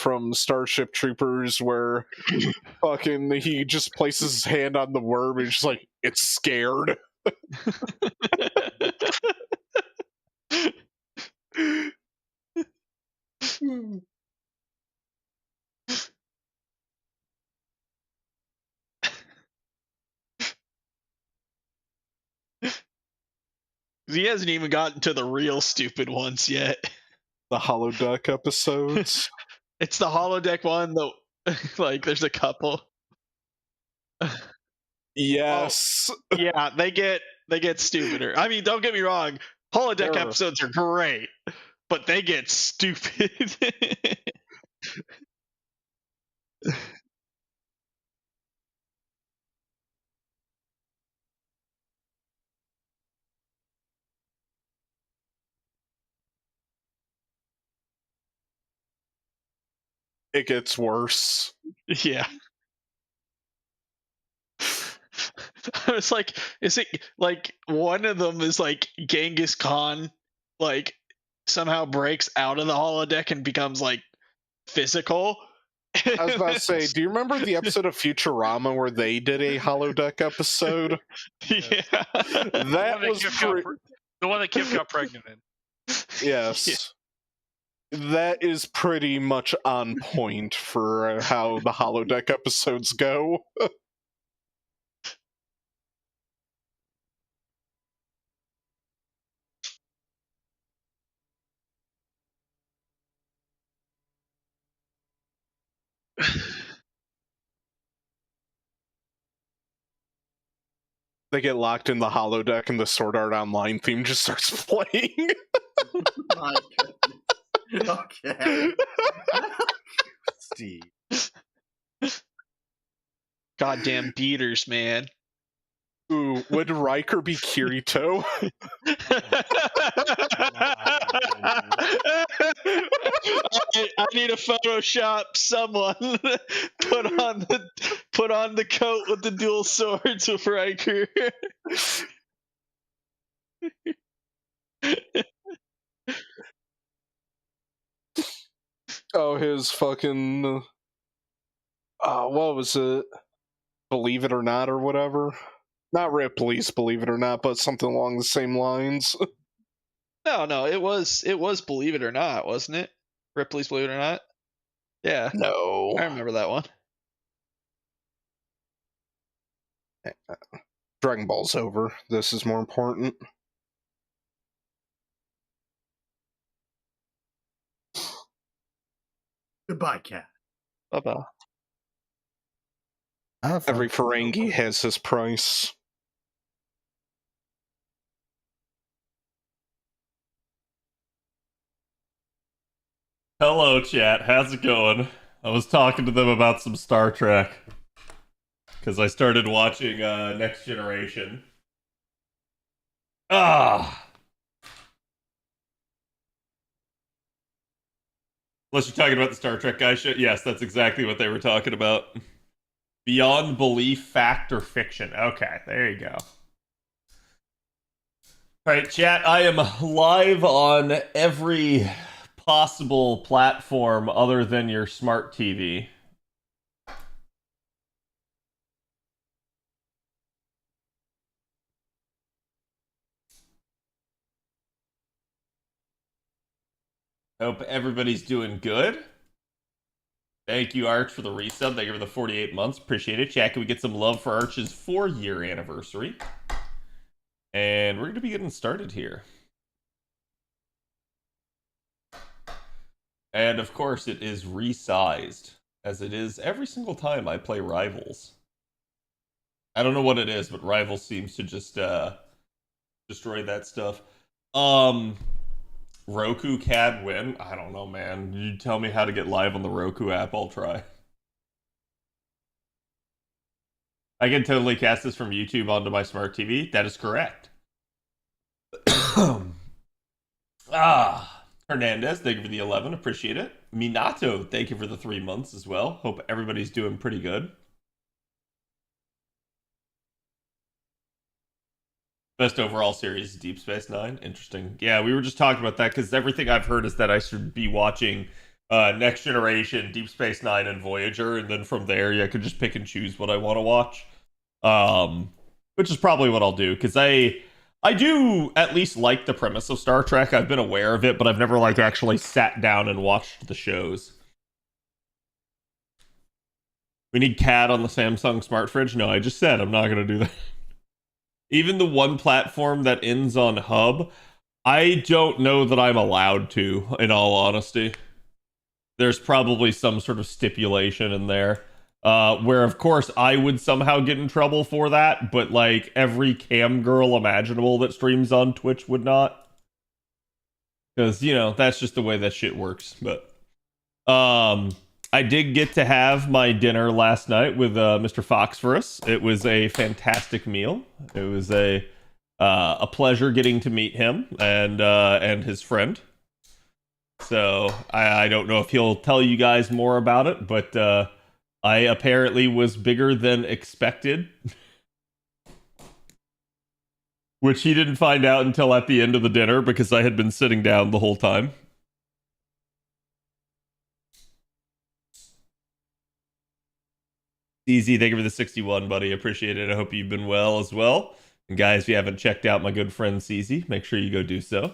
from Starship Troopers where fucking he just places his hand on the worm and just like, it's scared. He hasn't even gotten to the real stupid ones yet. The holodeck episodes. It's the holodeck one, though. Like, there's a couple. Yes. Oh, yeah, they get stupider. I mean, don't get me wrong. Holodeck episodes are great, but they get stupid. It gets worse. Yeah. I was like, is it like one of them is like Genghis Khan, like somehow breaks out of the holodeck and becomes like physical? I was about to say, do you remember the episode of Futurama where they did a holodeck episode? Yeah. That was the one that Kim got pregnant in. Yes. Yeah. That is pretty much on point for how the holodeck episodes go. They get locked in the holodeck and the Sword Art Online theme just starts playing. My goodness. Okay. Steve. Goddamn beaters, man. Ooh, would Riker be Kirito? I need to Photoshop someone. Put on the coat with the dual swords with Riker. Oh, his fucking what was it? Believe It or Not or whatever. Not Ripley's Believe It or Not, but something along the same lines. No, it was Believe It or Not, wasn't it? Ripley's Believe It or Not? Yeah. No. I remember that one. Dragon Ball's over. This is more important. Goodbye, cat. Bye-bye. Every Ferengi has his price. Hello, chat. How's it going? I was talking to them about some Star Trek. Because I started watching Next Generation. Unless you're talking about the Star Trek guy shit. Yes, that's exactly what they were talking about. Beyond belief, fact, or fiction. Okay, there you go. Alright, chat, I am live on every possible platform other than your smart TV. Hope everybody's doing good. Thank you, Arch, for the resub. Thank you for the 48 months. Appreciate it. Chat, can we get some love for Arch's 4-year anniversary? And we're going to be getting started here. And of course, it is resized, as it is every single time I play Rivals. I don't know what it is, but Rivals seems to just destroy that stuff. Roku can win? I don't know, man. You tell me how to get live on the Roku app, I'll try. I can totally cast this from YouTube onto my smart TV. That is correct. Hernandez, thank you for the 11. Appreciate it. Minato, thank you for the 3 months as well. Hope everybody's doing pretty good. Best overall series, Deep Space Nine. Interesting. Yeah, we were just talking about that because everything I've heard is that I should be watching Next Generation, Deep Space Nine, and Voyager, and then from there, yeah, I could just pick and choose what I want to watch. Which is probably what I'll do, because I do at least like the premise of Star Trek. I've been aware of it, but I've never like actually sat down and watched the shows. We need CAD on the Samsung smart fridge? No, I just said I'm not going to do that. Even the one platform that ends on hub, I don't know that I'm allowed to, in all honesty. There's probably some sort of stipulation in there. Where, of course, I would somehow get in trouble for that, but, like, every cam girl imaginable that streams on Twitch would not. Because, you know, that's just the way that shit works. But, I did get to have my dinner last night with Mr. Foxforus. It was a fantastic meal. It was a pleasure getting to meet him and his friend. So I don't know if he'll tell you guys more about it, but I apparently was bigger than expected. Which he didn't find out until at the end of the dinner because I had been sitting down the whole time. Easy, thank you for the 61, buddy. Appreciate it. I hope you've been well as well. And guys, if you haven't checked out my good friend CZ, make sure you go do so.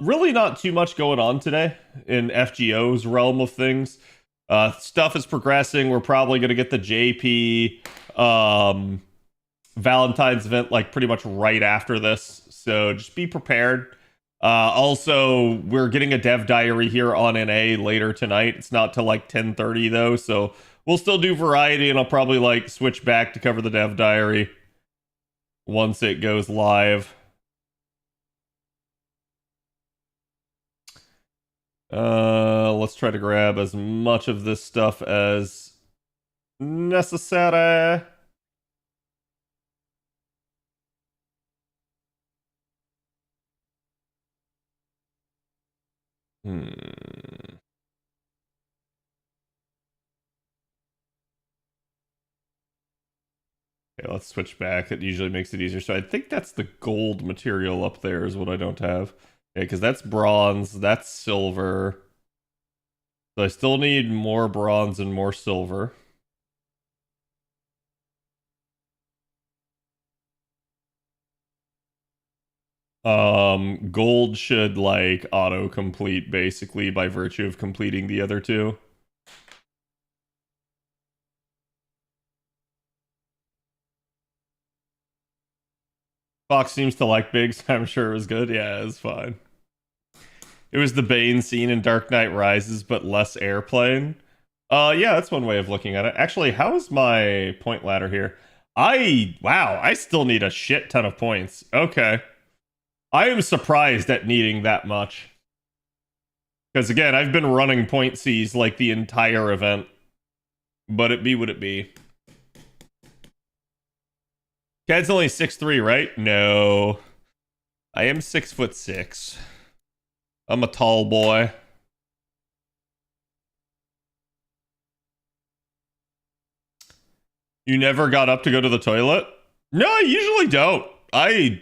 Really not too much going on today in FGO's realm of things. Stuff is progressing. We're probably going to get the JP Valentine's event like pretty much right after this. So just be prepared. Also, we're getting a dev diary here on NA later tonight. It's not till like 10:30 though, so we'll still do variety, and I'll probably like switch back to cover the dev diary once it goes live. Let's try to grab as much of this stuff as necessary. Okay, let's switch back. It usually makes it easier. So I think that's the gold material up there is what I don't have. Yeah, because that's bronze, that's silver. So I still need more bronze and more silver. Gold should like auto-complete basically by virtue of completing the other two. Fox seems to like Biggs. I'm sure it was good. Yeah, it was fine. It was the Bane scene in Dark Knight Rises, but less airplane. Yeah, that's one way of looking at it. Actually, how is my point ladder here? Wow, I still need a shit ton of points. Okay. I am surprised at needing that much. Because again, I've been running point Cs like the entire event. But it be what it be. Cad's only 6'3", right? No. I am 6'6". I'm a tall boy. You never got up to go to the toilet? No, I usually don't. I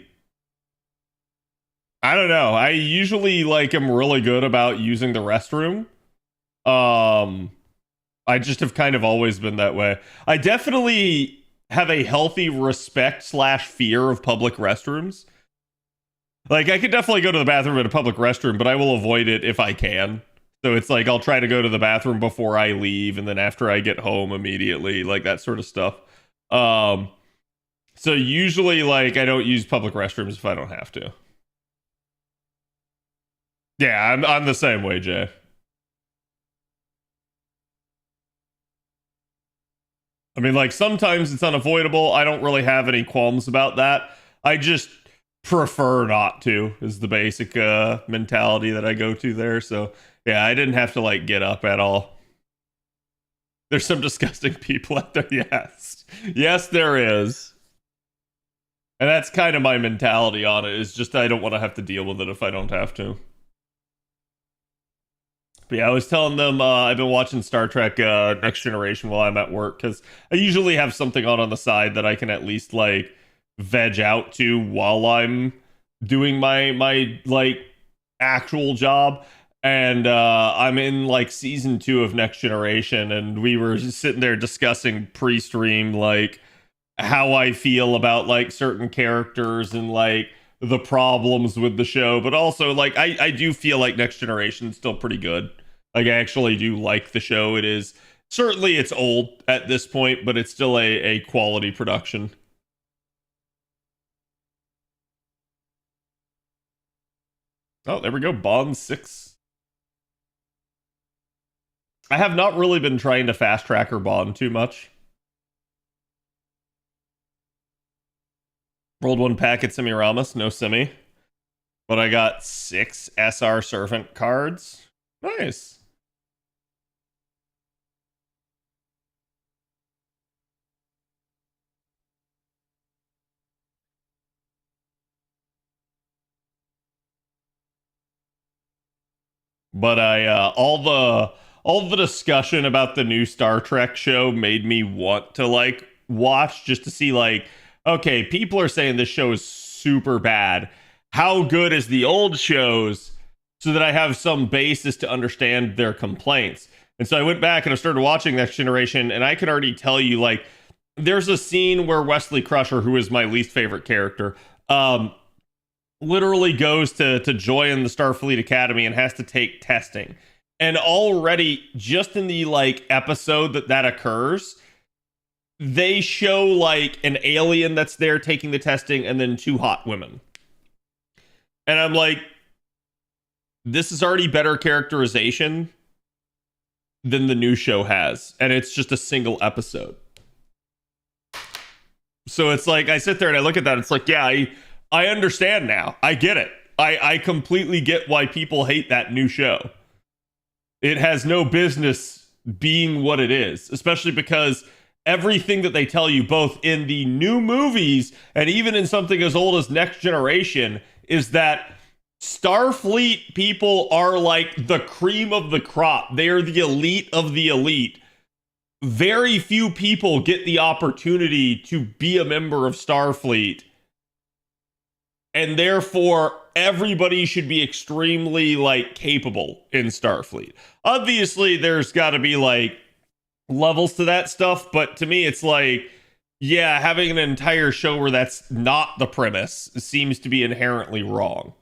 don't know. I usually like am really good about using the restroom. I just have kind of always been that way. I definitely have a healthy respect / fear of public restrooms. Like, I could definitely go to the bathroom in a public restroom, but I will avoid it if I can. So it's like, I'll try to go to the bathroom before I leave, and then after I get home immediately, like that sort of stuff. So usually, like, I don't use public restrooms if I don't have to. Yeah, I'm the same way, Jay. I mean, like, sometimes it's unavoidable. I don't really have any qualms about that. I just prefer not to, is the basic mentality that I go to there. So, yeah, I didn't have to, like, get up at all. There's some disgusting people out there. Yes. Yes, there is. And that's kind of my mentality on it, is just I don't want to have to deal with it if I don't have to. But yeah, I was telling them I've been watching Star Trek Next Generation while I'm at work, because I usually have something on the side that I can at least, like, veg out to while I'm doing my like, actual job. and I'm in like season 2 of Next Generation, and we were just sitting there discussing pre-stream like how I feel about like certain characters and like the problems with the show, but also like I do feel like Next Generation is still pretty good. Like I actually do like the show. It is certainly it's old at this point, but it's still a quality production. Oh, there we go. Bond 6. I have not really been trying to fast track or Bond too much. Rolled 1 packet Semiramis, no Semi. But I got 6 SR Servant cards. Nice. But all the discussion about the new Star Trek show made me want to like watch just to see like, okay, people are saying this show is super bad. How good is the old shows, so that I have some basis to understand their complaints. And so I went back and I started watching Next Generation, and I can already tell you like there's a scene where Wesley Crusher, who is my least favorite character, literally goes to join the Starfleet Academy and has to take testing. And already, just in the like episode that occurs, they show like an alien that's there taking the testing, and then 2 hot women. And I'm like, this is already better characterization than the new show has, and it's just a single episode. So it's like I sit there and I look at that. It's like, yeah, I understand now. I get it. I completely get why people hate that new show. It has no business being what it is, especially because everything that they tell you, both in the new movies and even in something as old as Next Generation, is that Starfleet people are like the cream of the crop. They are the elite of the elite. Very few people get the opportunity to be a member of Starfleet. And therefore, everybody should be extremely like capable in Starfleet. Obviously, there's got to be like levels to that stuff, but to me, it's like, yeah, having an entire show where that's not the premise seems to be inherently wrong.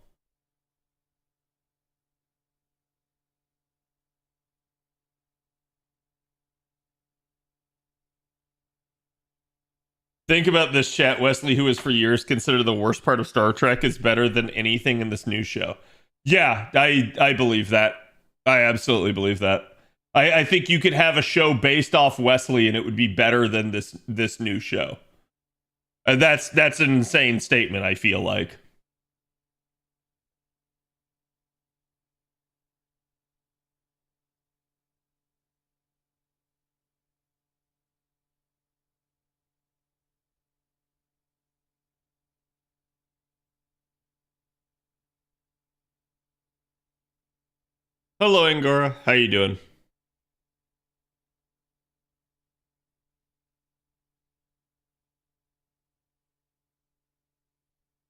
Think about this, chat. Wesley, who has for years considered the worst part of Star Trek, is better than anything in this new show. Yeah, I believe that. I absolutely believe that. I think you could have a show based off Wesley and it would be better than this new show. That's an insane statement, I feel like. Hello, Angora. How you doing?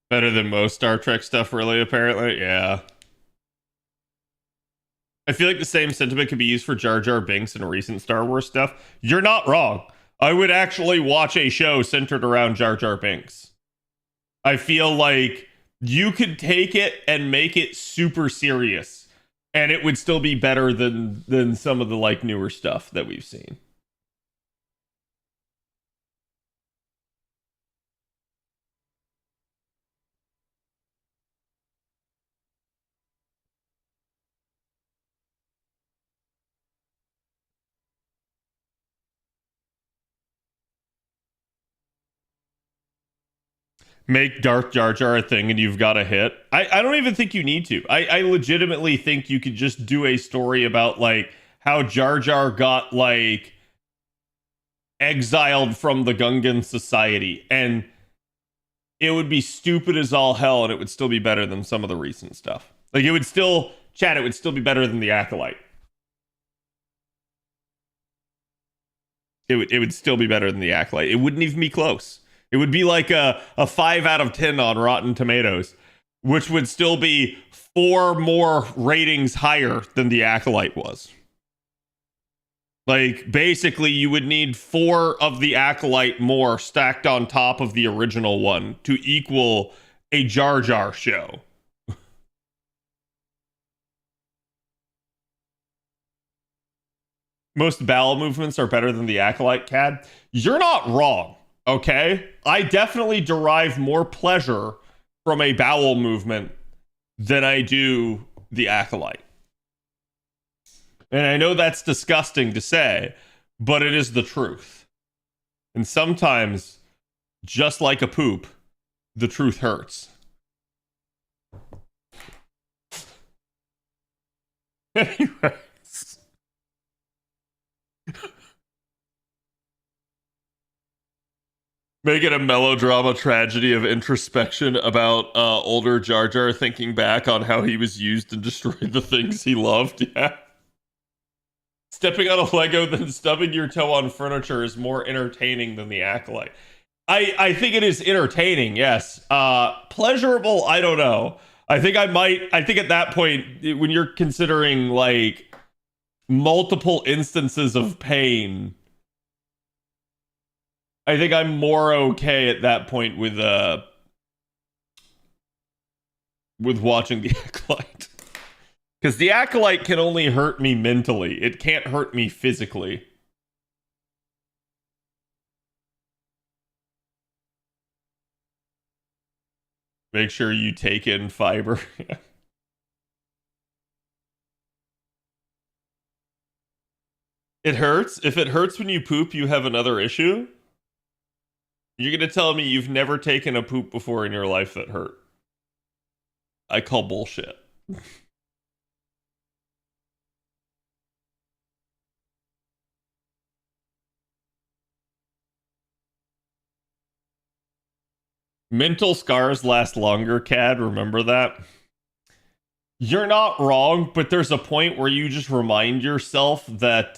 Better than most Star Trek stuff, really, apparently. Yeah. I feel like the same sentiment could be used for Jar Jar Binks and recent Star Wars stuff. You're not wrong. I would actually watch a show centered around Jar Jar Binks. I feel like you could take it and make it super serious, and it would still be better than some of the like newer stuff that we've seen. Make Darth Jar Jar a thing and you've got a hit. I don't even think you need to. I legitimately think you could just do a story about like how Jar Jar got like exiled from the Gungan society, and it would be stupid as all hell, and it would still be better than some of the recent stuff. Like it would still, Chad, it would still be better than the Acolyte. It would still be better than the Acolyte. It wouldn't even be close. It would be like a 5 out of 10 on Rotten Tomatoes. which would still be 4 more ratings higher than the Acolyte was. Like, basically, you would need 4 of the Acolyte more stacked on top of the original one to equal a Jar Jar show. Most bowel movements are better than the Acolyte, Cad. You're not wrong, okay? I definitely derive more pleasure from a bowel movement than I do the Acolyte. And I know that's disgusting to say, but it is the truth. And sometimes, just like a poop, the truth hurts. Anyways. Make it a melodrama tragedy of introspection about older Jar Jar thinking back on how he was used and destroyed the things he loved. Yeah. Stepping on a Lego than stubbing your toe on furniture is more entertaining than the Acolyte. I think it is entertaining, yes. Pleasurable, I don't know. I think at that point, when you're considering like multiple instances of pain, I think I'm more okay at that point with watching the Acolyte. Because the Acolyte can only hurt me mentally. It can't hurt me physically. Make sure you take in fiber. It hurts. If it hurts when you poop, you have another issue. You're going to tell me you've never taken a poop before in your life that hurt. I call bullshit. Mental scars last longer, Cad. Remember that? You're not wrong, but there's a point where you just remind yourself that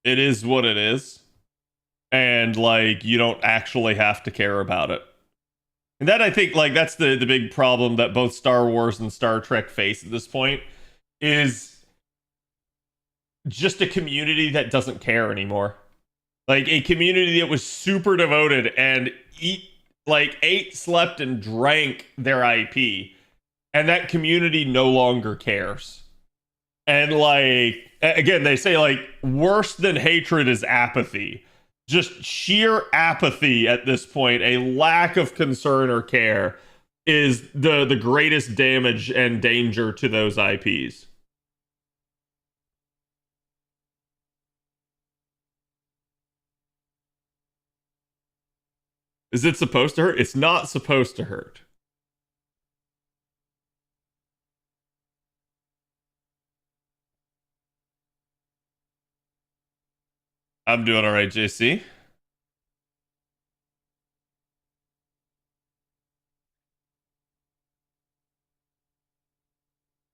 it is what it is. And, like, you don't actually have to care about it. And that, I think, like, that's the big problem that both Star Wars and Star Trek face at this point, is just a community that doesn't care anymore. Like, a community that was super devoted and ate, slept, and drank their IP. And that community no longer cares. And, like, again, they say, like, worse than hatred is apathy. Just sheer apathy at this point, a lack of concern or care, is the greatest damage and danger to those IPs. Is it supposed to hurt? It's not supposed to hurt. I'm doing all right, JC.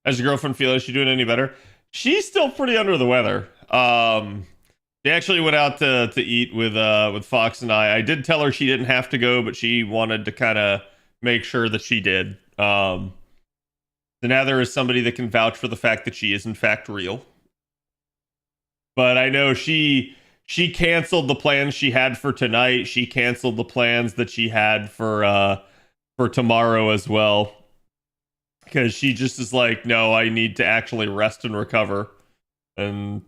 How's your girlfriend feel? Is she doing any better? She's still pretty under the weather. They actually went out to eat with Fox and I. I did tell her she didn't have to go, but she wanted to kind of make sure that she did. So now there is somebody that can vouch for the fact that she is in fact real. But I know she canceled the plans she had for tonight. She canceled the plans that she had for tomorrow as well. Because she just is like, no, I need to actually rest and recover. And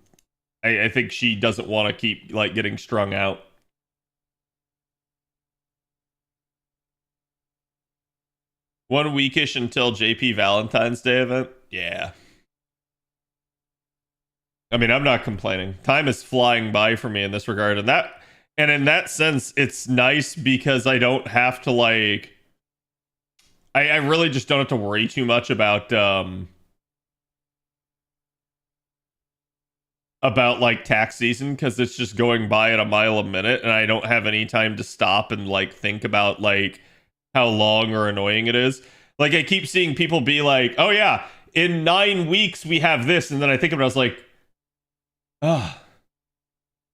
I think she doesn't want to keep like getting strung out. One weekish until JP Valentine's Day event. Yeah. I mean, I'm not complaining. Time is flying by for me in this regard. And in that sense, it's nice because I don't have to like, I really just don't have to worry too much about like tax season, because it's just going by at a mile a minute and I don't have any time to stop and like think about like how long or annoying it is. Like, I keep seeing people be like, oh yeah, in 9 weeks we have this, and then I think about it, I was like, ah,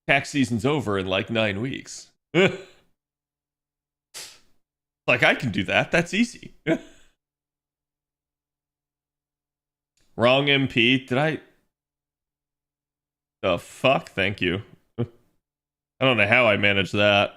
tax season's over in like 9 weeks. Like, Like, I can do that. That's easy. Wrong MP. Did I? The fuck? Thank you. I don't know how I managed that.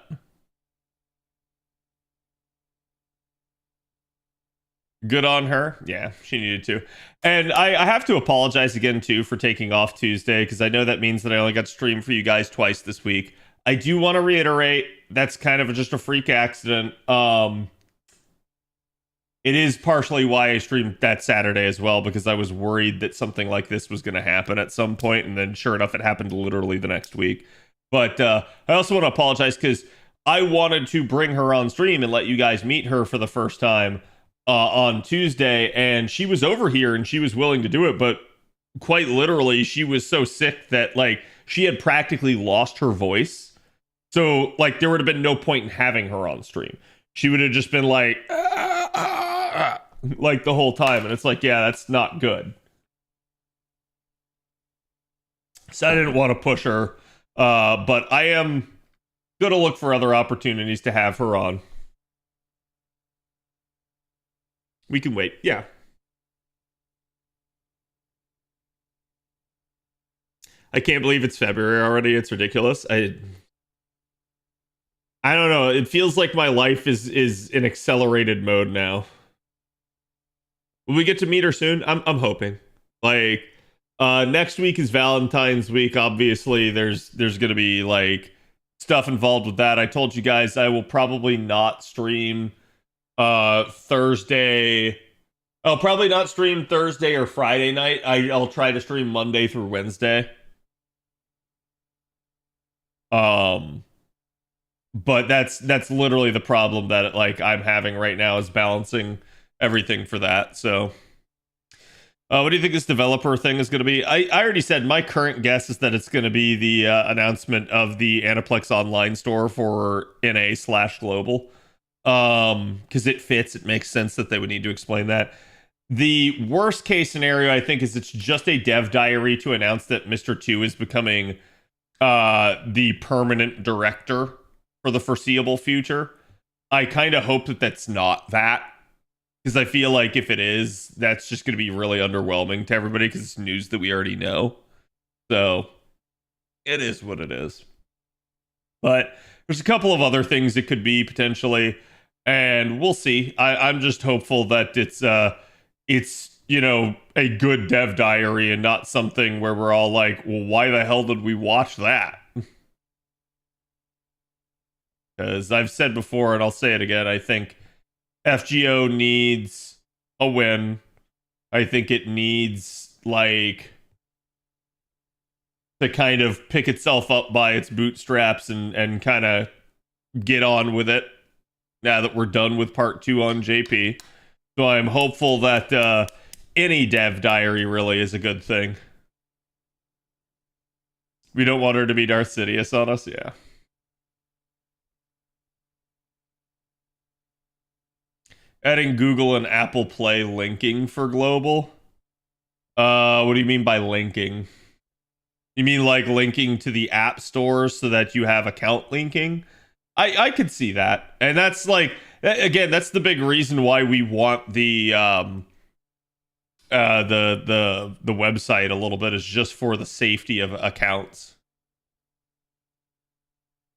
Good on her. Yeah, she needed to. And I have to apologize again, too, for taking off Tuesday, because I know that means that I only got to stream for you guys twice this week. I do want to reiterate, that's kind of just a freak accident. It is partially why I streamed that Saturday as well, because I was worried that something like this was going to happen at some point, and then sure enough, it happened literally the next week. But I also want to apologize because I wanted to bring her on stream and let you guys meet her for the first time on Tuesday, and she was over here and she was willing to do it, but quite literally, she was so sick that like she had practically lost her voice. So like there would have been no point in having her on stream. She would have just been like like the whole time, and it's like, yeah, that's not good. So I didn't want to push her, but I am gonna look for other opportunities to have her on. We can wait. Yeah. I can't believe it's February already. It's ridiculous. I don't know. It feels like my life is in accelerated mode now. Will we get to meet her soon? I'm hoping. Like next week is Valentine's week. Obviously, there's gonna be like stuff involved with that. I told you guys I will probably not stream Thursday. I'll probably not stream Thursday or Friday night. I'll try to stream Monday through Wednesday. But that's literally the problem that like I'm having right now is balancing everything for that. So what do you think this developer thing is going to be? I already said my current guess is that it's going to be the announcement of the Aniplex online store for NA/global. Because it fits. It makes sense that they would need to explain that. The worst case scenario, I think, is it's just a dev diary to announce that Mr. 2 is becoming the permanent director for the foreseeable future. I kind of hope that that's not that, because I feel like if it is, that's just going to be really underwhelming to everybody because it's news that we already know. So it is what it is. But there's a couple of other things it could be potentially, and we'll see. I'm just hopeful that it's you know, a good dev diary and not something where we're all like, well, why the hell did we watch that? Because I've said before, and I'll say it again, I think FGO needs a win. I think it needs, like, to kind of pick itself up by its bootstraps and kind of get on with it now that we're done with part 2 on JP. So I'm hopeful that any dev diary really is a good thing. We don't want her to be Darth Sidious on us, yeah. Adding Google and Apple Play linking for global. What do you mean by linking? You mean like linking to the app stores so that you have account linking? I could see that. And that's like, again, that's the big reason why we want the website a little bit, is just for the safety of accounts.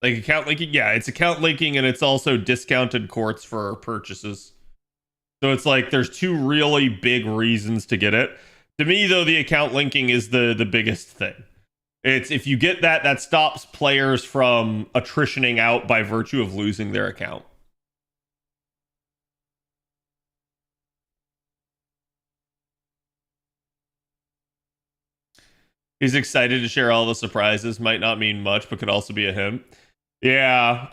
Like account linking, yeah, it's account linking and it's also discounted courts for purchases. So it's like there's two really big reasons to get it. To me, though, the account linking is the biggest thing. It's if you get that, that stops players from attritioning out by virtue of losing their account. He's excited to share all the surprises. Might not mean much, but could also be a hint. Yeah,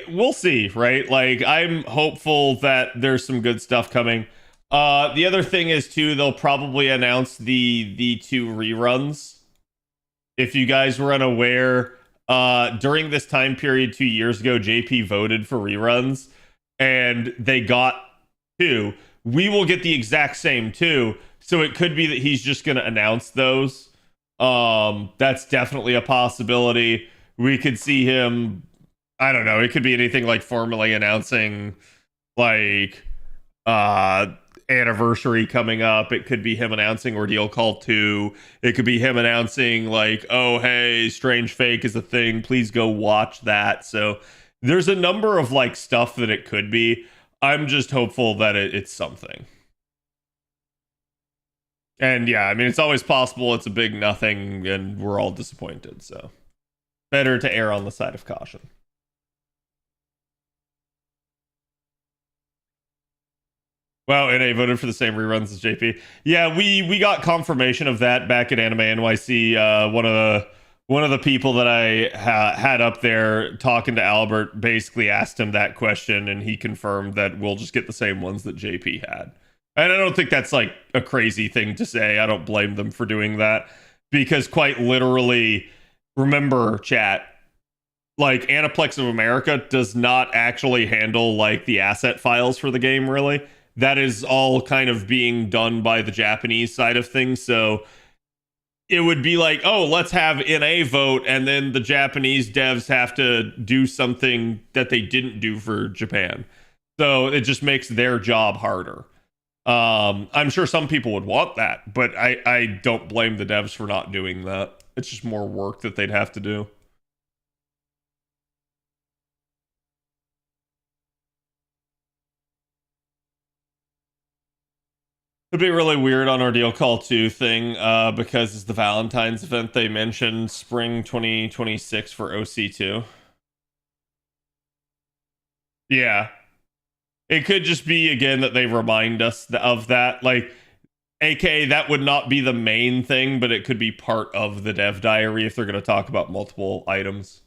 we'll see, right? Like, I'm hopeful that there's some good stuff coming. The other thing is, too, they'll probably announce the 2 reruns. If you guys were unaware, during this time period 2 years ago, JP voted for reruns, and they got 2. We will get the exact same 2, so it could be that he's just going to announce those. That's definitely a possibility. We could see him, I don't know, it could be anything like formally announcing like anniversary coming up. It could be him announcing Ordeal Call 2. It could be him announcing like, oh hey, Strange Fake is a thing. Please go watch that. So there's a number of like stuff that it could be. I'm just hopeful that it's something. And yeah, I mean, it's always possible it's a big nothing and we're all disappointed. So better to err on the side of caution. Wow, NA voted for the same reruns as JP. Yeah, we got confirmation of that back at Anime NYC. One of the people that I had up there talking to Albert basically asked him that question, and he confirmed that we'll just get the same ones that JP had. And I don't think that's like a crazy thing to say. I don't blame them for doing that, because quite literally, remember, chat, like Aniplex of America does not actually handle like the asset files for the game, really. That is all kind of being done by the Japanese side of things. So it would be like, oh, let's have NA vote, and then the Japanese devs have to do something that they didn't do for Japan. So it just makes their job harder. I'm sure some people would want that, but I don't blame the devs for not doing that. It's just more work that they'd have to do. It'd be really weird on Ordeal Call 2 thing, because it's the Valentine's event. They mentioned spring 2026 for OC2. Yeah. It could just be, again, that they remind us of that. Like, aka, that would not be the main thing, but it could be part of the dev diary if they're going to talk about multiple items.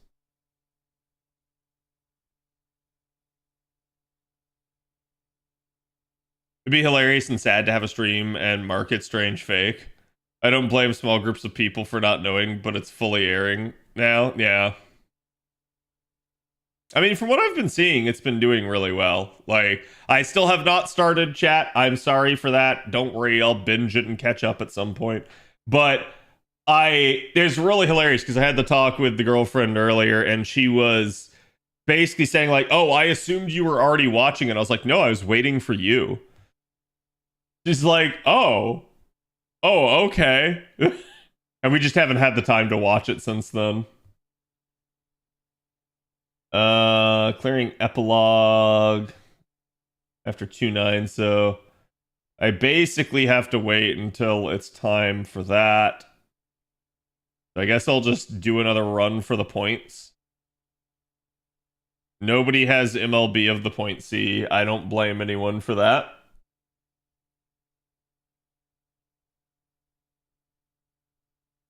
It'd be hilarious and sad to have a stream and market Strange Fake. I don't blame small groups of people for not knowing, but it's fully airing now. Yeah. I mean, from what I've been seeing, it's been doing really well. Like, I still have not started, chat. I'm sorry for that. Don't worry, I'll binge it and catch up at some point. But it's really hilarious because I had the talk with the girlfriend earlier, and she was basically saying like, oh, I assumed you were already watching it. I was like, no, I was waiting for you. She's like, oh, okay. And we just haven't had the time to watch it since then. Clearing epilogue after 2-9, so I basically have to wait until it's time for that. I guess I'll just do another run for the points. Nobody has MLB of the point C. I don't blame anyone for that.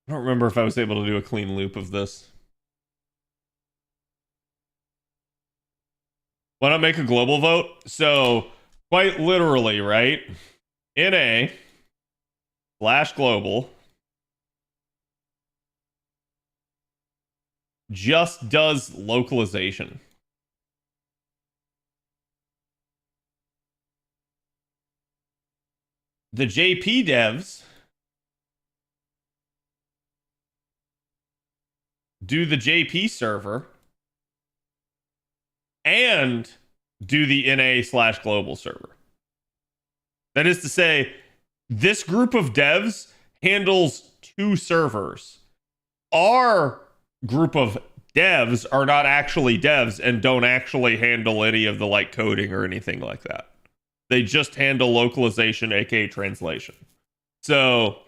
I don't remember if I was able to do a clean loop of this. Why not make a global vote? So, quite literally, right? NA/global just does localization. The JP devs do the JP server and do the NA/global server. That is to say, this group of devs handles 2 servers. Our group of devs are not actually devs and don't actually handle any of the like coding or anything like that. They just handle localization, aka translation. So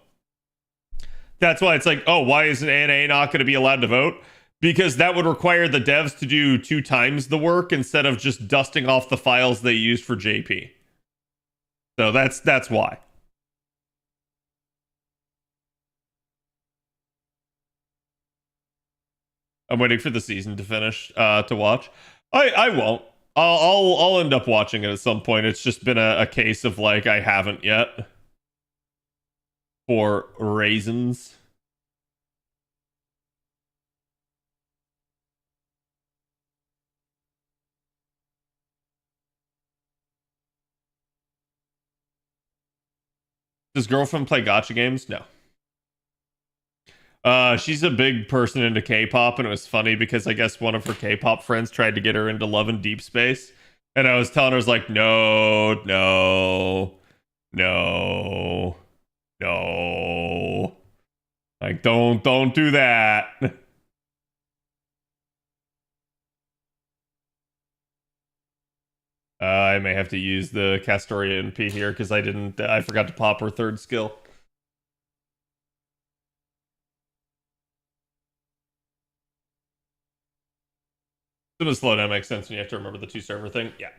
that's why it's like, oh, why isn't NA not going to be allowed to vote? Because that would require the devs to do 2 times the work instead of just dusting off the files they used for JP. So that's why. I'm waiting for the season to finish to watch. I won't. I'll end up watching it at some point. It's just been a case of like I haven't yet for reasons. Does girlfriend play gacha games? No. She's a big person into K-pop, and it was funny because I guess one of her K-pop friends tried to get her into Love and Deep Space, And I was telling her, I was like, no, no, no, no. Like, don't do that. I may have to use the Castoria NP here because I forgot to pop her third skill. So the slowdown makes sense when you have to remember the 2-server thing. Yeah.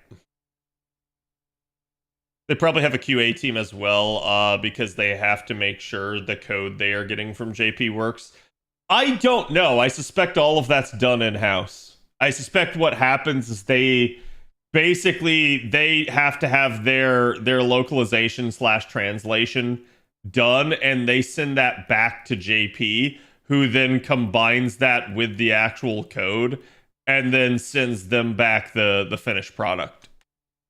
They probably have a QA team as well because they have to make sure the code they are getting from JP works. I don't know. I suspect all of that's done in-house. I suspect what happens is they have to have their localization / translation done, and they send that back to JP, who then combines that with the actual code and then sends them back the finished product.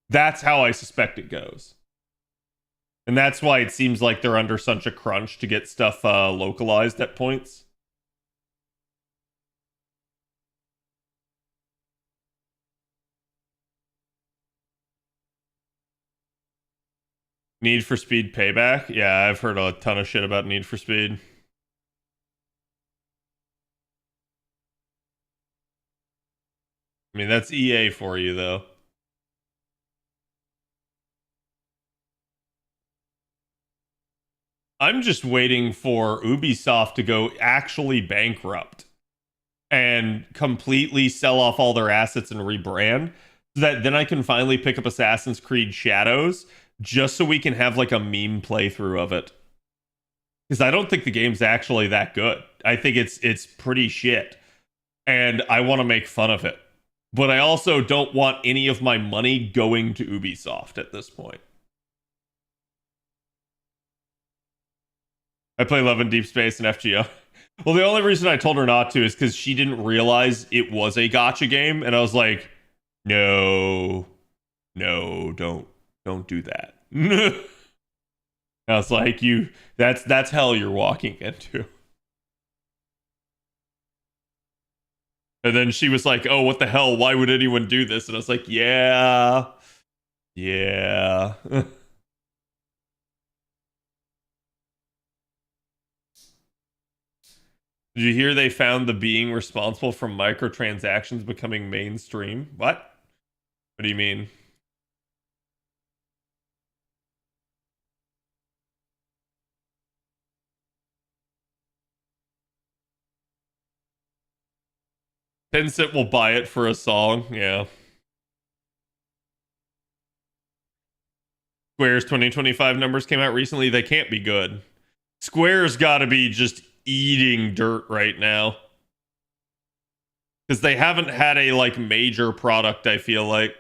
That's how I suspect it goes. And that's why it seems like they're under such a crunch to get stuff localized at points. Need for Speed Payback? Yeah, I've heard a ton of shit about Need for Speed. I mean, that's EA for you, though. I'm just waiting for Ubisoft to go actually bankrupt and completely sell off all their assets and rebrand so that then I can finally pick up Assassin's Creed Shadows just so we can have like a meme playthrough of it. Because I don't think the game's actually that good. I think it's pretty shit. And I want to make fun of it. But I also don't want any of my money going to Ubisoft at this point. I play Love in Deep Space and FGO. Well, the only reason I told her not to is because she didn't realize it was a gacha game, and I was like, no, don't do that. I was like, that's hell you're walking into. And then she was like, oh, what the hell? Why would anyone do this? And I was like, yeah. Did you hear they found the being responsible for microtransactions becoming mainstream? What? What do you mean? Tencent will buy it for a song, yeah. Square's 2025 numbers came out recently. They can't be good. Square's got to be just eating dirt right now. Because they haven't had a like major product, I feel like.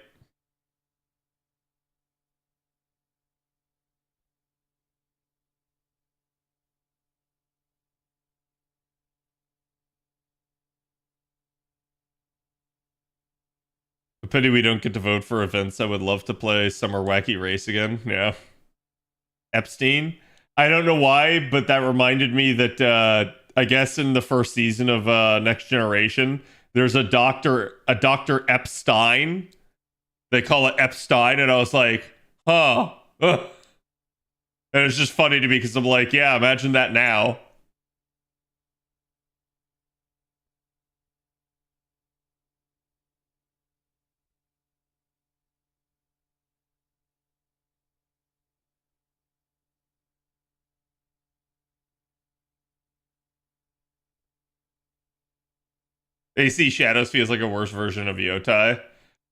A pity we don't get to vote for events. I would love to play Summer Wacky Race again. Yeah. Epstein? I don't know why, but that reminded me that I guess in the first season of Next Generation, there's a Dr. Epstein. They call it Epstein, and I was like, huh. Ugh. And it's just funny to me because I'm like, yeah, imagine that now. AC Shadows feels like a worse version of Yotai.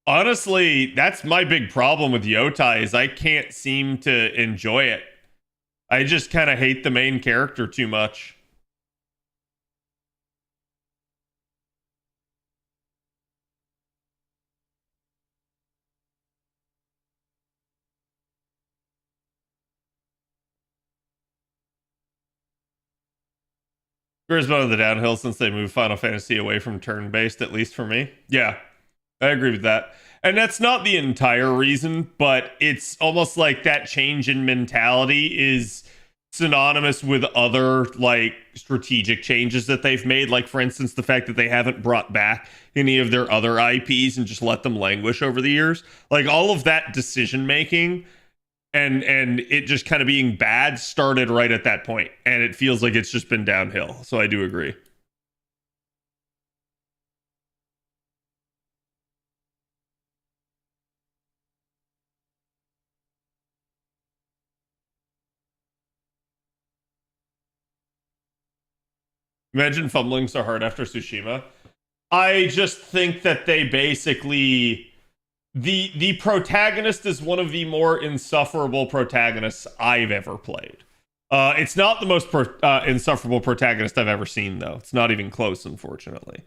Honestly, that's my big problem with Yotai is I can't seem to enjoy it. I just kind of hate the main character too much. Square's been on the downhill since they moved Final Fantasy away from turn-based, at least for me. Yeah, I agree with that. And that's not the entire reason, but it's almost like that change in mentality is synonymous with other like strategic changes that they've made. Like, for instance, the fact that they haven't brought back any of their other IPs and just let them languish over the years. Like, all of that decision making and it just kind of being bad started right at that point, and it feels like it's just been downhill. So I do agree. Imagine fumbling so hard after Tsushima. I just think that they basically the protagonist is one of the more insufferable protagonists I've ever played. It's not the most insufferable protagonist I've ever seen, though. It's not even close, unfortunately.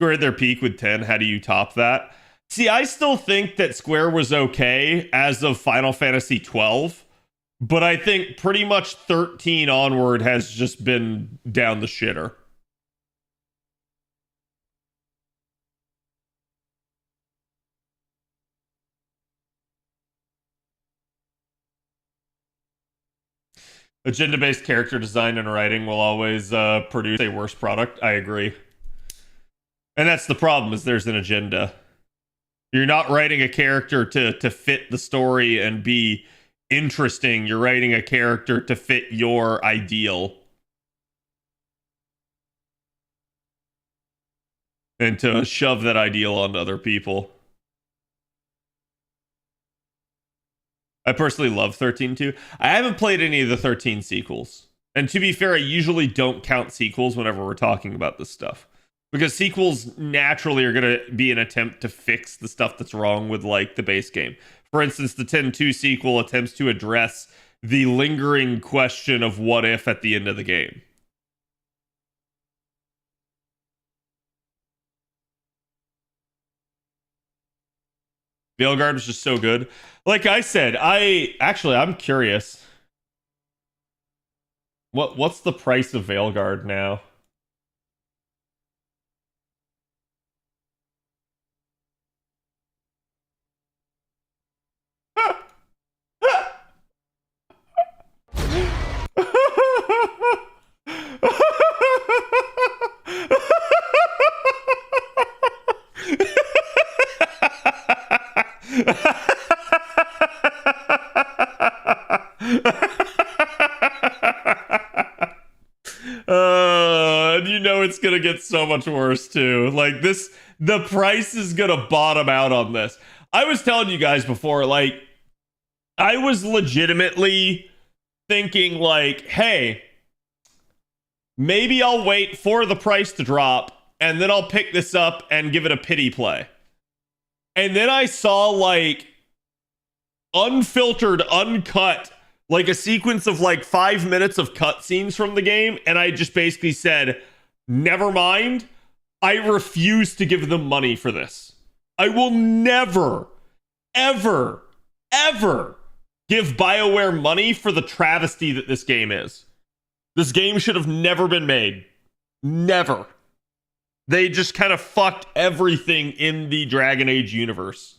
Square at their peak with 10. How do you top that? See, I still think that Square was okay as of Final Fantasy 12. But I think pretty much 13 onward has just been down the shitter. Agenda-based character design and writing will always produce a worse product. I agree. And that's the problem, is there's an agenda. You're not writing a character to fit the story and be interesting. You're writing a character to fit your ideal and to shove that ideal onto other people. I personally love 13-2. I haven't played any of the 13 sequels. And to be fair, I usually don't count sequels whenever we're talking about this stuff. Because sequels naturally are going to be an attempt to fix the stuff that's wrong with, like, the base game. For instance, the 10-2 sequel attempts to address the lingering question of what if at the end of the game. Veilguard was just so good. Like I said, I'm curious. What's the price of Veilguard now? You know it's gonna get so much worse too. Like this, the price is gonna bottom out on this. I was telling you guys before, like, I was legitimately thinking, like, hey, maybe I'll wait for the price to drop and then I'll pick this up and give it a pity play. And then I saw, like, unfiltered, uncut, like a sequence of like 5 minutes of cutscenes from the game, and I just basically said, never mind, I refuse to give them money for this. I will never, ever, ever give BioWare money for the travesty that this game is. This game should have never been made. Never. They just kind of fucked everything in the Dragon Age universe.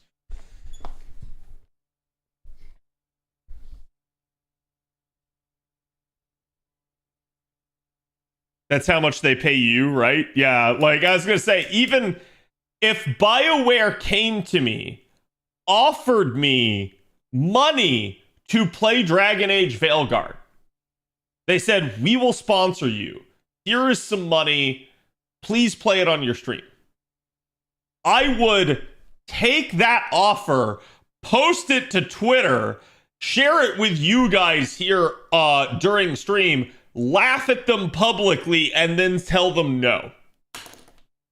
That's how much they pay you, right? Yeah, like I was going to say, even if BioWare came to me, offered me money to play Dragon Age Veilguard, they said, we will sponsor you. Here is some money. Please play it on your stream. I would take that offer, post it to Twitter, share it with you guys here during stream, laugh at them publicly, and then tell them no.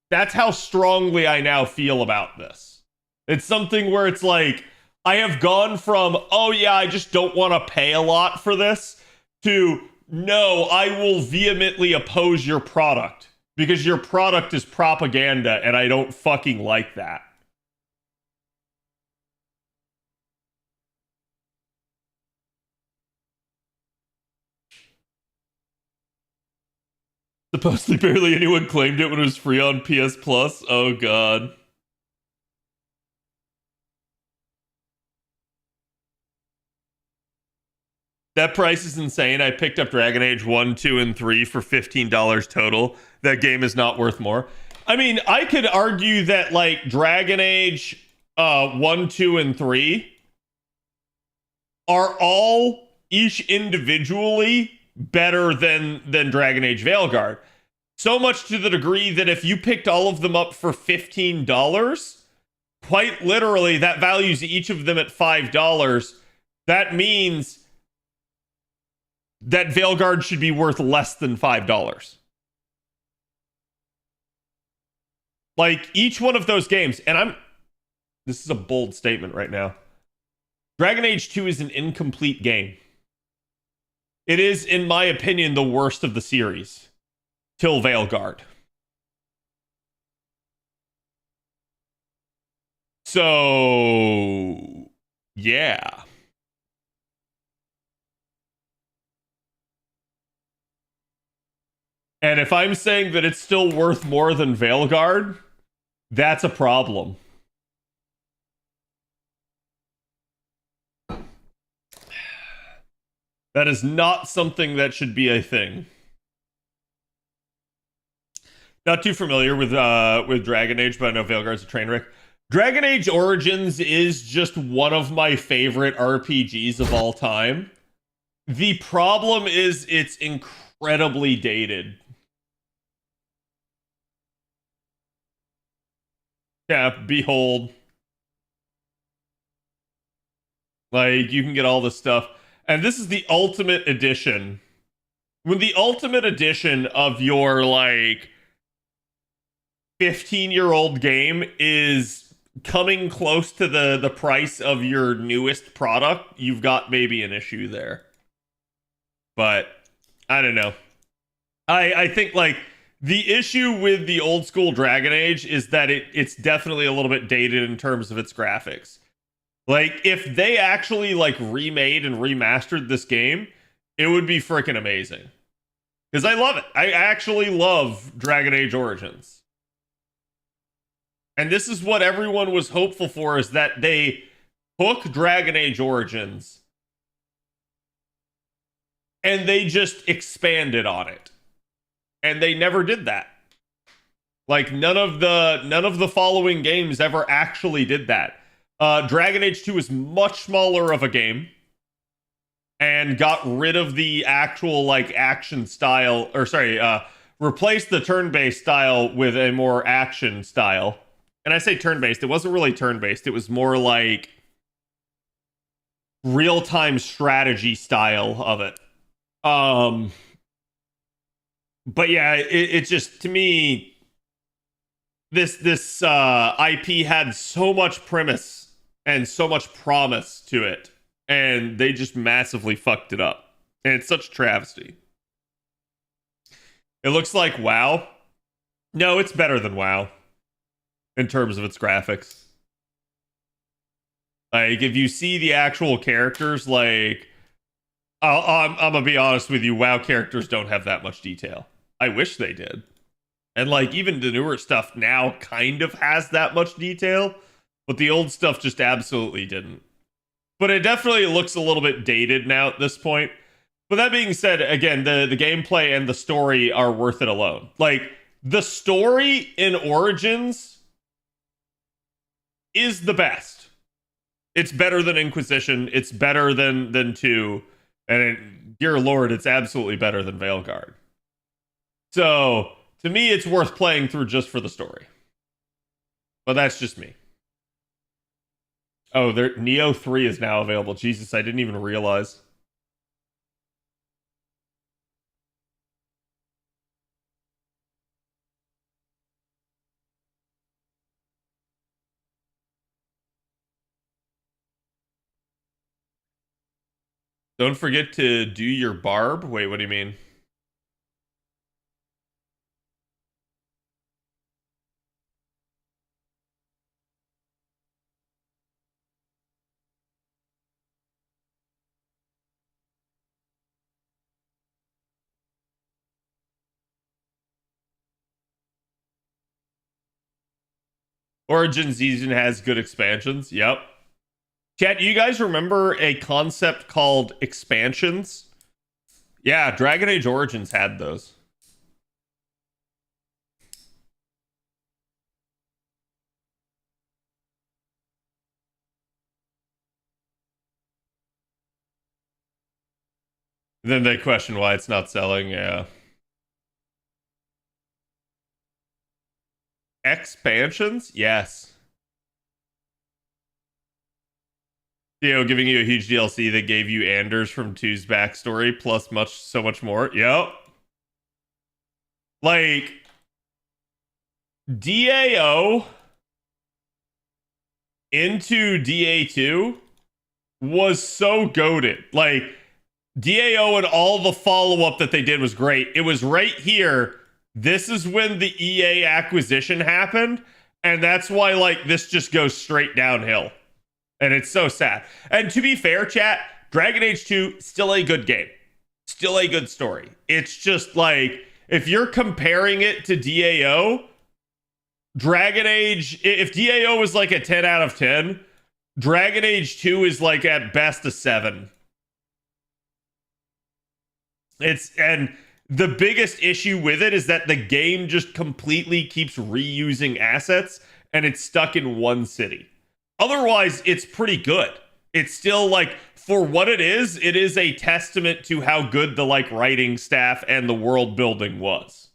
That's how strongly I now feel about this. It's something where it's like, I have gone from, oh yeah, I just don't want to pay a lot for this, to, no, I will vehemently oppose your product. Because your product is propaganda, and I don't fucking like that. Supposedly barely anyone claimed it when it was free on PS Plus. Oh god. That price is insane. I picked up Dragon Age 1, 2, and 3 for $15 total. That game is not worth more. I mean, I could argue that like Dragon Age 1, 2, and 3 are all each individually better than Dragon Age Veilguard. So much to the degree that if you picked all of them up for $15, quite literally that values each of them at $5. That means that Veilguard should be worth less than $5. Like each one of those games, and this is a bold statement right now. Dragon Age 2 is an incomplete game. It is, in my opinion, the worst of the series. Till Veilguard. So, yeah. And if I'm saying that it's still worth more than Veilguard, that's a problem. That is not something that should be a thing. Not too familiar with Dragon Age, but I know Veilguard's a train wreck. Dragon Age Origins is just one of my favorite RPGs of all time. The problem is it's incredibly dated. Yeah, behold. Like, you can get all this stuff. And this is the ultimate edition. When the ultimate edition of your, like, 15-year-old game is coming close to the price of your newest product, you've got maybe an issue there. But, I don't know. I think, like, the issue with the old school Dragon Age is that it's definitely a little bit dated in terms of its graphics. Like, if they actually, like, remade and remastered this game, it would be freaking amazing. Because I love it. I actually love Dragon Age Origins. And this is what everyone was hopeful for, is that they hook Dragon Age Origins and they just expanded on it. And they never did that. Like, none of the following games ever actually did that. Dragon Age 2 is much smaller of a game and got rid of the actual, like, action style, or sorry, replaced the turn-based style with a more action style. And I say turn-based, it wasn't really turn-based, it was more like real-time strategy style of it. But yeah, it just, to me, this IP had so much premise and so much promise to it, and they just massively fucked it up. And it's such a travesty. It looks like WoW. No, it's better than WoW in terms of its graphics. Like, if you see the actual characters, like, I'm gonna be honest with you, WoW characters don't have that much detail. I wish they did. And, like, even the newer stuff now kind of has that much detail, but the old stuff just absolutely didn't. But it definitely looks a little bit dated now at this point. But that being said, again, the gameplay and the story are worth it alone. Like, the story in Origins is the best. It's better than Inquisition. It's better than 2. And dear Lord, it's absolutely better than Veilguard. So, to me, it's worth playing through just for the story. But that's just me. Oh, Neo 3 is now available. Jesus, I didn't even realize. Don't forget to do your barb. Wait, what do you mean? Origins season has good expansions. Yep. Chat, you guys remember a concept called expansions? Yeah, Dragon Age Origins had those. Then they question why it's not selling. Yeah. Expansions? Yes. Giving you a huge DLC that gave you Anders from 2's backstory plus so much more. Yep. Like DAO into DA2 was so goated. Like DAO and all the follow-up that they did was great. It was right here. This is when the EA acquisition happened, and that's why like this just goes straight downhill. And it's so sad. And to be fair, chat, Dragon Age 2 still a good game. Still a good story. It's just like if you're comparing it to DAO, Dragon Age, if DAO was like a 10 out of 10, Dragon Age 2 is like at best a 7. And the biggest issue with it is that the game just completely keeps reusing assets and it's stuck in one city. Otherwise, it's pretty good. It's still like, for what it is a testament to how good the like writing staff and the world building was.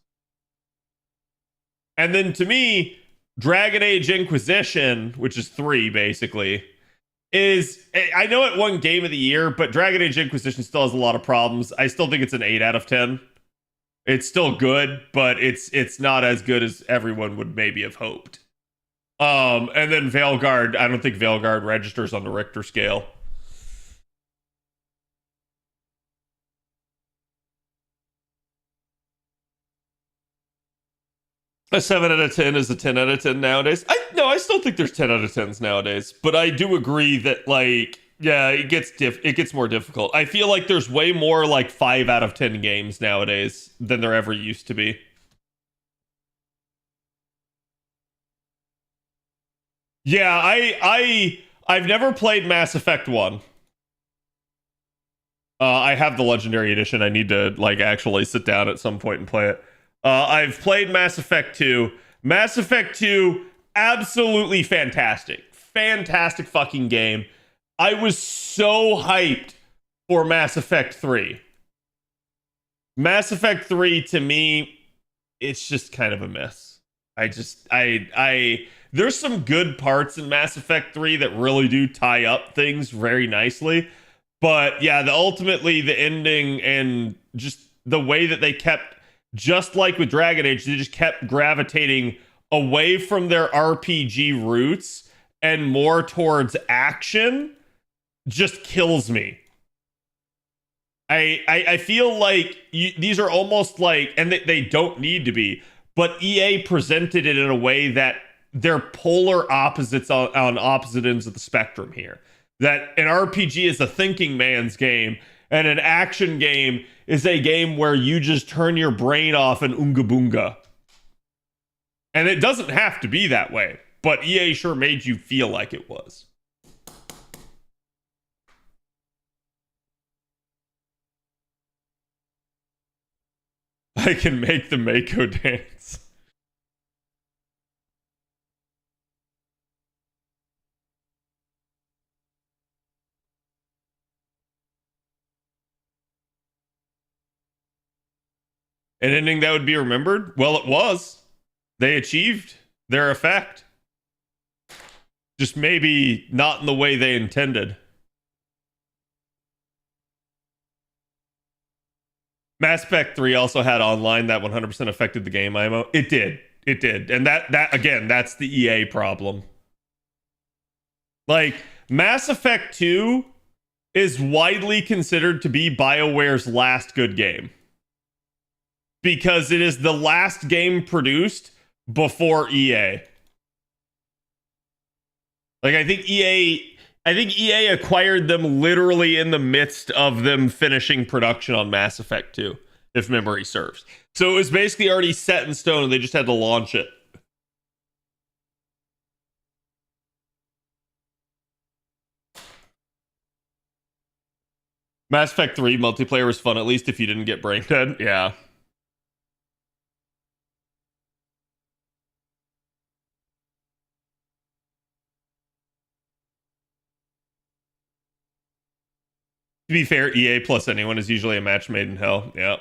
And then to me, Dragon Age Inquisition, which is 3 basically, is, I know it won Game of the Year, but Dragon Age Inquisition still has a lot of problems. I still think it's an 8 out of 10. It's still good, but it's not as good as everyone would maybe have hoped. And then Veilguard, I don't think Veilguard registers on the Richter scale. A 7 out of 10 is a 10 out of 10 nowadays. I still think there's 10 out of 10s nowadays, but I do agree that like, yeah, it gets more difficult. I feel like there's way more like 5 out of 10 games nowadays than there ever used to be. Yeah, I've never played Mass Effect 1. I have the Legendary Edition. I need to like actually sit down at some point and play it. I've played Mass Effect 2. Mass Effect 2, absolutely fantastic. Fantastic fucking game. I was so hyped for Mass Effect 3. Mass Effect 3 to me, it's just kind of a mess. There's some good parts in Mass Effect 3 that really do tie up things very nicely. But yeah, ultimately the ending and just the way that they kept, just like with Dragon Age, they just kept gravitating away from their RPG roots and more towards action, just kills me. I feel like these are almost like, and they don't need to be, but EA presented it in a way that they're polar opposites on opposite ends of the spectrum here. That an RPG is a thinking man's game, and an action game is a game where you just turn your brain off and oonga boonga. And it doesn't have to be that way, but EA sure made you feel like it was. I can make the Mako dance. An ending that would be remembered? Well, it was. They achieved their effect. Just maybe not in the way they intended. Mass Effect 3 also had online that 100% affected the game IMO. It did. It did. And that again, that's the EA problem. Like, Mass Effect 2 is widely considered to be BioWare's last good game. Because it is the last game produced before EA. Like, I think EA acquired them literally in the midst of them finishing production on Mass Effect 2, if memory serves. So it was basically already set in stone and they just had to launch it. Mass Effect 3 multiplayer was fun, at least if you didn't get brain dead. Yeah. To be fair, EA plus anyone is usually a match made in hell. Yeah.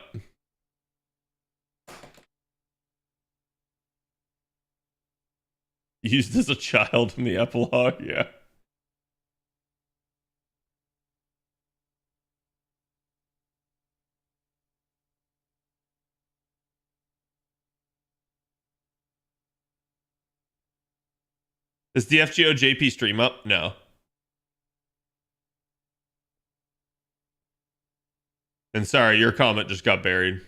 Used as a child in the epilogue. Yeah. Is the FGO JP stream up? No. And sorry, your comment just got buried.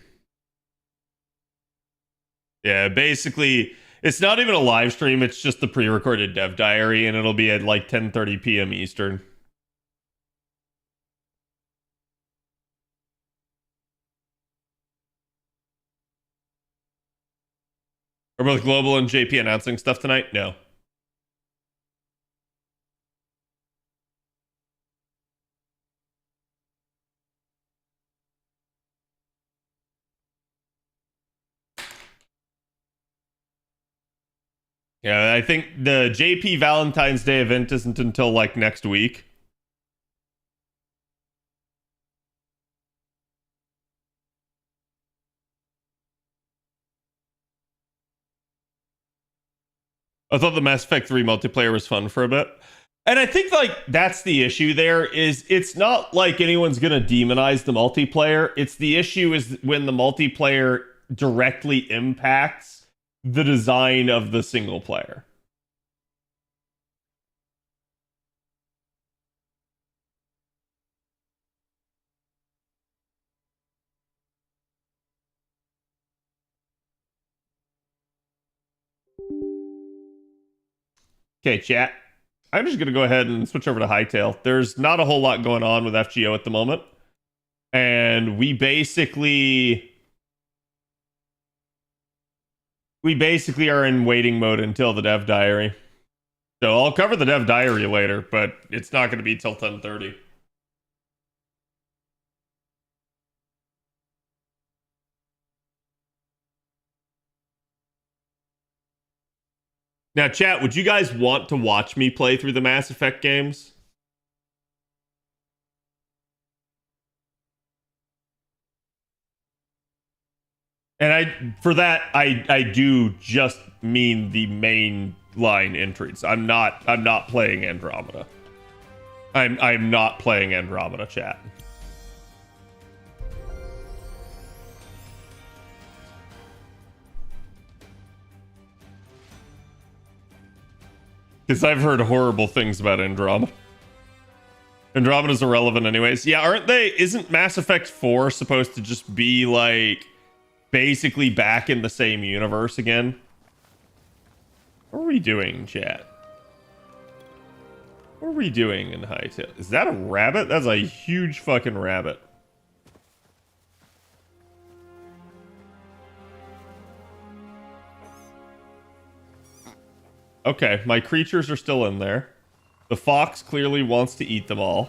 Yeah, basically, it's not even a live stream. It's just the pre-recorded dev diary, and it'll be at like 10:30 p.m. Eastern. Are both Global and JP announcing stuff tonight? No. Yeah, I think the JP Valentine's Day event isn't until like next week. I thought the Mass Effect 3 multiplayer was fun for a bit. And I think like that's the issue there is it's not like anyone's going to demonize the multiplayer. It's the issue is when the multiplayer directly impacts the design of the single player. Okay, chat. I'm just going to go ahead and switch over to Hytale. There's not a whole lot going on with FGO at the moment. And we basically are in waiting mode until the dev diary. So I'll cover the dev diary later, but it's not going to be till 10:30. Now, chat, would you guys want to watch me play through the Mass Effect games? And for that, I do just mean the main line entries. I'm not playing Andromeda. I'm not playing Andromeda, chat. Because I've heard horrible things about Andromeda. Andromeda's irrelevant anyways. Yeah, aren't they? Isn't Mass Effect 4 supposed to just be like basically back in the same universe again? What are we doing, chat? What are we doing in Hytale? Is that a rabbit? That's a huge fucking rabbit. Okay, my creatures are still in there. The fox clearly wants to eat them all.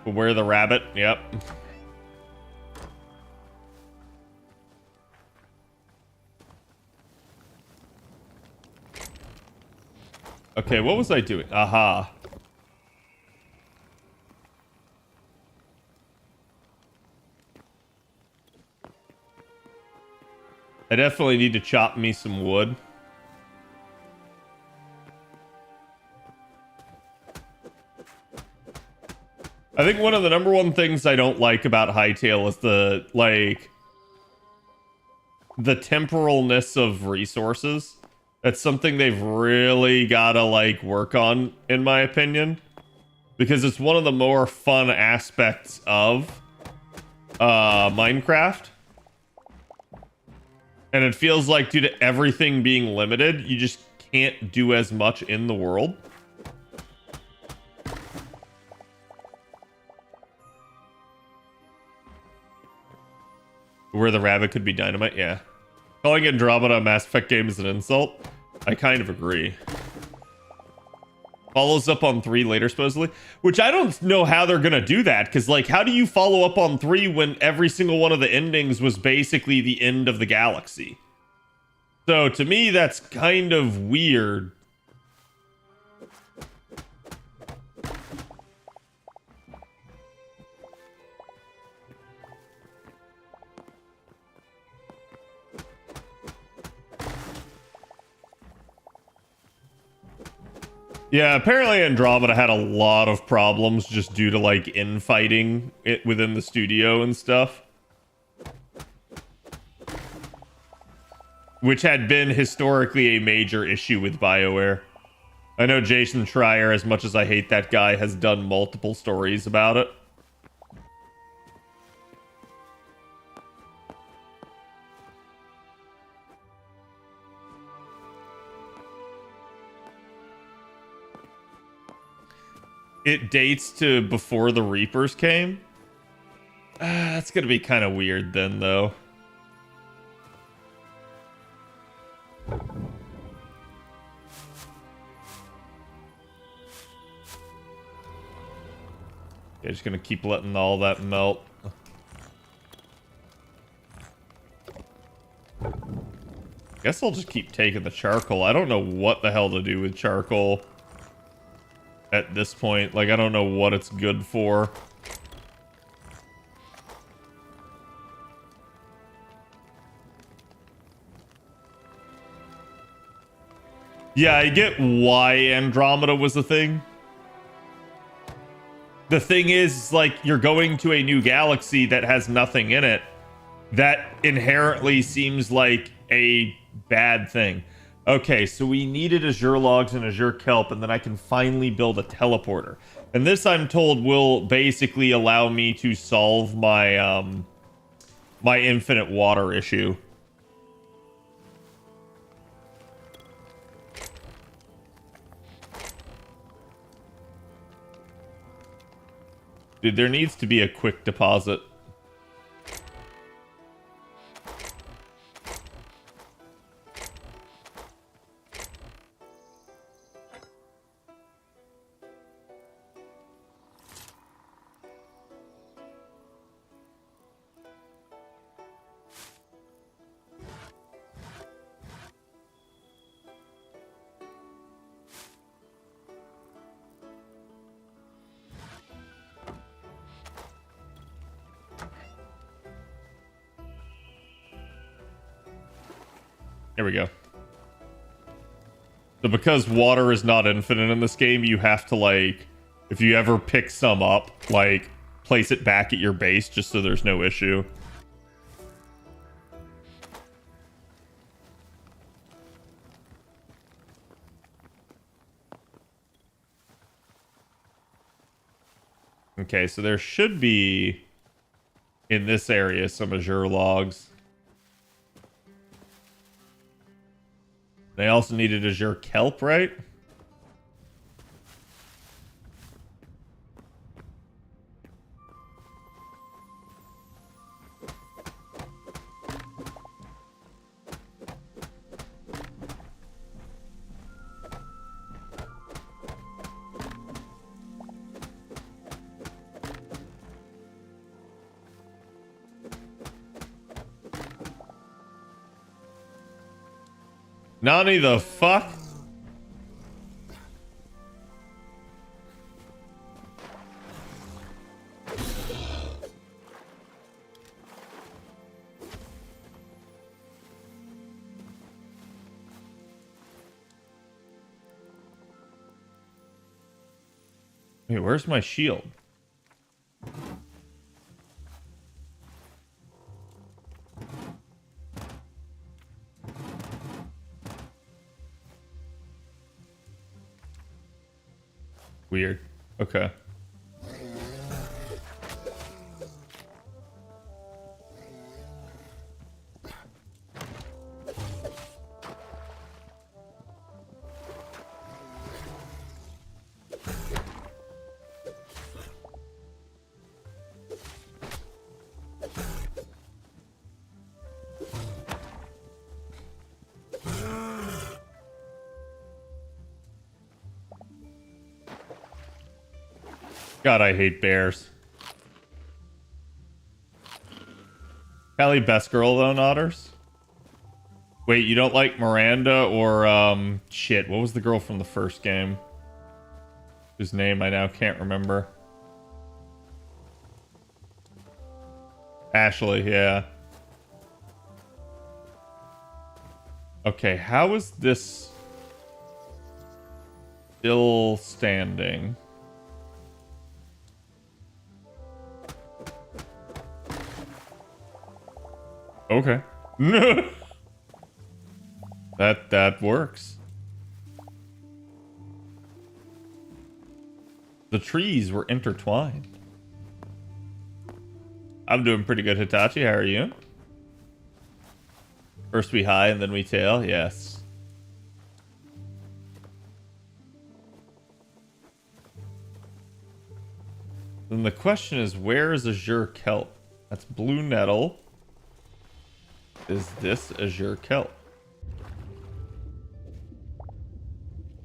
But where the rabbit? Yep. Okay, what was I doing? Aha. I definitely need to chop me some wood. I think one of the number one things I don't like about Hytale is the temporalness of resources. That's something they've really gotta work on, in my opinion, because it's one of the more fun aspects of Minecraft. And it feels like due to everything being limited, you just can't do as much in the world. Where the rabbit could be dynamite, yeah. Calling Andromeda a Mass Effect game is an insult. I kind of agree. Follows up on 3 later, supposedly. Which I don't know how they're gonna do that, because, like, how do you follow up on 3 when every single one of the endings was basically the end of the galaxy? So, to me, that's kind of weird. Yeah, apparently Andromeda had a lot of problems just due to, like, infighting it within the studio and stuff. Which had been historically a major issue with BioWare. I know Jason Schreier, as much as I hate that guy, has done multiple stories about it. It dates to before the Reapers came. That's gonna be kind of weird then, though. Yeah, just gonna keep letting all that melt. Guess I'll just keep taking the charcoal. I don't know what the hell to do with charcoal at this point. Like, I don't know what it's good for. Yeah, I get why Andromeda was a thing. The thing is, like, you're going to a new galaxy that has nothing in it. That inherently seems like a bad thing. Okay, so we needed Azure Logs and Azure Kelp, and then I can finally build a teleporter. And this, I'm told, will basically allow me to solve my, my infinite water issue. Dude, there needs to be a quick deposit. Here we go. So because water is not infinite in this game, you have to, like, if you ever pick some up, like, place it back at your base just so there's no issue. Okay, so there should be, in this area, some Azure Logs. They also needed Azure Kelp, right? Nani the fuck? Wait, where's my shield? Weird. Okay. God, I hate bears. Callie, best girl though, Nodders? Wait, you don't like Miranda or, shit, what was the girl from the first game? Whose name I now can't remember. Ashley, yeah. Okay, how is this still standing? Okay. That works. The trees were intertwined. I'm doing pretty good, Hitachi. How are you? First we high and then we tail. Yes. Then the question is, where is Azure Kelp? That's blue nettle. Is this Azure Kelp?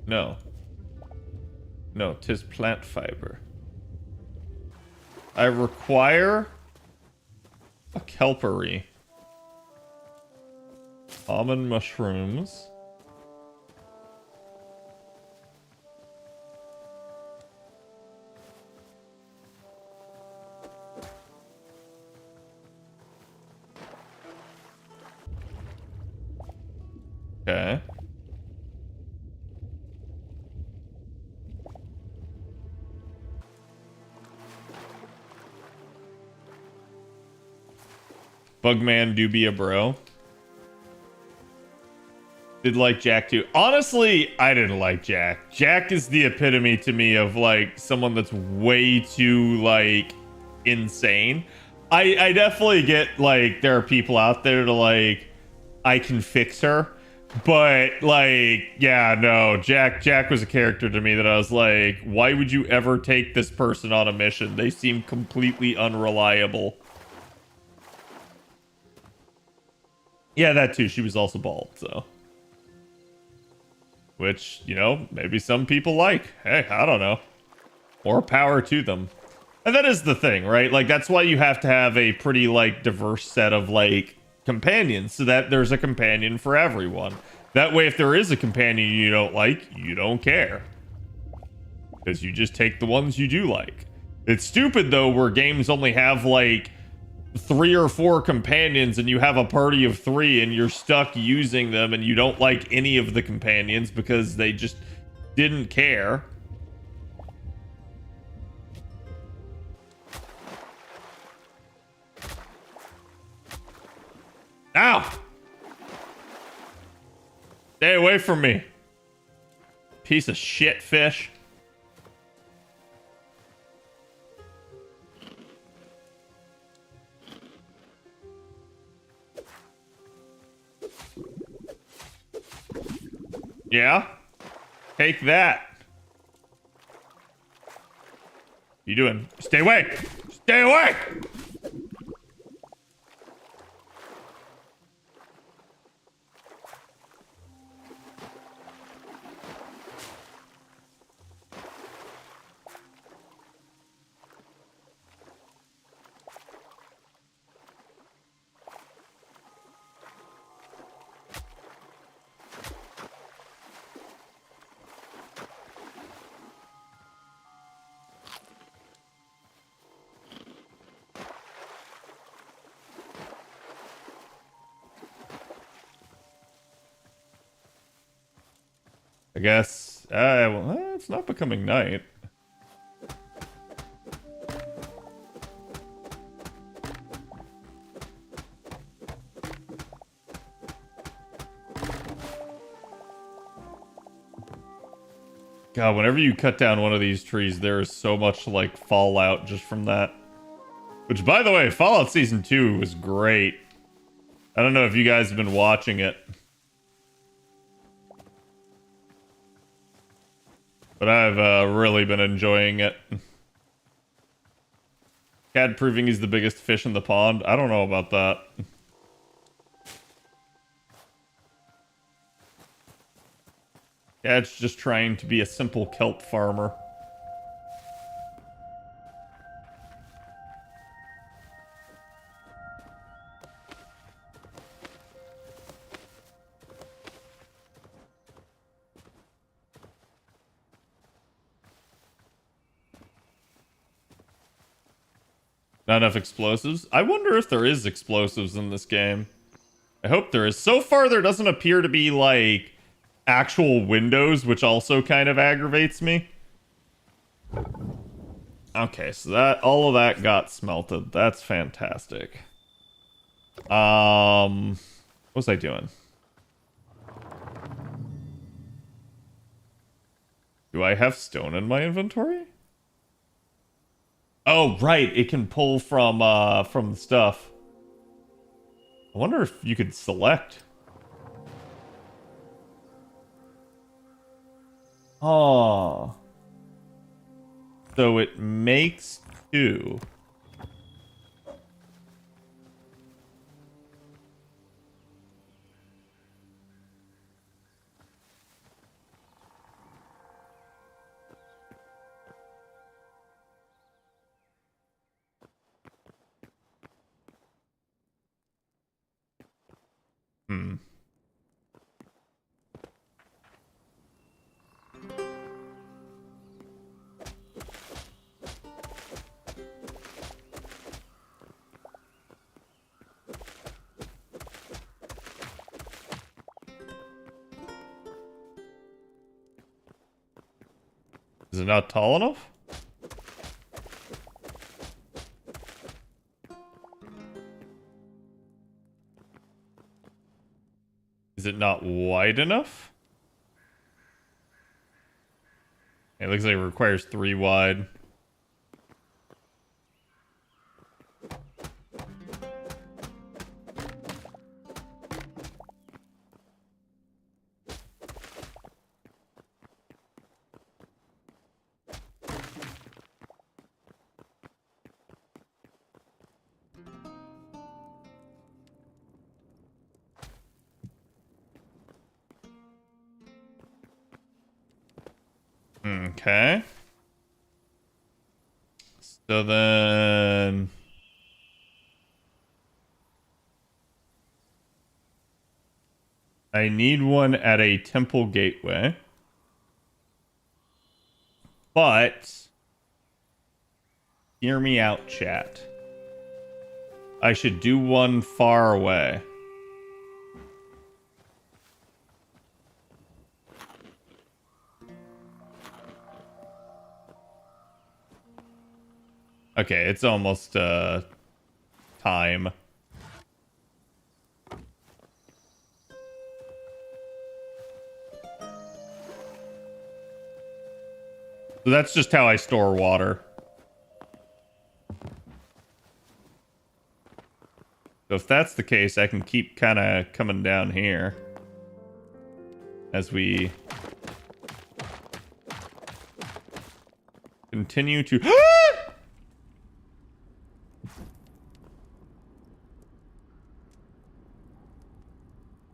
No. No, 'tis plant fiber. I require a kelpery. Almond mushrooms. Okay. Bugman do be a bro. Did like Jack too. Honestly, I didn't like Jack. Jack is the epitome to me of like someone that's way too like insane. I definitely get like there are people out there to like I can fix her. But like, yeah, no, Jack was a character to me that I was like, why would you ever take this person on a mission? They seem completely unreliable. Yeah, that too. She was also bald, so. Which, you know, maybe some people like. Hey, I don't know. More power to them. And that is the thing, right? Like, that's why you have to have a pretty, like, diverse set of, like, companions, so that there's a companion for everyone. That way, if there is a companion you don't like, you don't care. Because you just take the ones you do like. It's stupid, though, where games only have, like, 3 or 4 companions and you have a party of 3 and you're stuck using them and you don't like any of the companions because they just didn't care. Ow! Stay away from me. Piece of shit fish. Yeah? Take that. You doing? Stay away! Stay away! I guess. Well, it's not becoming night. God, whenever you cut down one of these trees, there is so much, like, fallout just from that. Which, by the way, Fallout Season 2 was great. I don't know if you guys have been watching it. But I've really been enjoying it. Cad proving he's the biggest fish in the pond. I don't know about that. Cad's just trying to be a simple kelp farmer. Not enough explosives? I wonder if there is explosives in this game. I hope there is. So far, there doesn't appear to be, like, actual windows, which also kind of aggravates me. Okay, so that all of that got smelted. That's fantastic. What was I doing? Do I have stone in my inventory? Oh, right. It can pull from the stuff. I wonder if you could select. Oh. So it makes 2. Hmm. Is it not tall enough? Is it not wide enough? It looks like it requires 3 wide. Okay. So then... I need one at a temple gateway. But... hear me out, chat. I should do one far away. Okay, it's almost time. So that's just how I store water. So if that's the case, I can keep kind of coming down here as we continue to...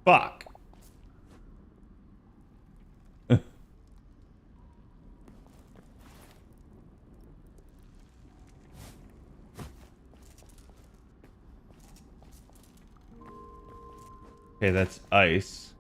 Fuck. Okay, that's ice.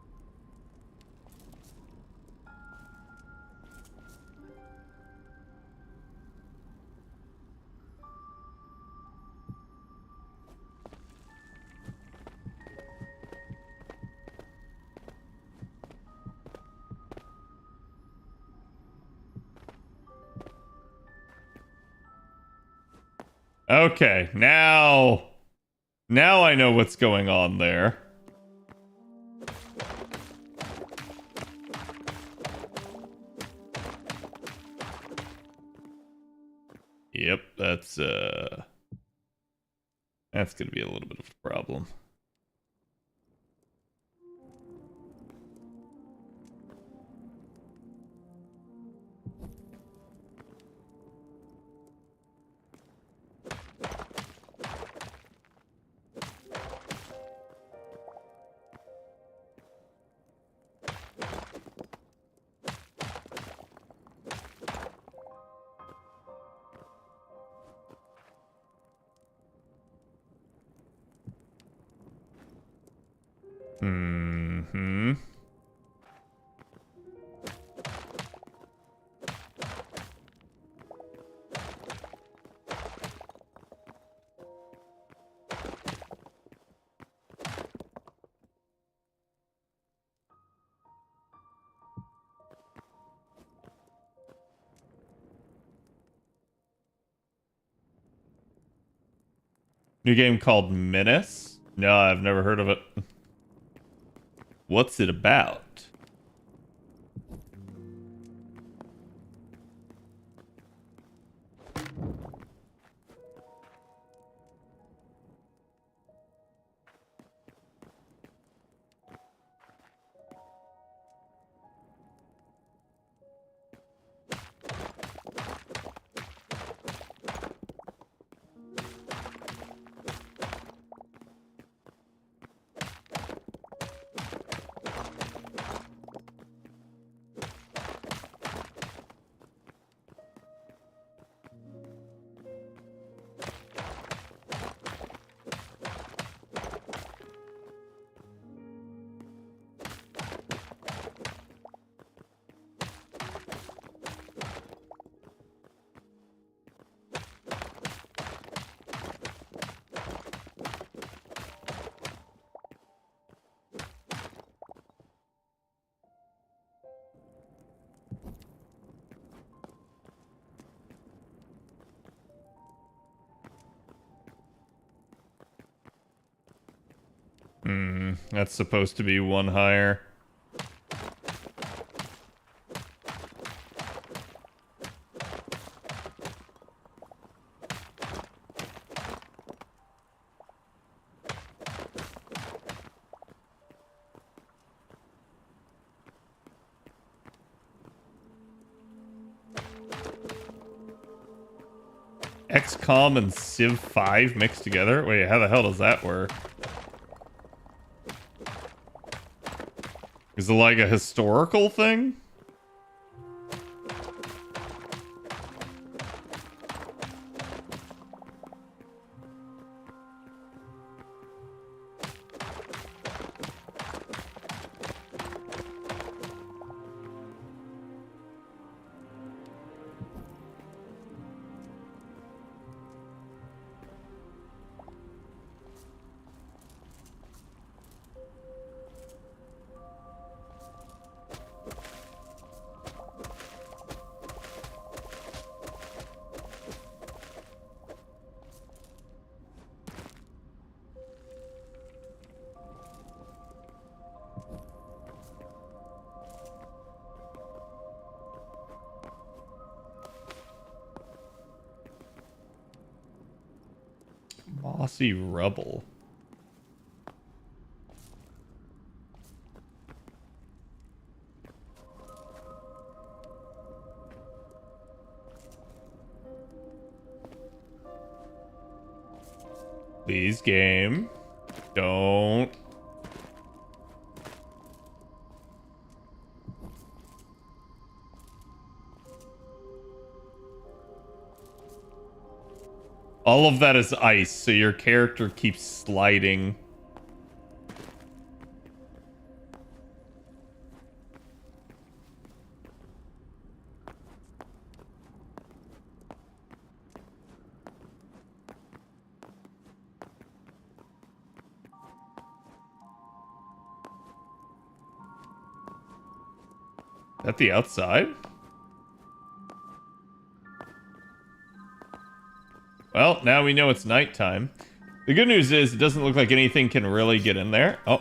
Okay, now I know what's going on there. Yep, that's gonna be a little bit of a problem. Mm-hmm. New game called Menace? No, I've never heard of it. What's it about? That's supposed to be one higher. XCOM and Civ 5 mixed together? Wait, how the hell does that work? Is it like a historical thing? Mossy rubble. Please, game. Don't. All of that is ice, so your character keeps sliding. At the outside? Well, now we know it's nighttime. The good news is it doesn't look like anything can really get in there. Oh.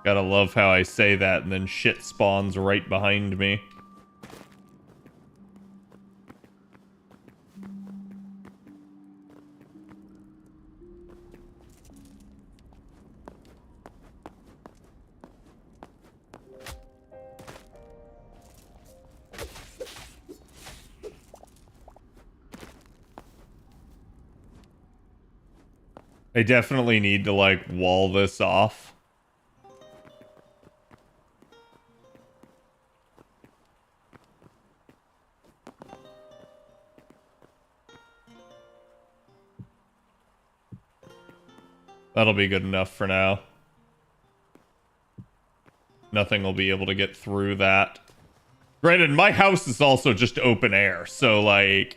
Gotta love how I say that and then shit spawns right behind me. I definitely need to, like, wall this off. That'll be good enough for now. Nothing will be able to get through that. Granted, my house is also just open air, so, like...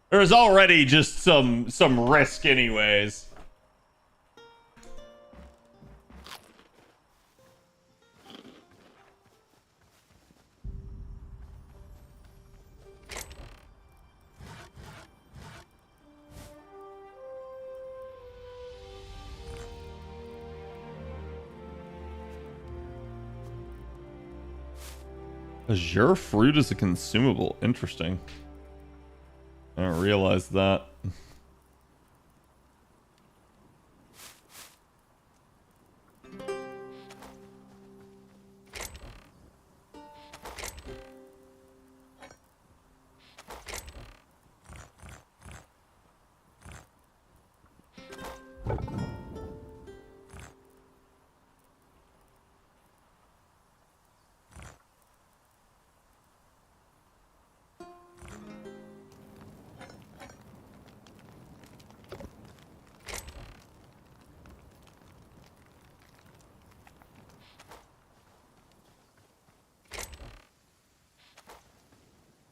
There's already just some risk anyways. Azure fruit is a consumable. Interesting. I didn't realize that.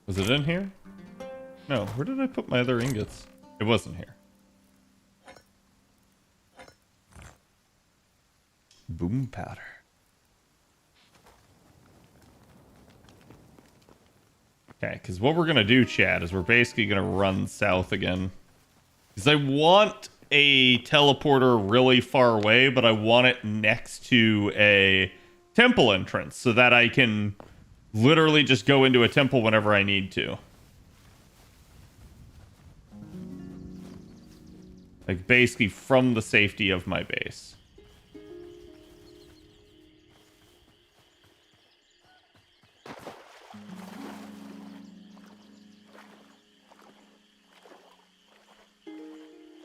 Was it in here? No, where did I put my other ingots? It wasn't here. Boom powder. Okay, because what we're going to do, Chad, is we're basically going to run south again. Because I want a teleporter really far away, but I want it next to a temple entrance so that I can literally just go into a temple whenever I need to. Like, basically from the safety of my base.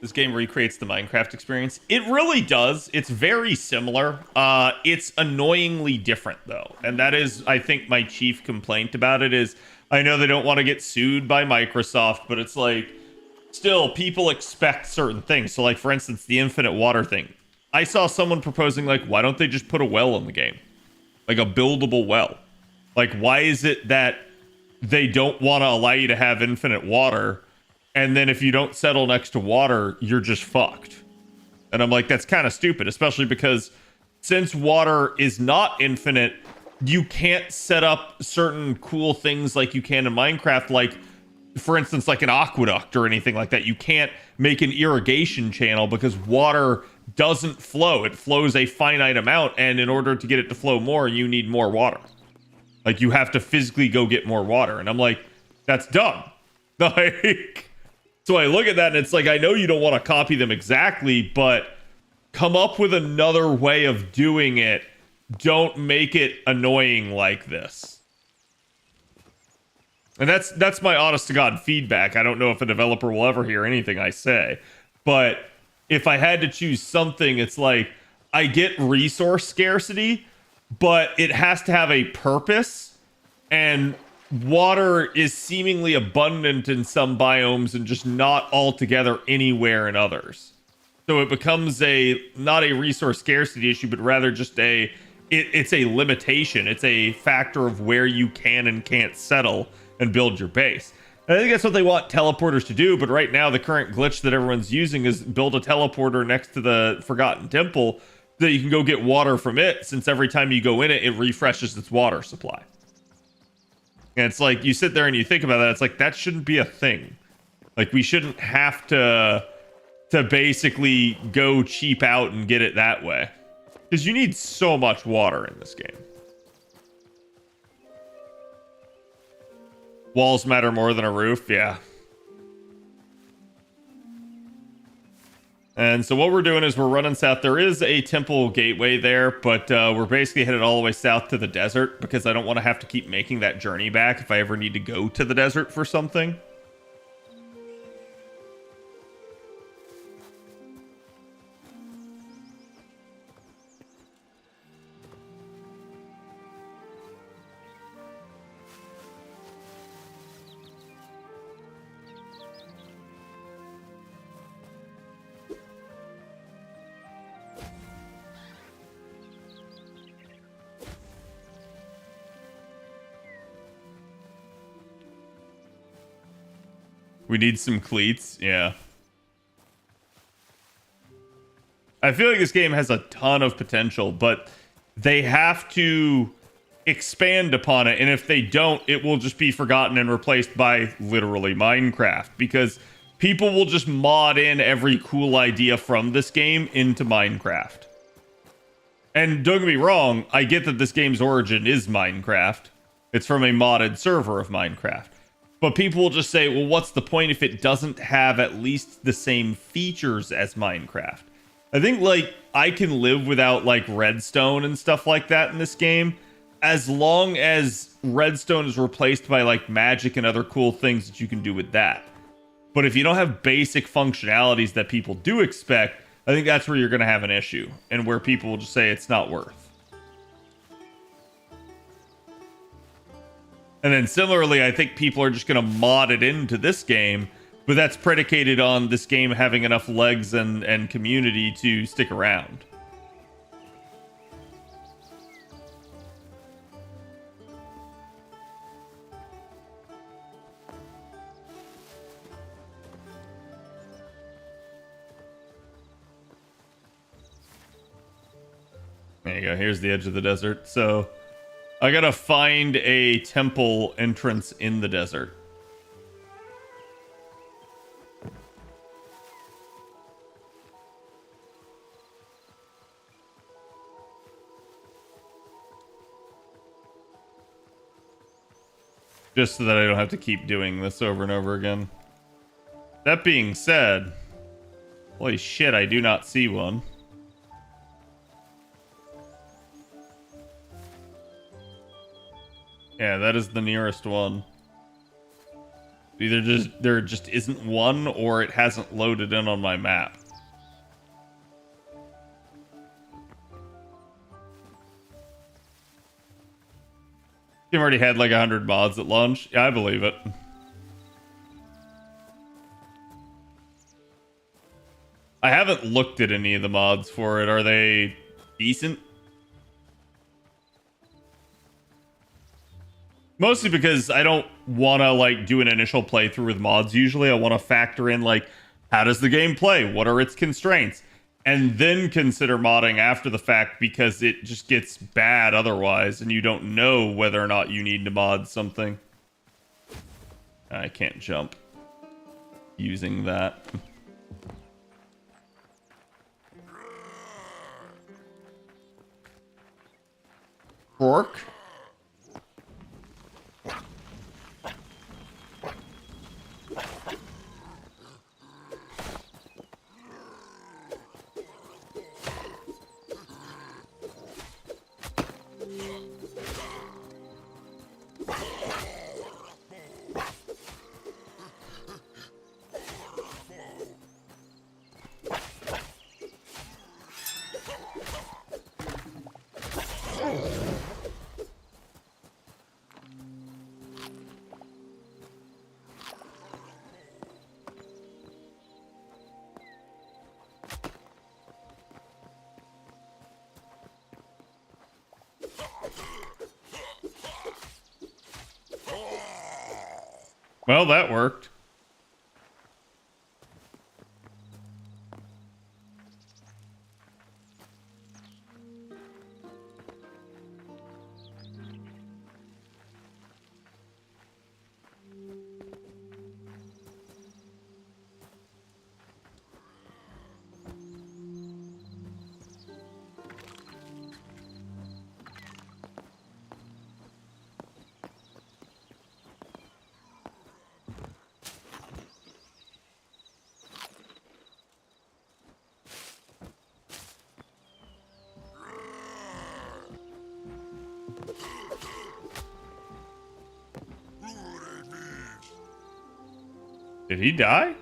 This game recreates the Minecraft experience. It really does. It's very similar. It's annoyingly different, though. And that is, I think, my chief complaint about it is, I know they don't want to get sued by Microsoft, but it's like, still, people expect certain things. So, like, for instance, the infinite water thing. I saw someone proposing, like, why don't they just put a well in the game? Like, a buildable well. Like, why is it that they don't want to allow you to have infinite water, and then if you don't settle next to water, you're just fucked? And I'm like, that's kind of stupid, especially because since water is not infinite, you can't set up certain cool things like you can in Minecraft, like, for instance, like an aqueduct or anything like that. You can't make an irrigation channel because water doesn't flow. It flows a finite amount, and in order to get it to flow more, you need more water. Like, you have to physically go get more water. And I'm like, that's dumb. Like, so I look at that and it's like, I know you don't want to copy them exactly, but come up with another way of doing it. Don't make it annoying like this. And that's my honest to God feedback. I don't know if a developer will ever hear anything I say, but if I had to choose something, it's like, I get resource scarcity, but it has to have a purpose, and water is seemingly abundant in some biomes and just not altogether anywhere in others. So it becomes not a resource scarcity issue, but rather just it's a limitation. It's a factor of where you can and can't settle and build your base. And I think that's what they want teleporters to do, but right now the current glitch that everyone's using is build a teleporter next to the Forgotten Temple so that you can go get water from it, since every time you go in it, it refreshes its water supply. And it's like, you sit there and you think about that, it's like, that shouldn't be a thing. Like, we shouldn't have to basically go cheap out and get it that way. Because you need so much water in this game. Walls matter more than a roof, yeah. And so what we're doing is we're running south. There is a temple gateway there, but we're basically headed all the way south to the desert because I don't want to have to keep making that journey back if I ever need to go to the desert for something. We need some cleats, yeah. I feel like this game has a ton of potential, but they have to expand upon it, and if they don't, it will just be forgotten and replaced by literally Minecraft, because people will just mod in every cool idea from this game into Minecraft. And don't get me wrong, I get that this game's origin is Minecraft, It's from a modded server of Minecraft. But people will just say, well, what's the point if it doesn't have at least the same features as Minecraft? I think, like, I can live without, like, redstone and stuff like that in this game, as long as redstone is replaced by, like, magic and other cool things that you can do with that. But if you don't have basic functionalities that people do expect, I think that's where you're going to have an issue, and where people will just say it's not worth. And then similarly, I think people are just going to mod it into this game, but that's predicated on this game having enough legs and community to stick around. There you go. Here's the edge of the desert. So I gotta find a temple entrance in the desert. Just so that I don't have to keep doing this over and over again. That being said, holy shit, I do not see one. Yeah, that is the nearest one. Either there just isn't one, or it hasn't loaded in on my map. Game already had like 100 mods at launch. Yeah, I believe it. I haven't looked at any of the mods for it. Are they decent? Mostly because I don't want to like do an initial playthrough with mods. Usually I want to factor in like, how does the game play? What are its constraints? And then consider modding after the fact, because it just gets bad otherwise and you don't know whether or not you need to mod something. I can't jump using that. Fork? Well, that worked. Did he die?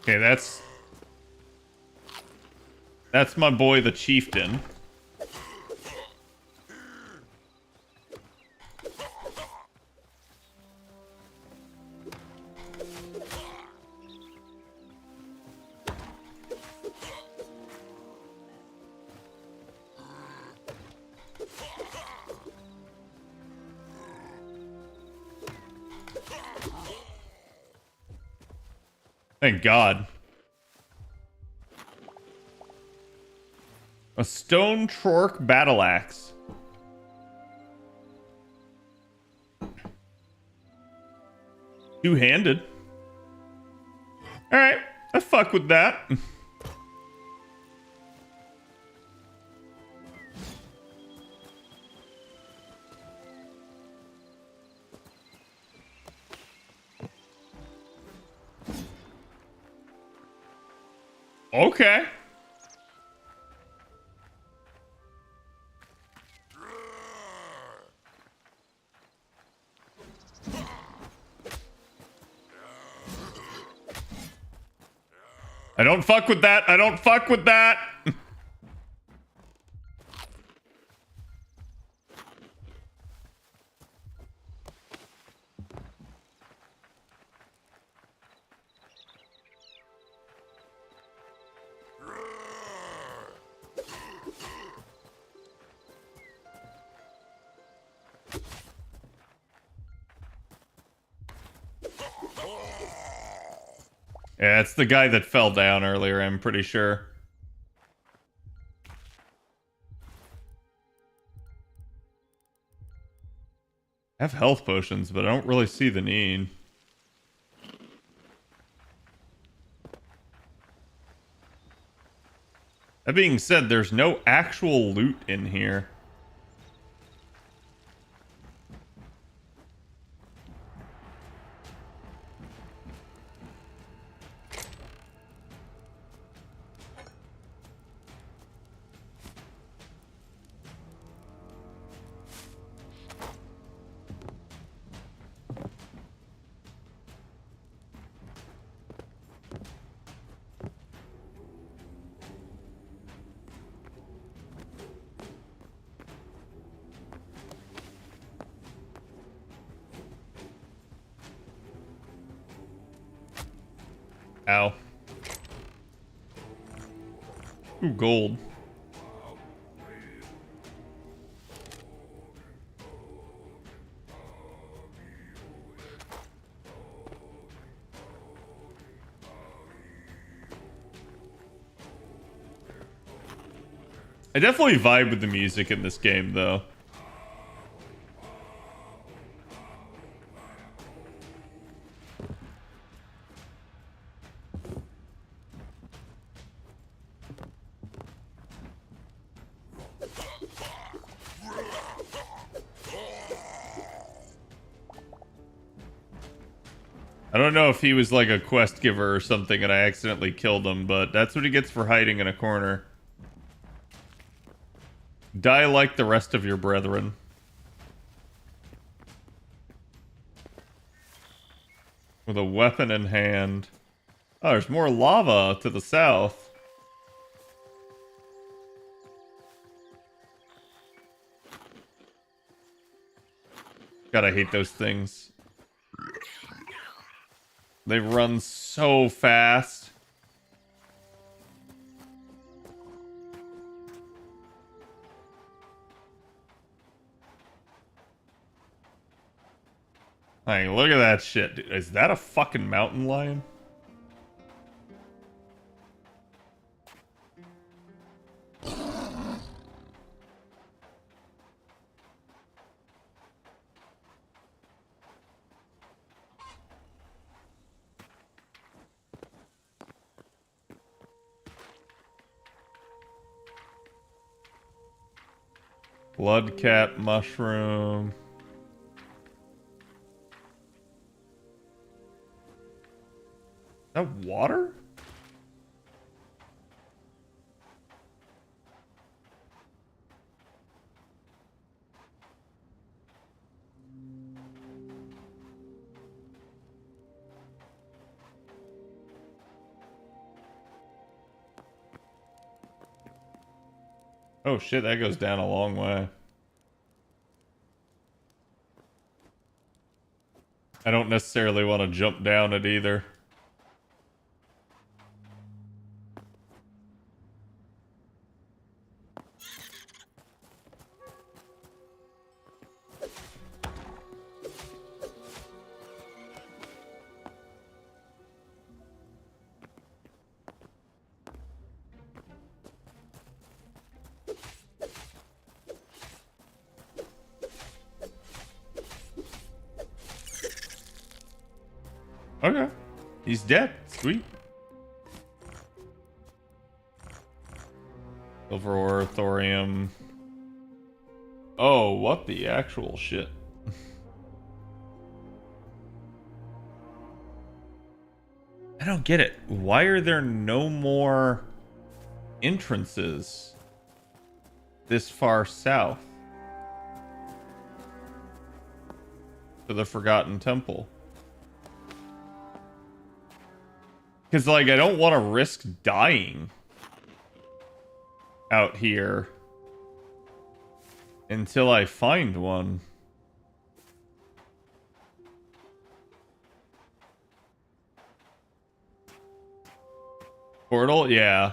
Okay, that's my boy, the chieftain. Thank God. A stone trork battle axe. Two-handed. Alright, I fuck with that. Okay. I don't fuck with that. I don't fuck with that. Yeah, it's the guy that fell down earlier, I'm pretty sure. I have health potions, but I don't really see the need. That being said, there's no actual loot in here. Ow. Ooh, gold. I definitely vibe with the music in this game, though. I don't know if he was like a quest giver or something and I accidentally killed him, but that's what he gets for hiding in a corner. Die like the rest of your brethren. With a weapon in hand. Oh, there's more lava to the south. God, I hate those things. They run so fast. Like, look at that shit. Dude, is that a fucking mountain lion? Blood cat mushroom. Is that water? Oh shit, that goes down a long way. I don't necessarily want to jump down it either. Okay. He's dead. Sweet. Silver ore, thorium. Oh, what the actual shit? I don't get it. Why are there no more entrances this far south to the Forgotten Temple? Because, like, I don't want to risk dying out here until I find one. Portal? Yeah.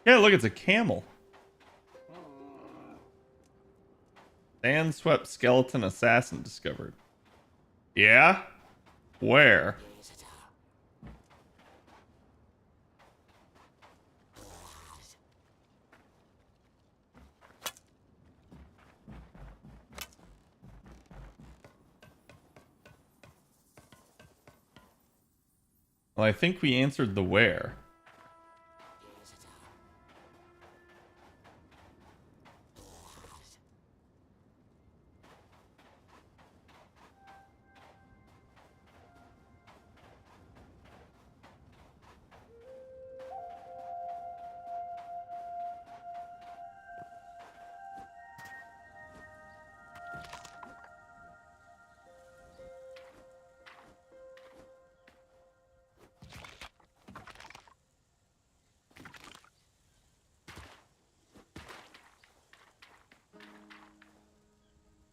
Yeah, look, it's a camel. Sand-swept skeleton assassin discovered. Yeah? Where? Well, I think we answered the where.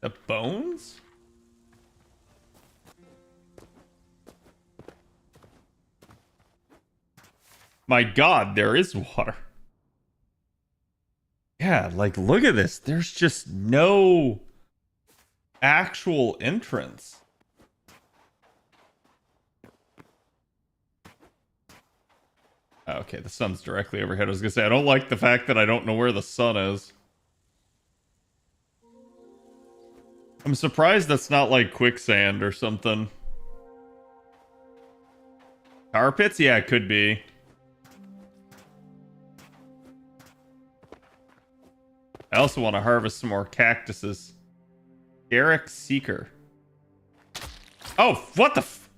The bones? My god, there is water. Yeah, like, look at this. There's just no actual entrance. Okay, the sun's directly overhead. I was gonna say, I don't like the fact that I don't know where the sun is. I'm surprised that's not like quicksand or something. Tar pits? Yeah, it could be. I also want to harvest some more cactuses. Eric Seeker. Oh, what the f...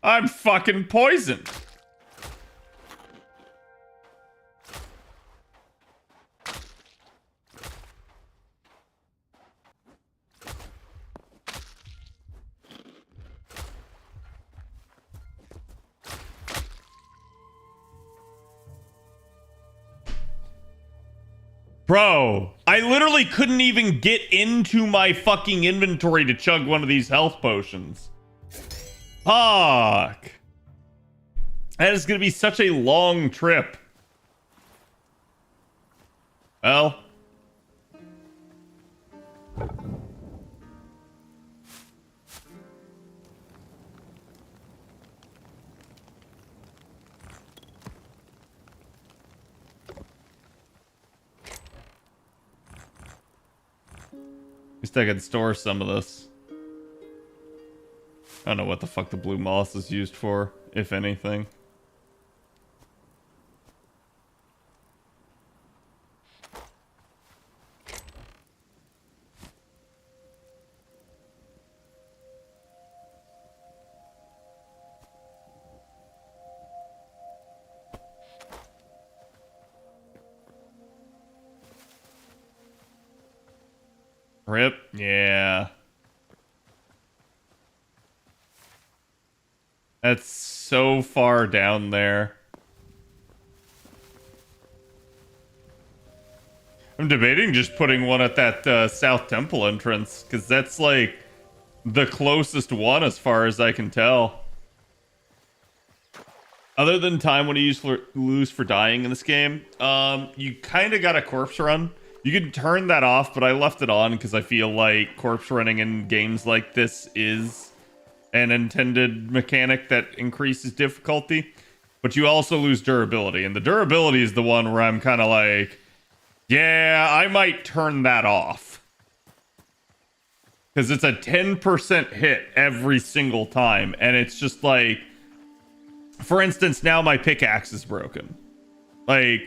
I'm fucking poisoned. Bro, I literally couldn't even get into my fucking inventory to chug one of these health potions. Fuck. That is going to be such a long trip. Well. At least I could store some of this. I don't know what the fuck the blue moss is used for, if anything. Rip, yeah. That's so far down there. I'm debating just putting one at that South Temple entrance, because that's like the closest one as far as I can tell. Other than time when you lose for dying in this game, you kind of got a corpse run. You can turn that off, but I left it on because I feel like corpse running in games like this is an intended mechanic that increases difficulty. But you also lose durability, and the durability is the one where I'm kind of like, yeah, I might turn that off. Because it's a 10% hit every single time. And it's just like, for instance, now my pickaxe is broken. Like,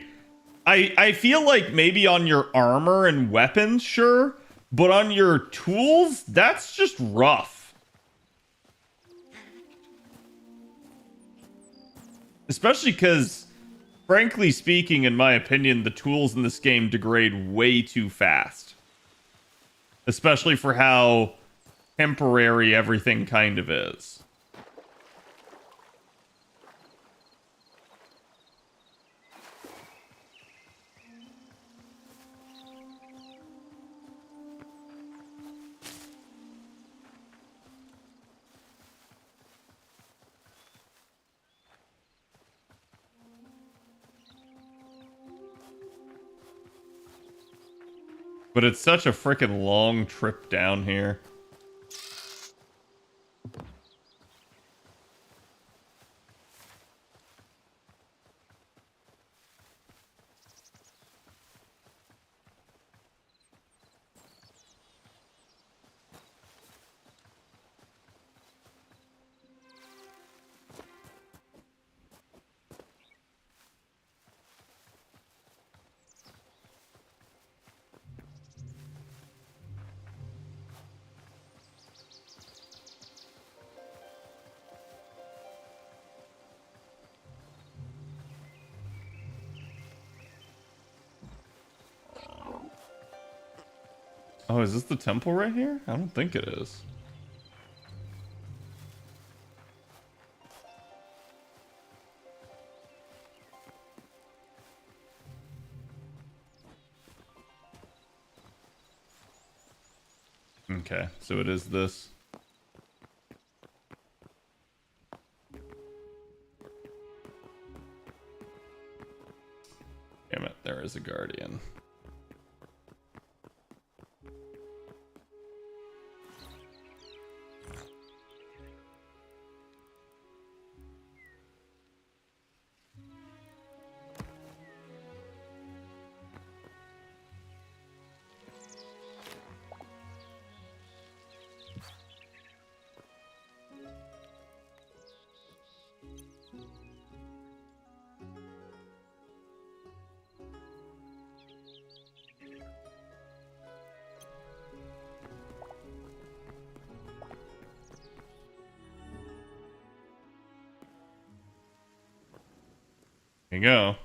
I feel like maybe on your armor and weapons, sure. But on your tools, that's just rough. Especially because, frankly speaking, in my opinion, the tools in this game degrade way too fast. Especially for how temporary everything kind of is. But it's such a freaking long trip down here. Oh, is this the temple right here? I don't think it is. Okay, so it is this. Damn it, there is a guardian. There you go.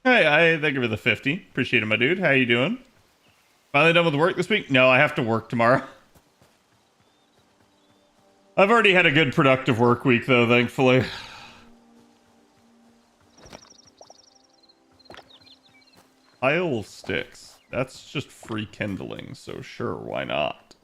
Hey, I thank you for the 50. Appreciate it, my dude. How you doing? Finally done with work this week? No, I have to work tomorrow. I've already had a good productive work week, though, thankfully. Pile of sticks. That's just free kindling, so sure, why not?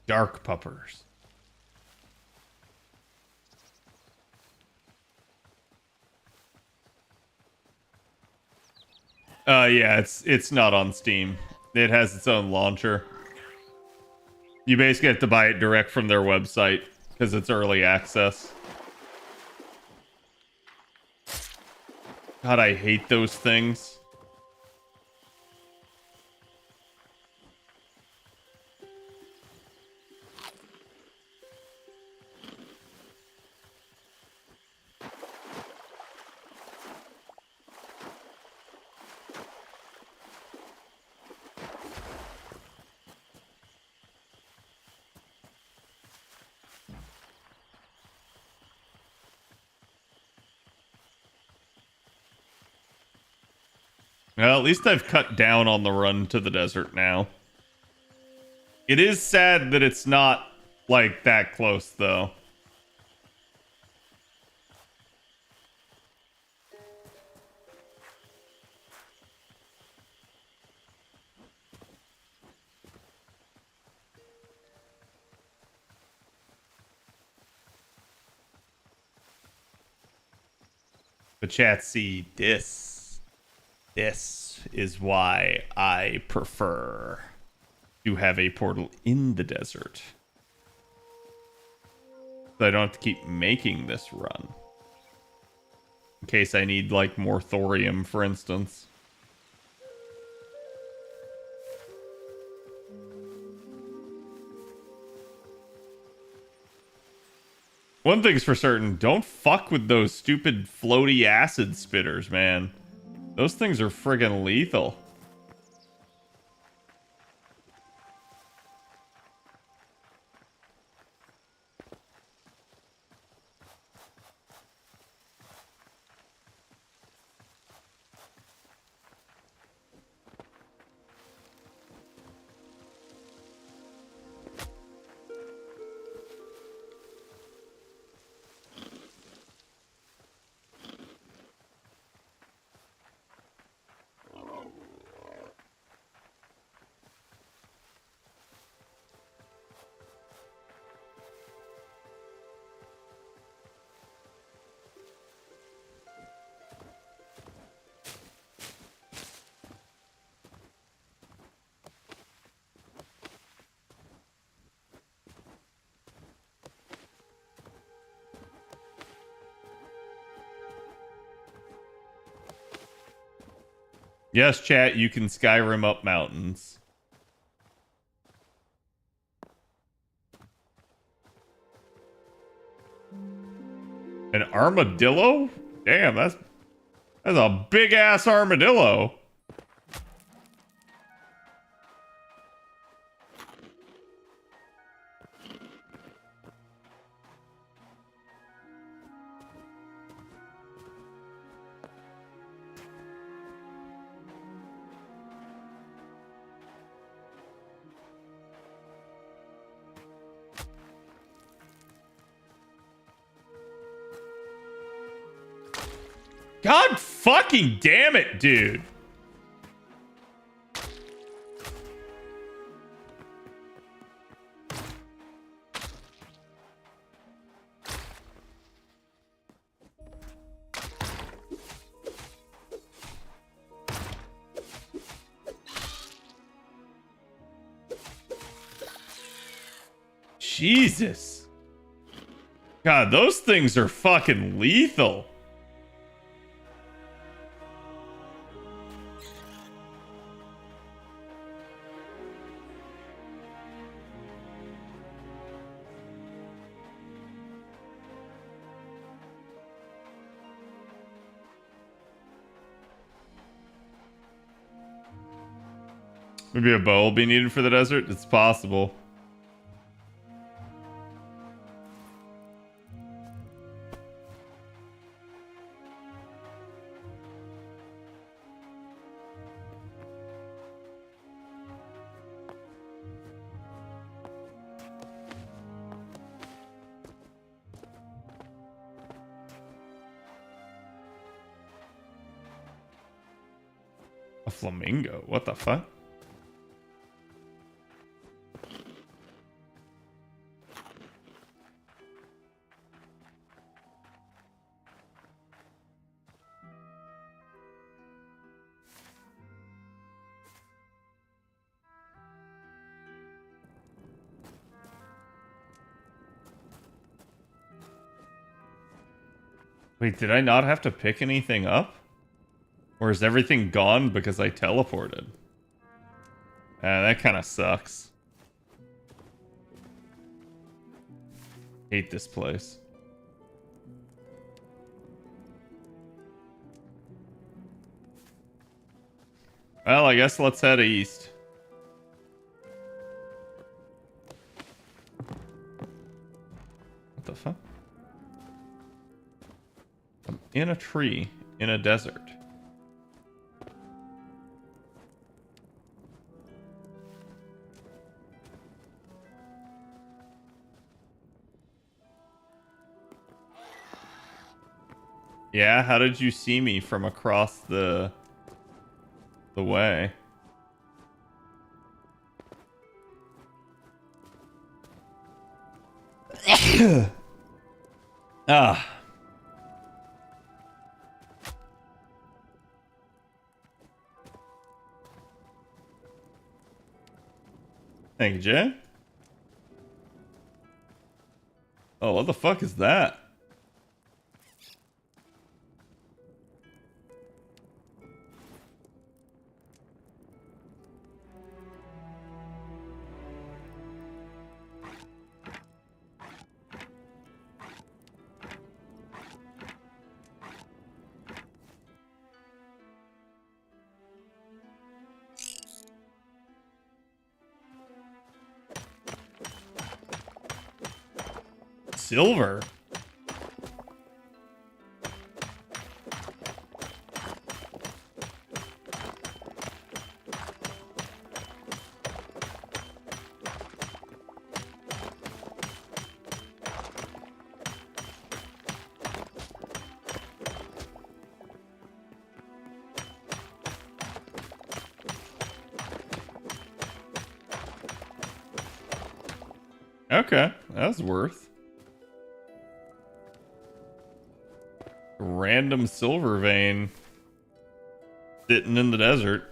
Dark puppers. Yeah, it's not on Steam. It has its own launcher. You basically have to buy it direct from their website because it's early access. God, I hate those things. Well, at least I've cut down on the run to the desert now. It is sad that it's not, like, that close, though. But chat, see, this is why I prefer to have a portal in the desert. So I don't have to keep making this run. In case I need, like, more thorium, for instance. One thing's for certain, don't fuck with those stupid floaty acid spitters, man. Those things are friggin' lethal. Yes, chat, you can Skyrim up mountains. An armadillo? Damn, that's a big ass armadillo. God fucking damn it, dude. Jesus. God, those things are fucking lethal. Maybe a bow will be needed for the desert? It's possible. A flamingo? What the fuck? Wait, did I not have to pick anything up? Or is everything gone because I teleported? That kind of sucks. Hate this place. Well, I guess let's head east. What the fuck? I'm in a tree in a desert. Yeah, how did you see me from across the way? Ah. Thank you, Jay. Oh, what the fuck is that? Silver? Okay, that was worth. Random silver vein sitting in the desert.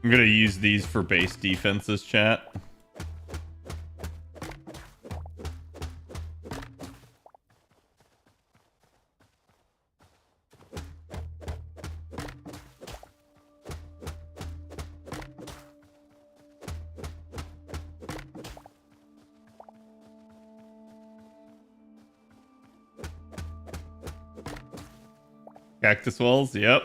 I'm gonna use these for base defenses, chat. Cactus walls, yep.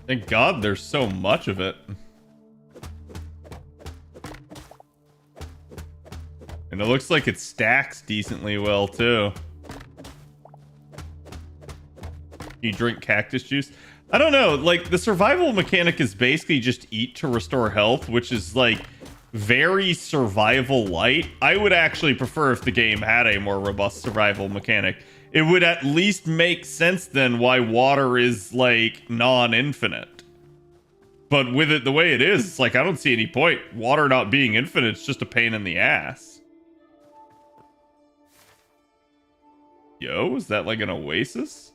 Thank God there's so much of it. And it looks like it stacks decently well, too. You drink cactus juice? I don't know. Like, the survival mechanic is basically just eat to restore health, which is, like, very survival light. I would actually prefer if the game had a more robust survival mechanic. It would at least make sense then why water is, like, non-infinite. But with it the way it is, it's like, I don't see any point. Water not being infinite, it's just a pain in the ass. Yo, is that like an oasis?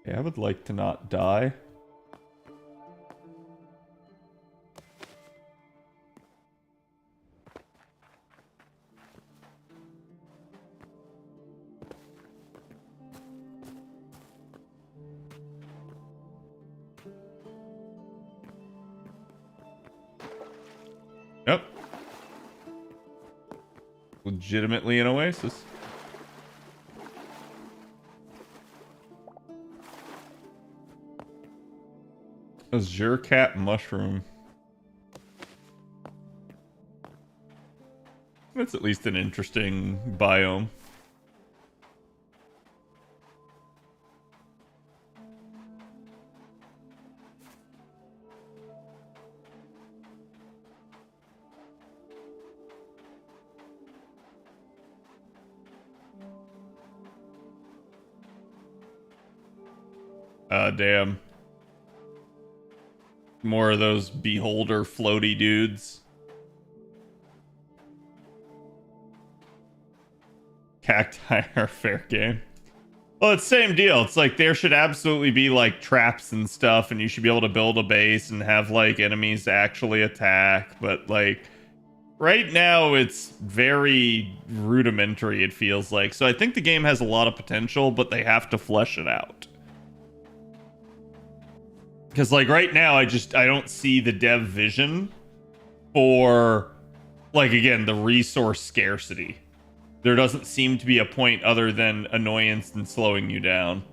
Yeah, I would like to not die. Yep. Legitimately an oasis. Azure cat mushroom. That's at least an interesting biome. Damn. More of those beholder floaty dudes. Cacti are fair game. Well, it's same deal. It's like there should absolutely be like traps and stuff, and you should be able to build a base and have like enemies actually attack. But like right now, it's very rudimentary, it feels like. So I think the game has a lot of potential, but they have to flesh it out. Because like right now, I don't see the dev vision for like, again, the resource scarcity. There doesn't seem to be a point other than annoyance and slowing you down.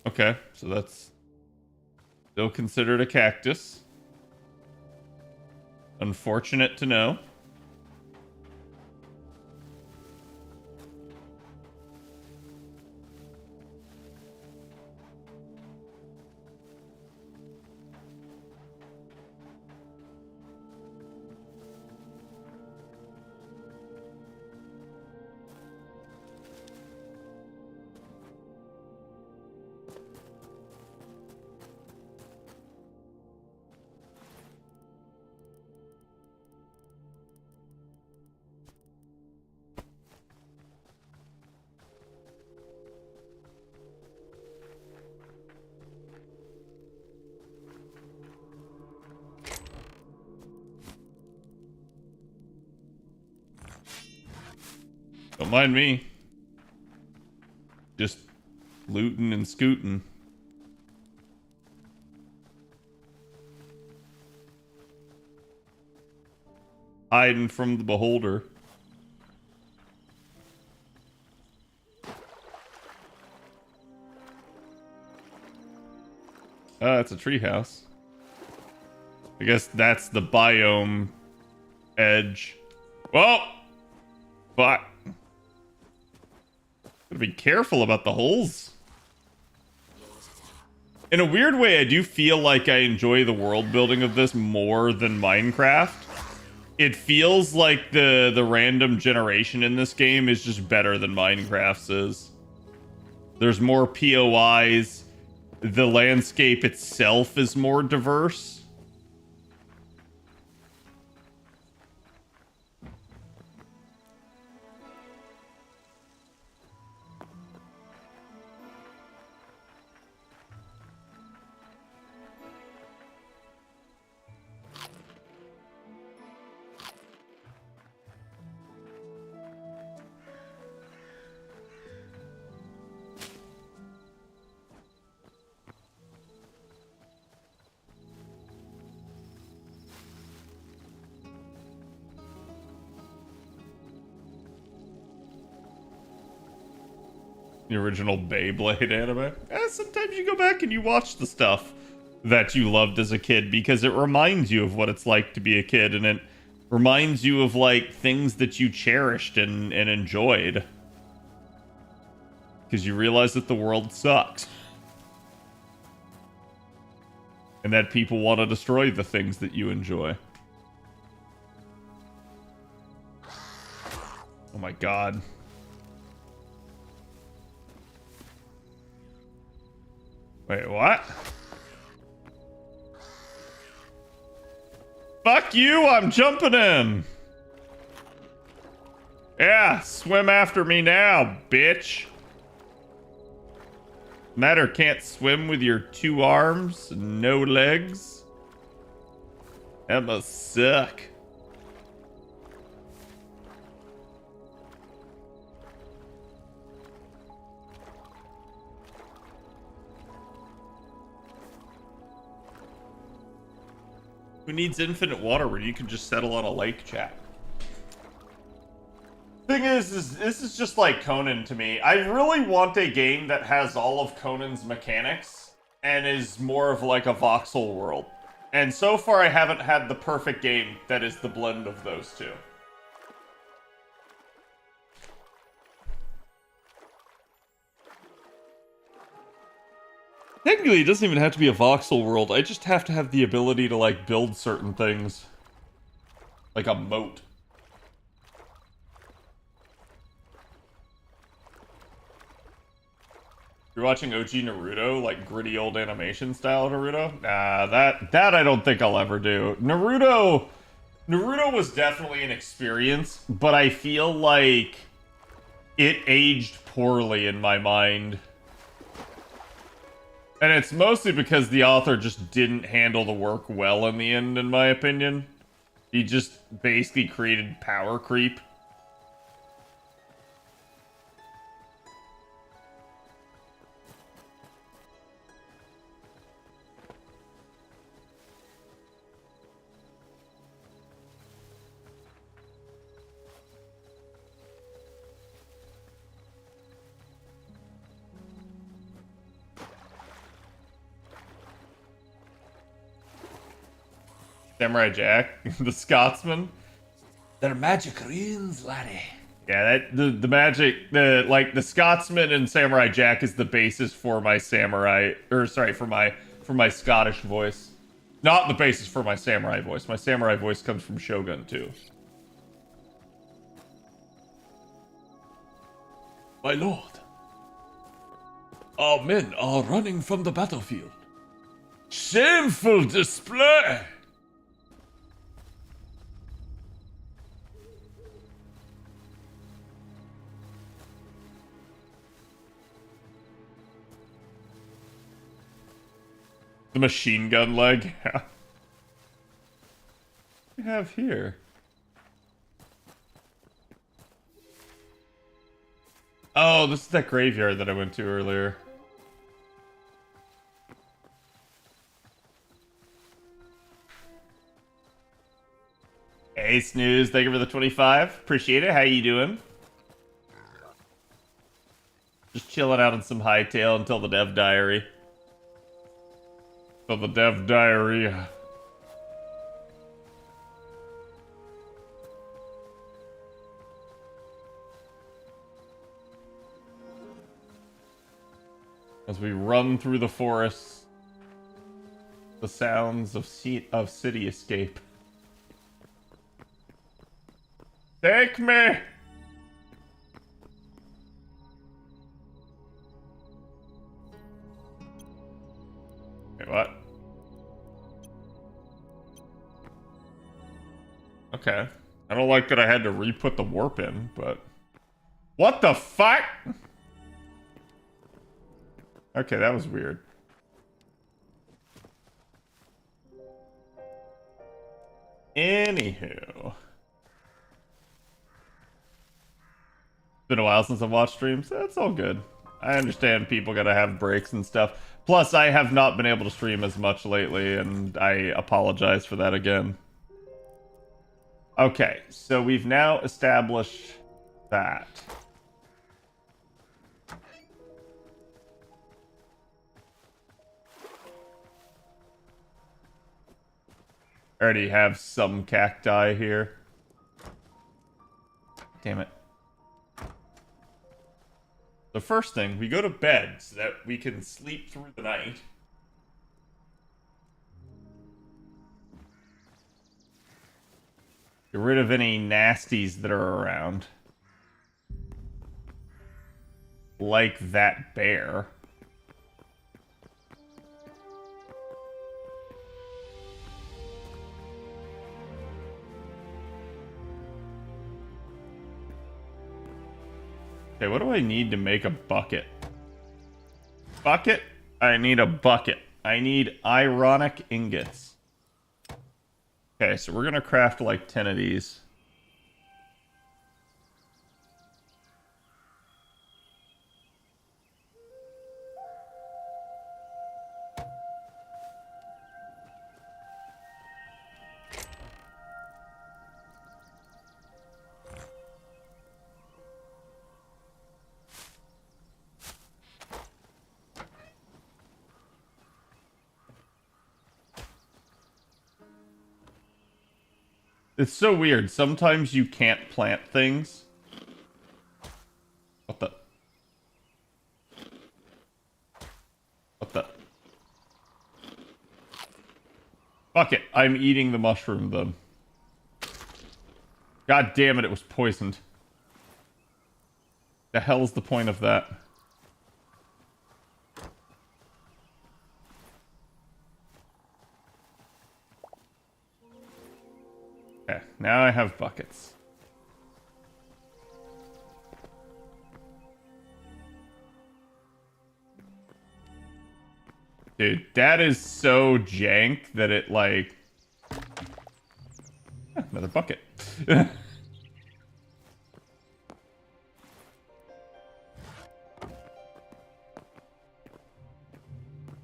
Okay, so that's still considered a cactus. Unfortunate to know. Don't mind me. Just looting and scooting. Hiding from the beholder. It's a treehouse. I guess that's the biome edge. Whoa! But gotta be careful about the holes. In a weird way, I do feel like I enjoy the world building of this more than Minecraft. It feels like the random generation in this game is just better than Minecraft's is. There's more POIs. The landscape itself is more diverse. The original Beyblade anime. Sometimes you go back and you watch the stuff that you loved as a kid because it reminds you of what it's like to be a kid, and it reminds you of like things that you cherished and enjoyed. Because you realize that the world sucks. And that people want to destroy the things that you enjoy. Oh my god. Wait, what? Fuck you, I'm jumping in. Yeah, swim after me now, bitch. Matter can't swim with your 2 arms, no legs. That must suck. Who needs infinite water when you can just settle on a lake, chat? Thing is this is just like Conan to me. I really want a game that has all of Conan's mechanics and is more of like a voxel world. And so far I haven't had the perfect game that is the blend of those two. Technically, it doesn't even have to be a voxel world. I just have to have the ability to like build certain things. Like a moat. You're watching OG Naruto, like gritty old animation style Naruto? Nah, that I don't think I'll ever do. Naruto was definitely an experience, but I feel like it aged poorly in my mind. And it's mostly because the author just didn't handle the work well in the end, in my opinion. He just basically created power creep. Samurai Jack, the Scotsman. Their magic runes, laddie. Yeah, the magic, the Scotsman and Samurai Jack is the basis for my samurai, or sorry, for my Scottish voice. Not the basis for my samurai voice. My samurai voice comes from Shogun too. My lord, our men are running from the battlefield. Shameful display! The machine gun leg. What do we have here? Oh, this is that graveyard that I went to earlier. Hey, Snooze, thank you for the 25. Appreciate it. How you doing? Just chilling out in some Hytale until the Dev Diary. Till the Dev Diary. As we run through the forests, the sounds of city escape. Take me! Wait, what? Okay. I don't like that I had to re-put the warp in, but... What the fuck? Okay, that was weird. Anywho. Been a while since I've watched streams. That's all good. I understand people gotta have breaks and stuff. Plus, I have not been able to stream as much lately, and I apologize for that again. Okay, so we've now established that. I already have some cacti here. Damn it. The first thing, we go to bed so that we can sleep through the night. Get rid of any nasties that are around. Like that bear. Okay, what do I need to make a bucket? Bucket? I need a bucket. I need ironic ingots. Okay, so we're gonna craft like 10 of these. It's so weird. Sometimes you can't plant things. What the? What the? Fuck it. I'm eating the mushroom, then. God damn it, it was poisoned. The hell's the point of that? Okay, now I have buckets. Dude, that is so jank that it, like... Another bucket. Okay,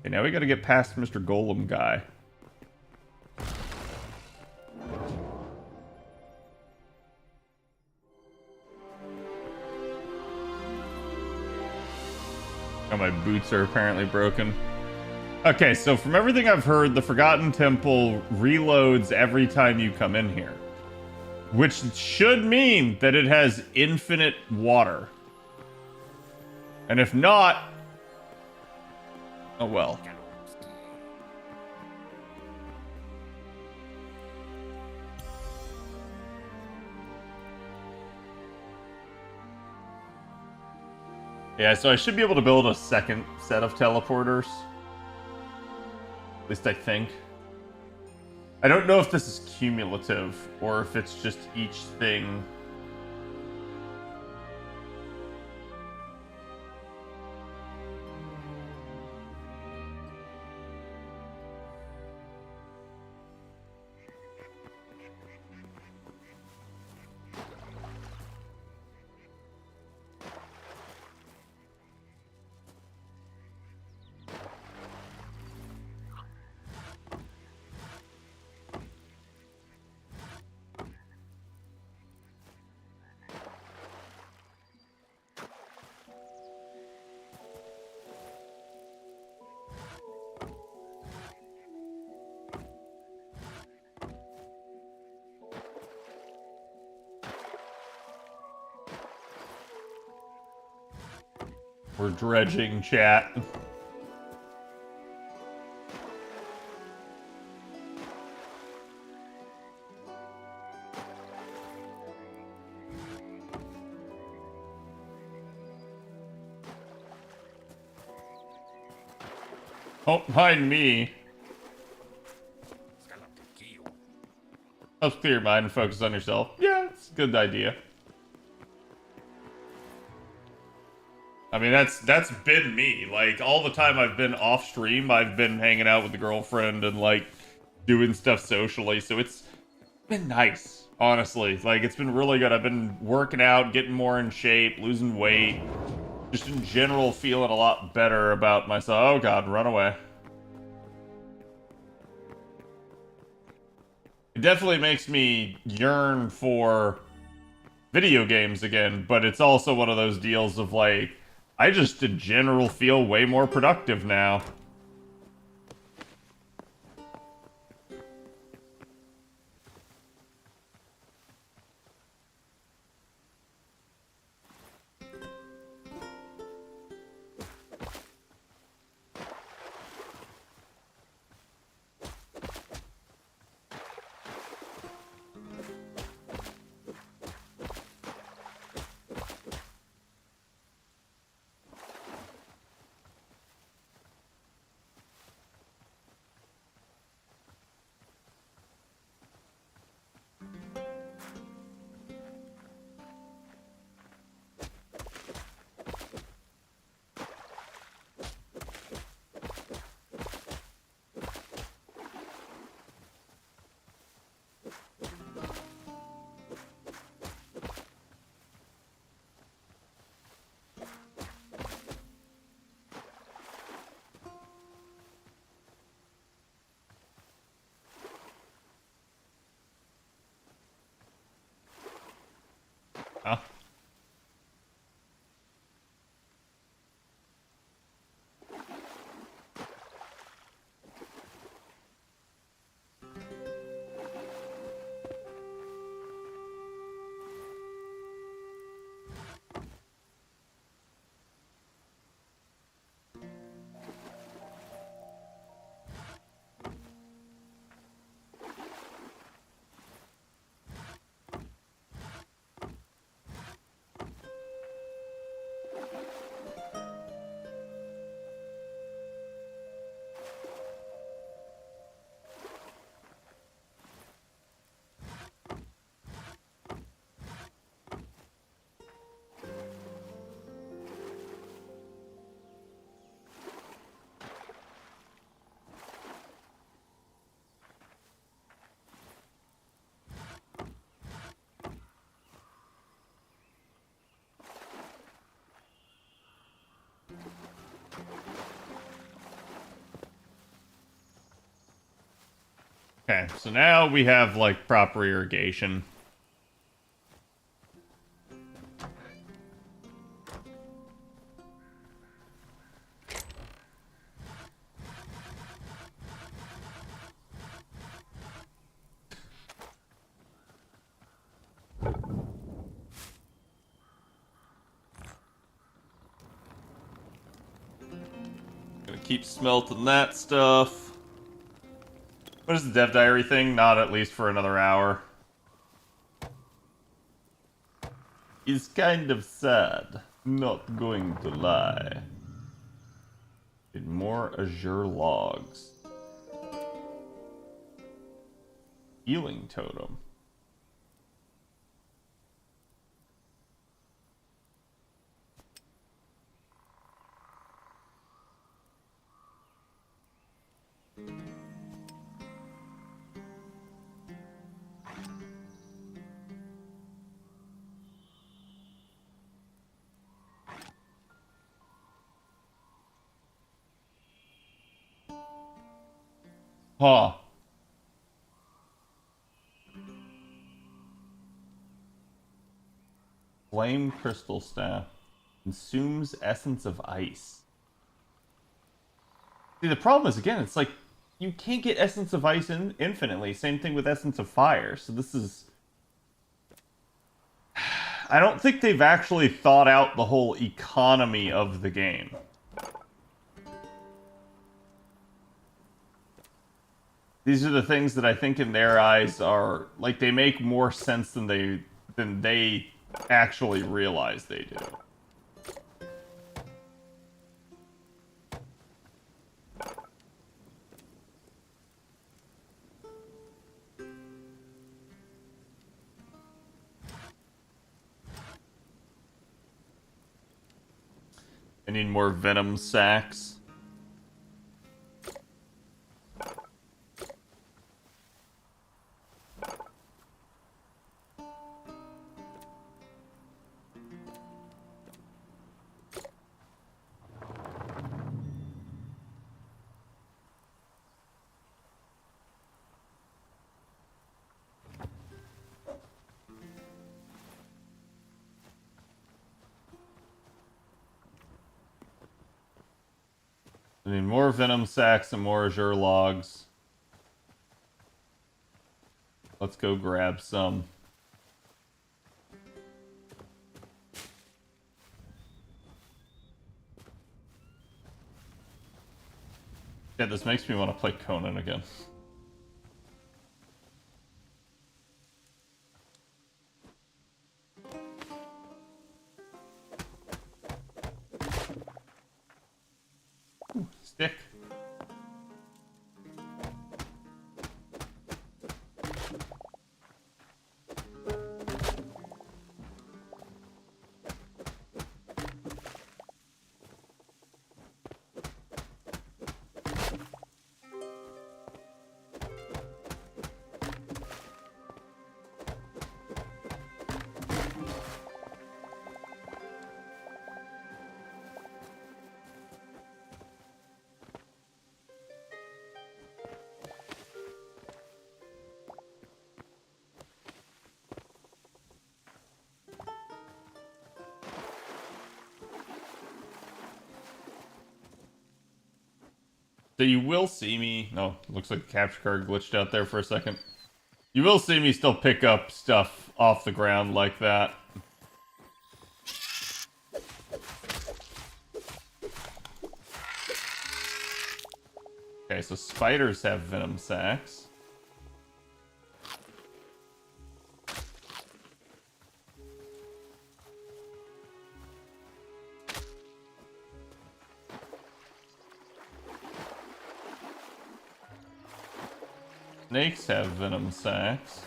now we gotta get past Mr. Golem guy. Oh, my boots are apparently broken. Okay, so from everything I've heard, the Forgotten Temple reloads every time you come in here. Which should mean that it has infinite water. And if not... oh well. Yeah, so I should be able to build a second set of teleporters. At least I think. I don't know if this is cumulative, or if it's just each thing. We're dredging, chat. Oh, behind me. Helps clear your mind and focus on yourself. Yeah, it's a good idea. I mean, that's been me. Like, all the time I've been off stream, I've been hanging out with the girlfriend and, like, doing stuff socially, so it's been nice, honestly. Like, it's been really good. I've been working out, getting more in shape, losing weight, just in general feeling a lot better about myself. Oh god, run away. It definitely makes me yearn for video games again, but it's also one of those deals of, like, I just in general feel way more productive now. Huh? Okay, so now we have, like, proper irrigation. Gonna keep smelting that stuff. What is the dev diary thing? Not at least for another hour. It's kind of sad. Not going to lie. Need more Azure logs. Healing totem. Huh. Flame crystal staff. Consumes essence of ice. See, the problem is, again, it's like, you can't get essence of ice infinitely. Same thing with essence of fire. So this is... I don't think they've actually thought out the whole economy of the game. These are the things that I think in their eyes are, like, they make more sense than they actually realize they do. I need more venom sacks. I need more venom sacks and more Azure logs. Let's go grab some. Yeah, this makes me want to play Conan again. Ooh, stick. So you will see me... No, looks like the capture card glitched out there for a second. You will see me still pick up stuff off the ground like that. Okay, so spiders have venom sacks. Snakes have venom sacks.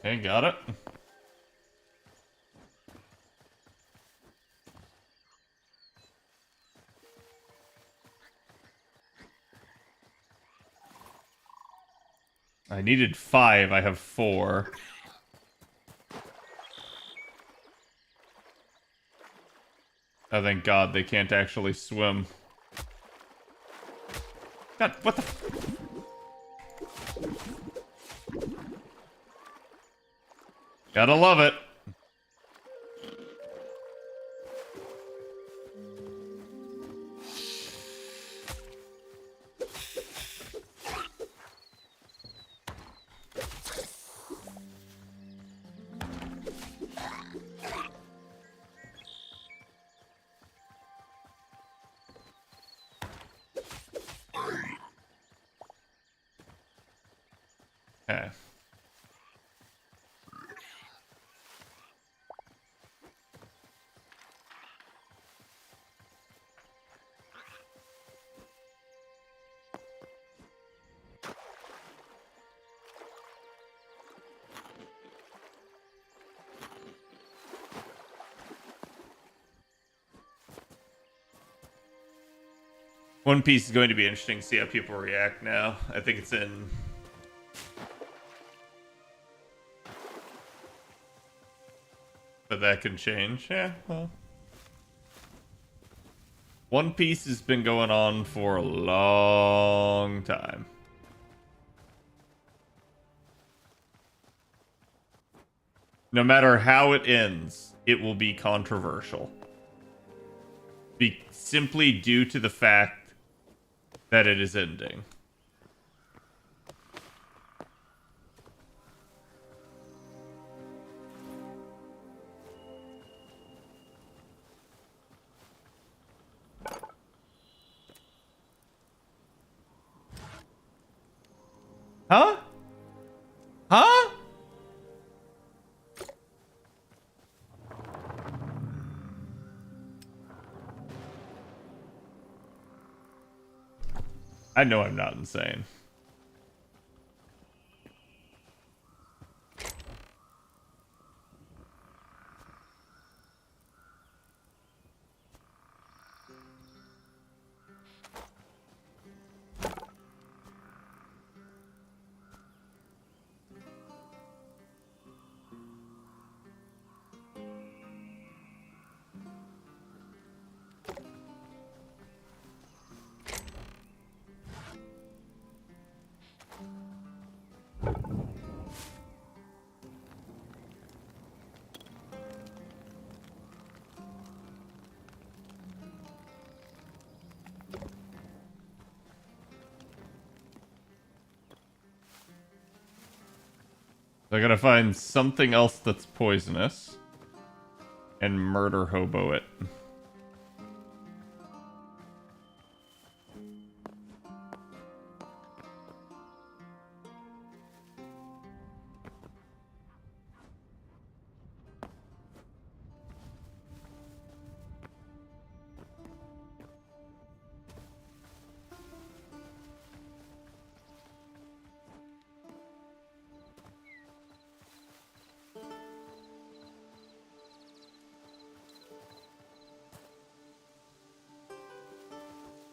Okay, got it. I needed 5. I have 4. Oh, thank God they can't actually swim. God, what the... Gotta love it. Okay. One Piece is going to be interesting to see how people react now. I think it's in... But that can change. Yeah, well... One Piece has been going on for a long time. No matter how it ends, it will be controversial. Simply due to the fact that it is ending. Huh? Huh? I know I'm not insane. I gotta find something else that's poisonous and murder hobo it.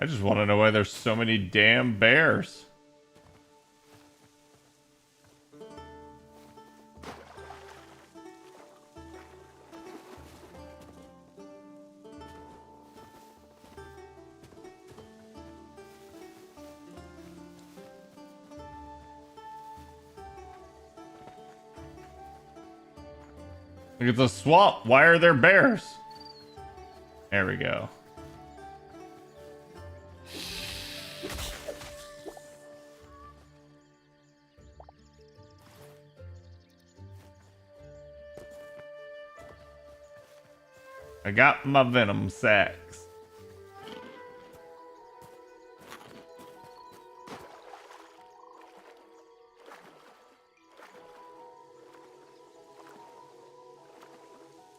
I just want to know why there's so many damn bears. Look at the swamp. Why are there bears? There we go. I got my venom sacks.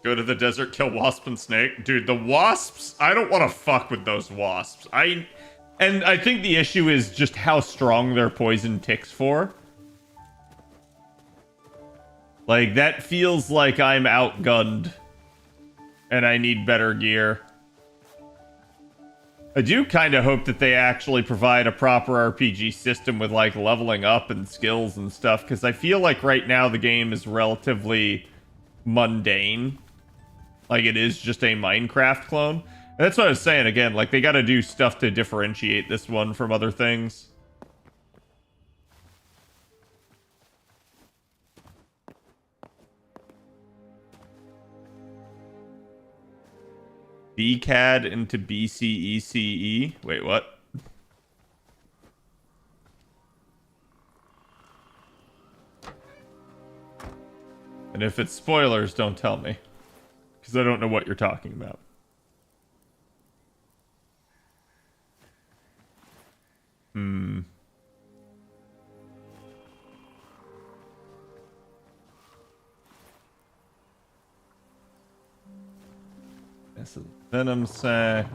Go to the desert, kill wasp and snake. Dude, the wasps, I don't want to fuck with those wasps. And I think the issue is just how strong their poison ticks for. Like, that feels like I'm outgunned. And I need better gear. I do kind of hope that they actually provide a proper RPG system with, like, leveling up and skills and stuff, because I feel like right now the game is relatively mundane. Like, it is just a Minecraft clone. And that's what I was saying, again, like, they gotta do stuff to differentiate this one from other things. BCAD into BCECE? Wait, what? And if it's spoilers, don't tell me. Because I don't know what you're talking about. This is Venom Sack.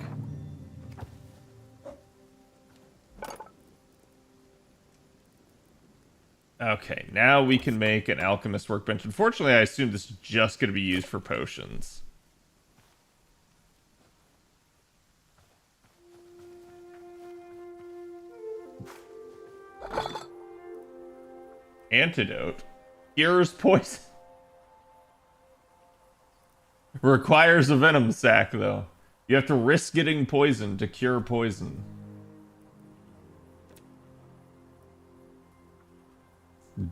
Okay, now we can make an alchemist workbench. Unfortunately, I assume this is just going to be used for potions. Antidote. Cures poison. Requires a venom sac, though. You have to risk getting poisoned to cure poison.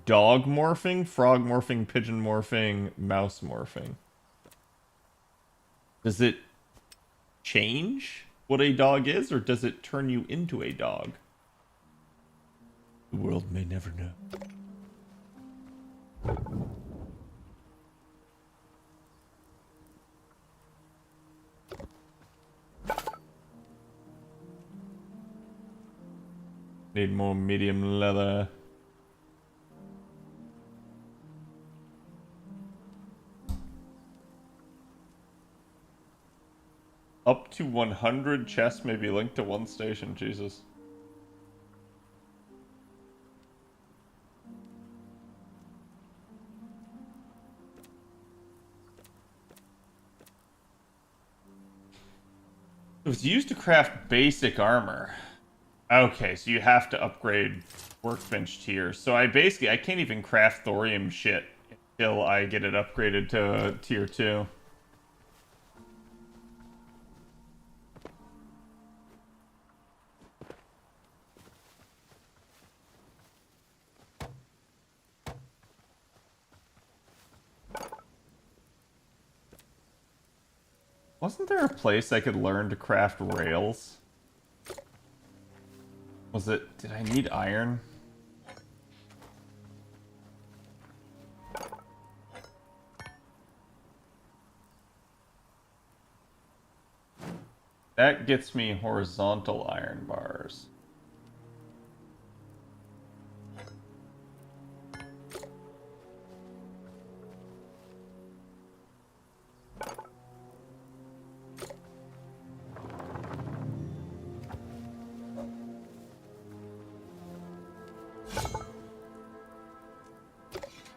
Dog morphing, frog morphing, pigeon morphing, mouse morphing. Does it change what a dog is, or does it turn you into a dog? The world may never know. Need more medium leather. Up to 100 chests may be linked to one station, Jesus. It was used to craft basic armor. Okay, so you have to upgrade workbench tier. So I can't even craft thorium shit until I get it upgraded to tier 2. Wasn't there a place I could learn to craft rails? Was it... Did I need iron? That gets me horizontal iron bars.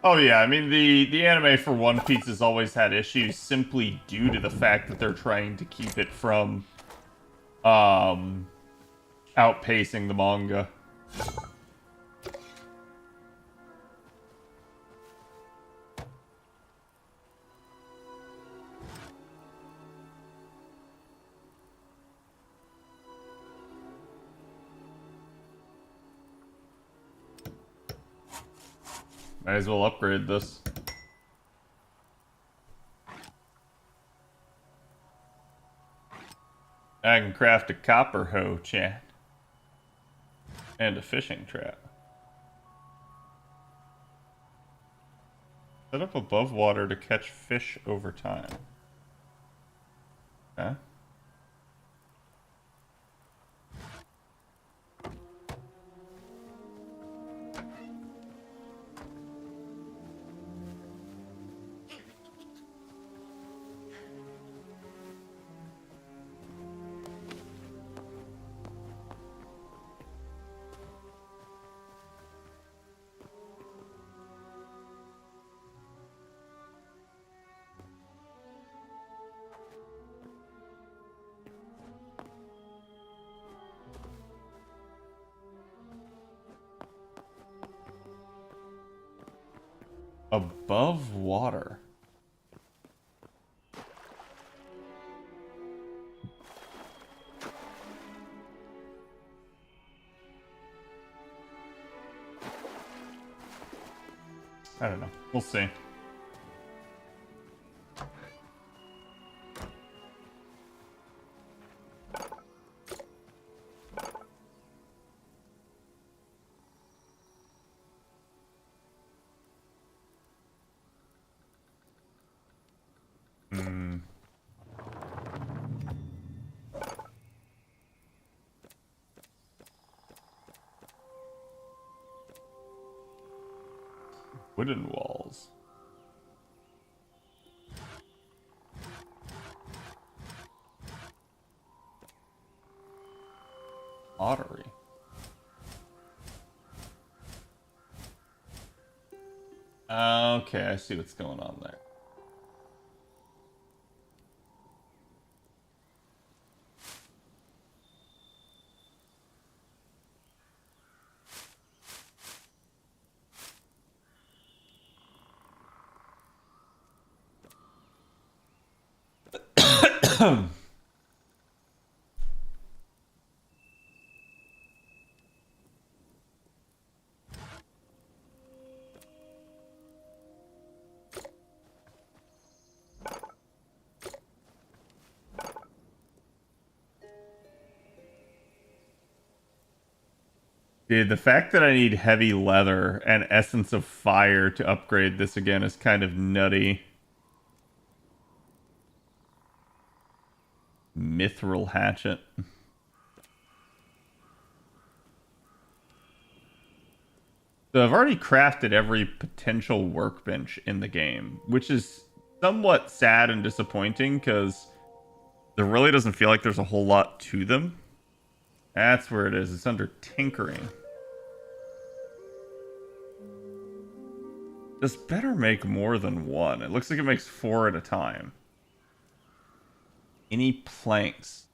Oh yeah, I mean the anime for One Piece has always had issues simply due to the fact that they're trying to keep it from outpacing the manga. Might as well upgrade this. I can craft a copper hoe, chat. And a fishing trap. Set up above water to catch fish over time. Huh? Above water. I don't know. We'll see. Wooden walls. Pottery. Okay, I see what's going on there. Dude, the fact that I need heavy leather and essence of fire to upgrade this again is kind of nutty. Mithril hatchet. So I've already crafted every potential workbench in the game, which is somewhat sad and disappointing because there really doesn't feel like there's a whole lot to them. That's where it is. It's under tinkering. This better make more than one. It looks like it makes 4 at a time. Any planks?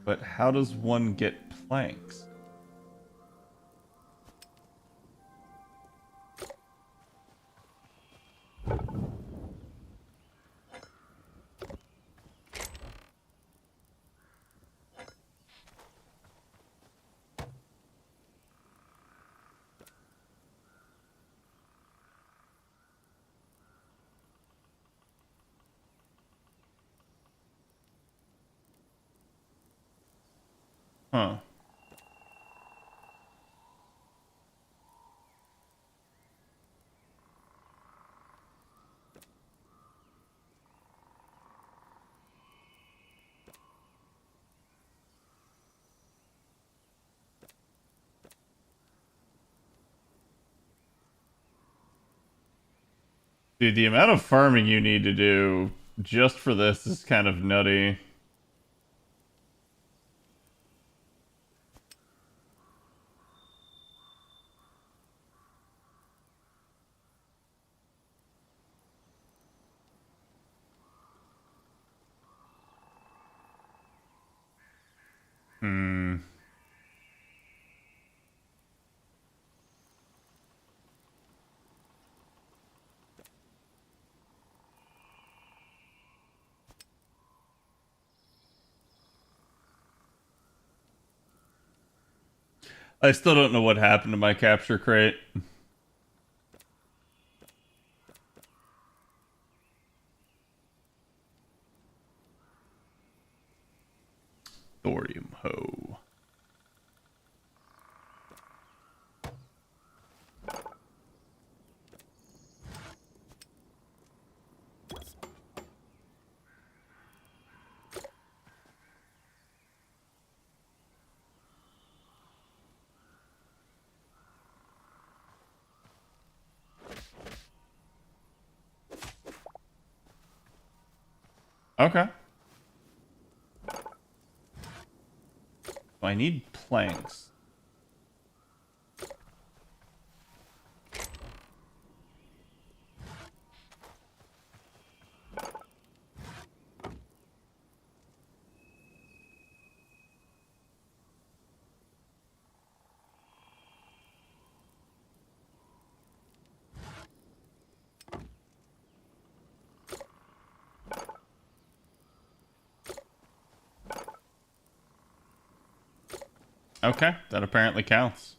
But how does one get planks? Huh. Dude, the amount of farming you need to do just for this is kind of nutty. Hmm. I still don't know what happened to my capture crate. Thorium hoe. Okay. I need planks. Okay, that apparently counts.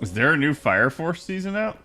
Is there a new Fire Force season out?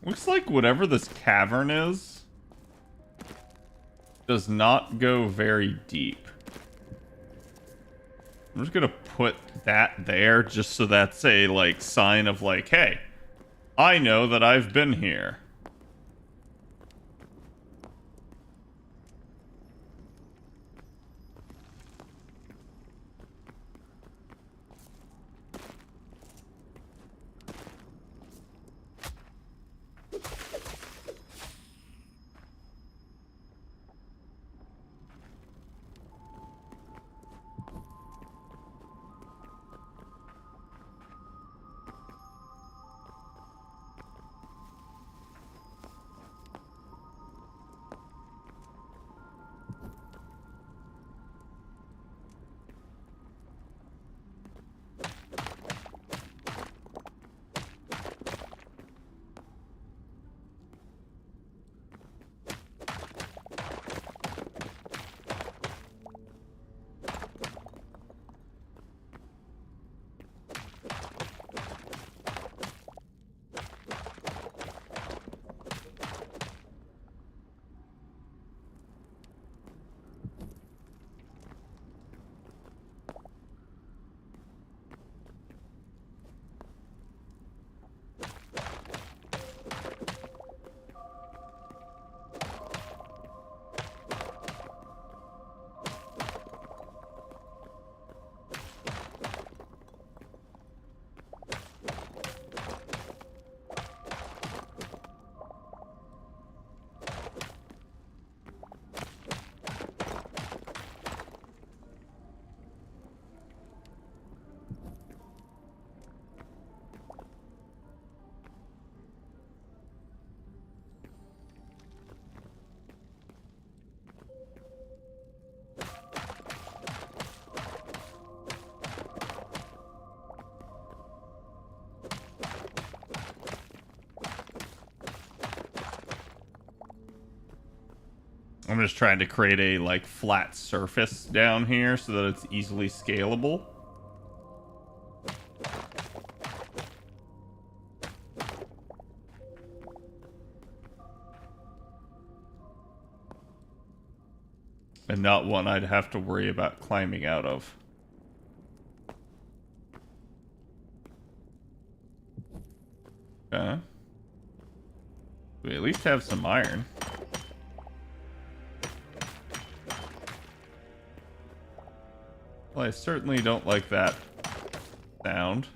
Looks like whatever this cavern is does not go very deep. I'm just gonna put that there just so that's a like sign of like, hey, I know that I've been here. I'm just trying to create a like flat surface down here so that it's easily scalable. And not one I'd have to worry about climbing out of. Okay. We at least have some iron. Well, I certainly don't like that sound.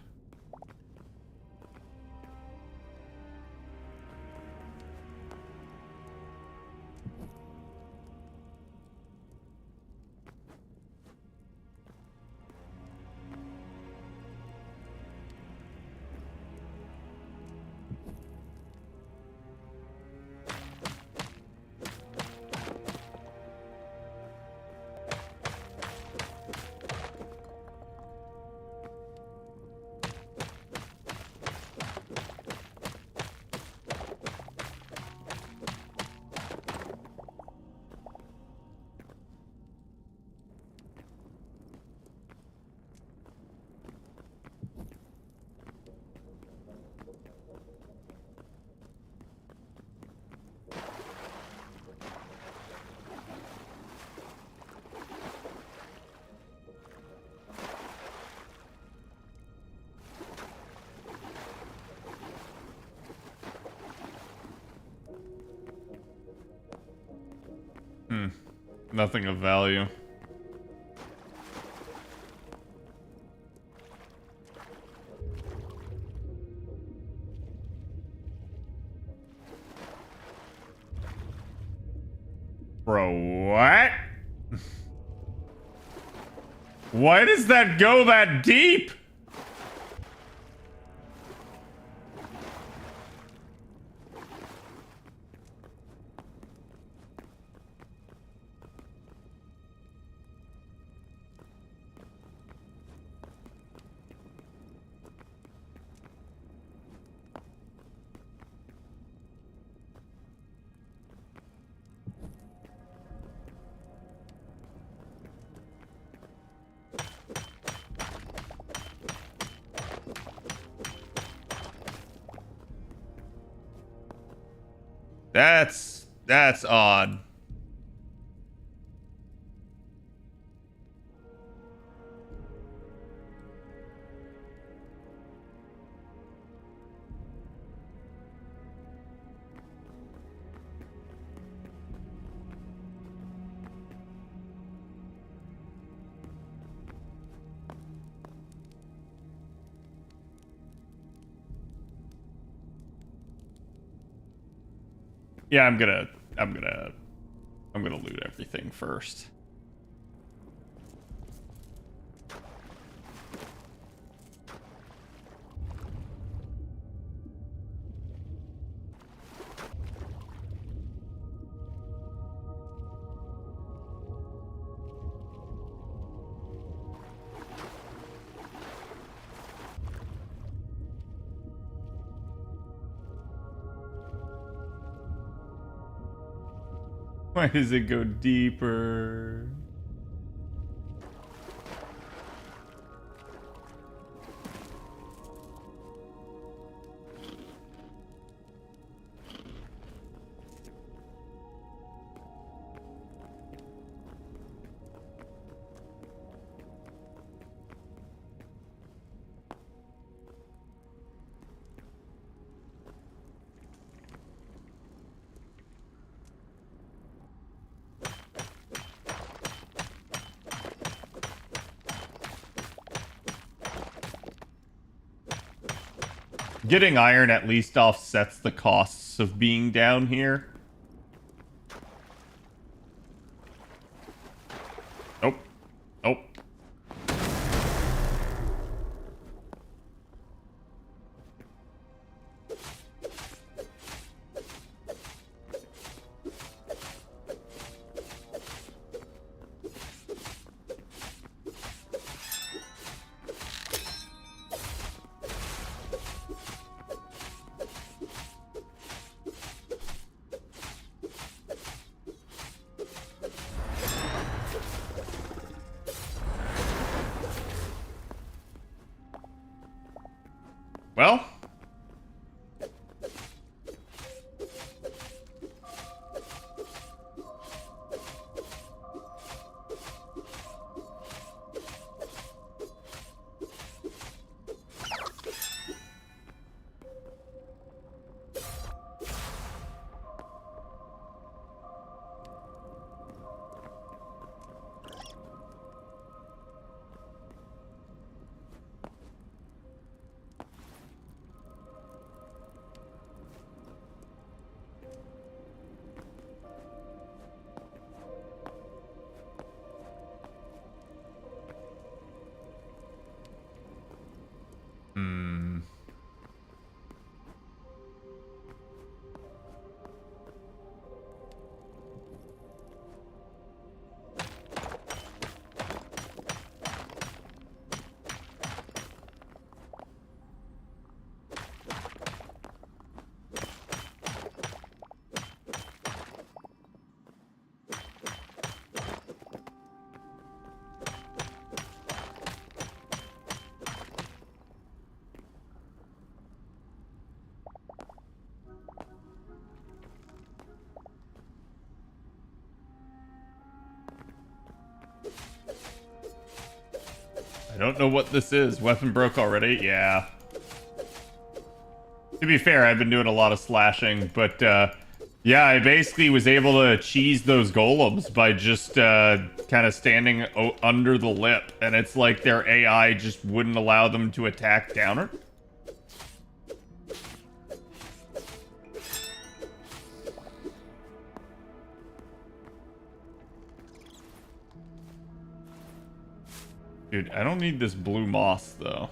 Nothing of value. Bro, what? Why does that go that deep? That's odd. Yeah, I'm gonna loot everything first. Why does it go deeper? Getting iron at least offsets the costs of being down here. Nope. Nope. Well, I don't know what this is. Weapon broke already? Yeah. To be fair, I've been doing a lot of slashing, but Yeah, I basically was able to cheese those golems by just kind of standing under the lip, and it's like their AI just wouldn't allow them to attack downer. Dude, I don't need this blue moss, though.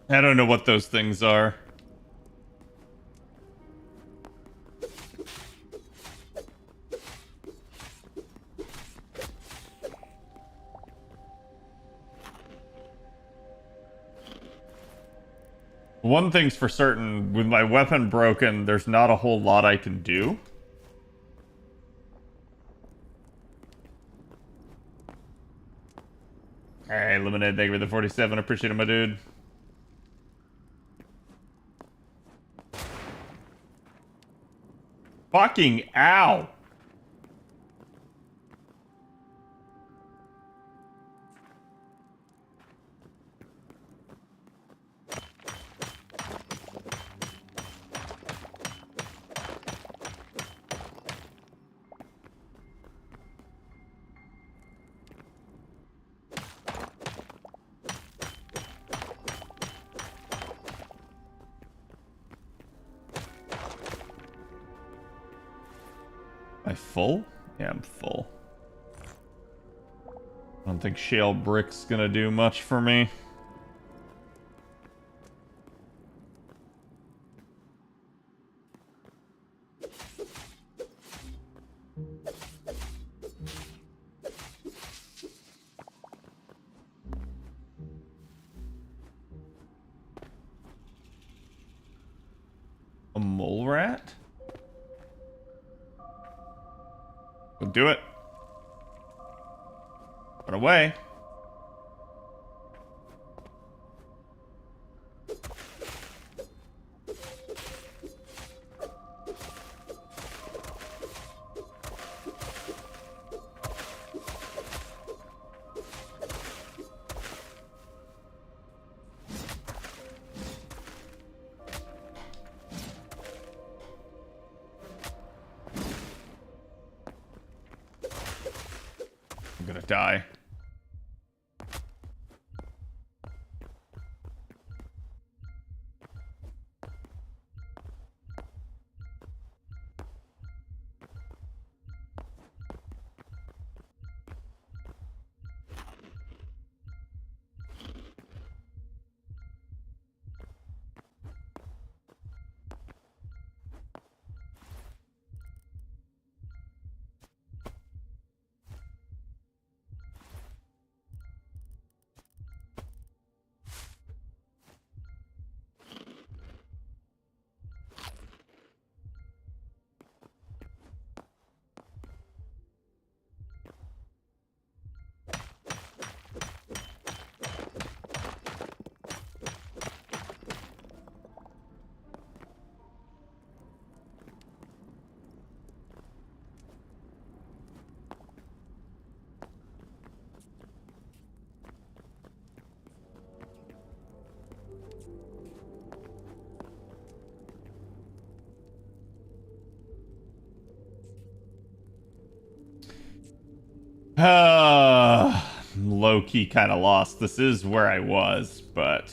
I don't know what those things are. One thing's for certain, with my weapon broken, there's not a whole lot I can do. Alright, Lemonade, thank you for the 47. Appreciate it, my dude. Fucking ow! Am I full? Yeah, I'm full. I don't think shale brick's gonna do much for me. A mole rat? We'll do it. Run away. I'm gonna die. Low-key kind of lost. This is where I was, but...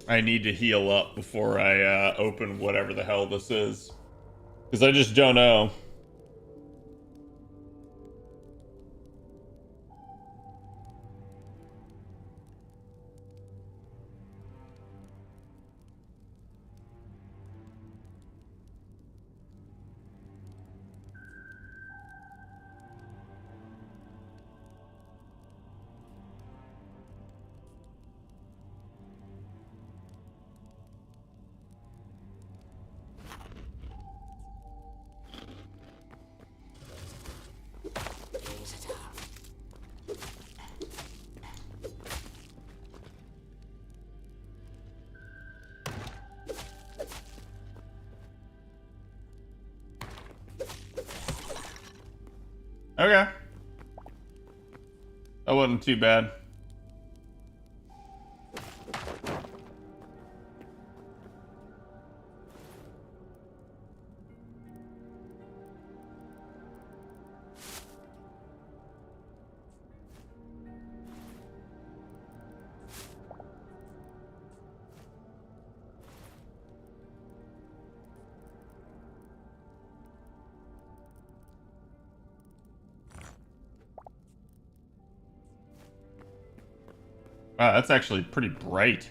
I need to heal up before I open whatever the hell this is. Because I just don't know. Okay. That wasn't too bad. Wow, that's actually pretty bright.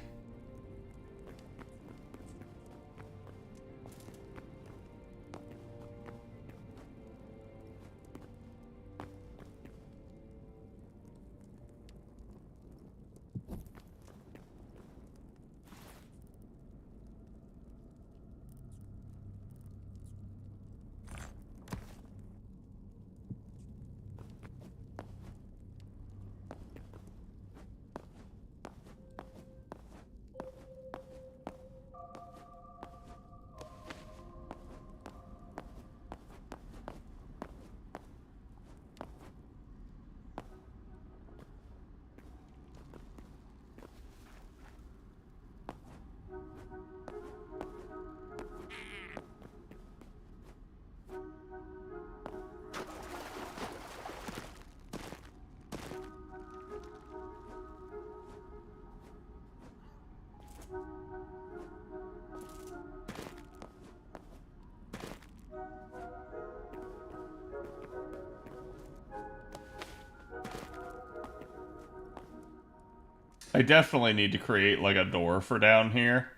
I definitely need to create like a door for down here.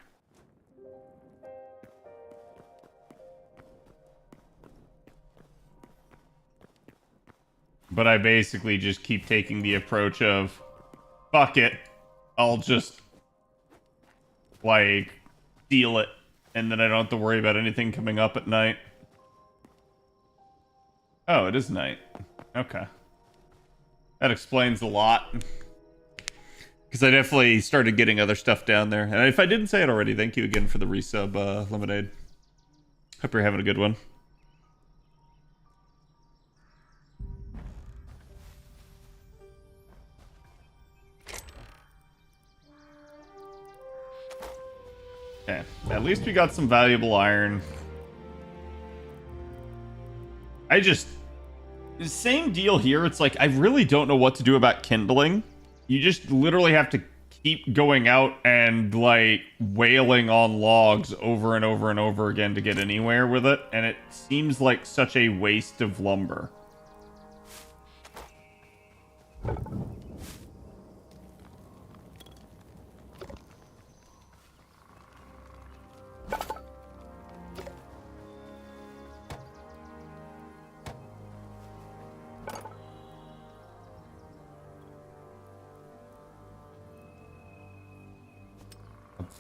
But I basically just keep taking the approach of, fuck it, I'll just, like, steal it, and then I don't have to worry about anything coming up at night. Oh, it is night. Okay. That explains a lot. Because I definitely started getting other stuff down there. And if I didn't say it already, thank you again for the resub, Lemonade. Hope you're having a good one. Okay, at least we got some valuable iron. Same deal here. It's like, I really don't know what to do about kindling. You just literally have to keep going out and, like, wailing on logs over and over and over again to get anywhere with it. And it seems like such a waste of lumber.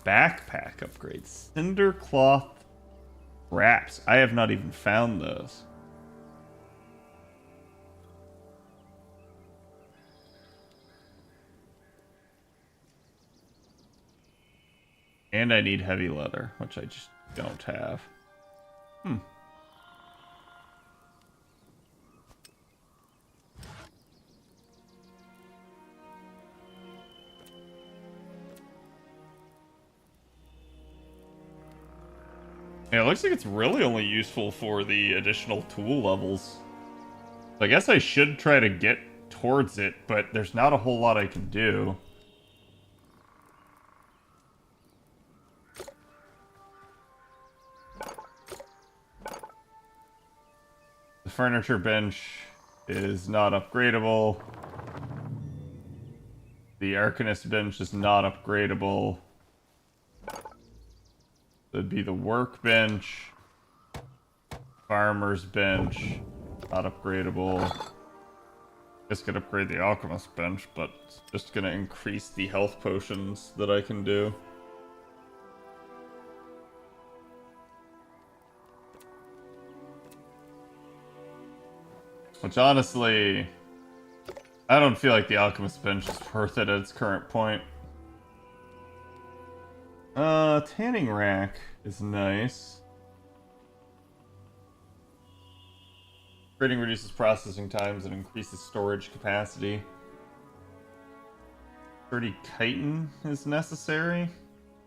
Backpack upgrades. Cinder cloth wraps. I have not even found those. And I need heavy leather, which I just don't have. Yeah, it looks like it's really only useful for the additional tool levels. So I guess I should try to get towards it, but there's not a whole lot I can do. The furniture bench is not upgradable. The Arcanist bench is not upgradable. That'd be the workbench. Farmer's bench. Not upgradable. Guess could upgrade the alchemist bench, but it's just gonna increase the health potions that I can do. Which honestly, I don't feel like the alchemist bench is worth it at its current point. Tanning rack is nice. Upgrading reduces processing times and increases storage capacity. 30 chitin is necessary.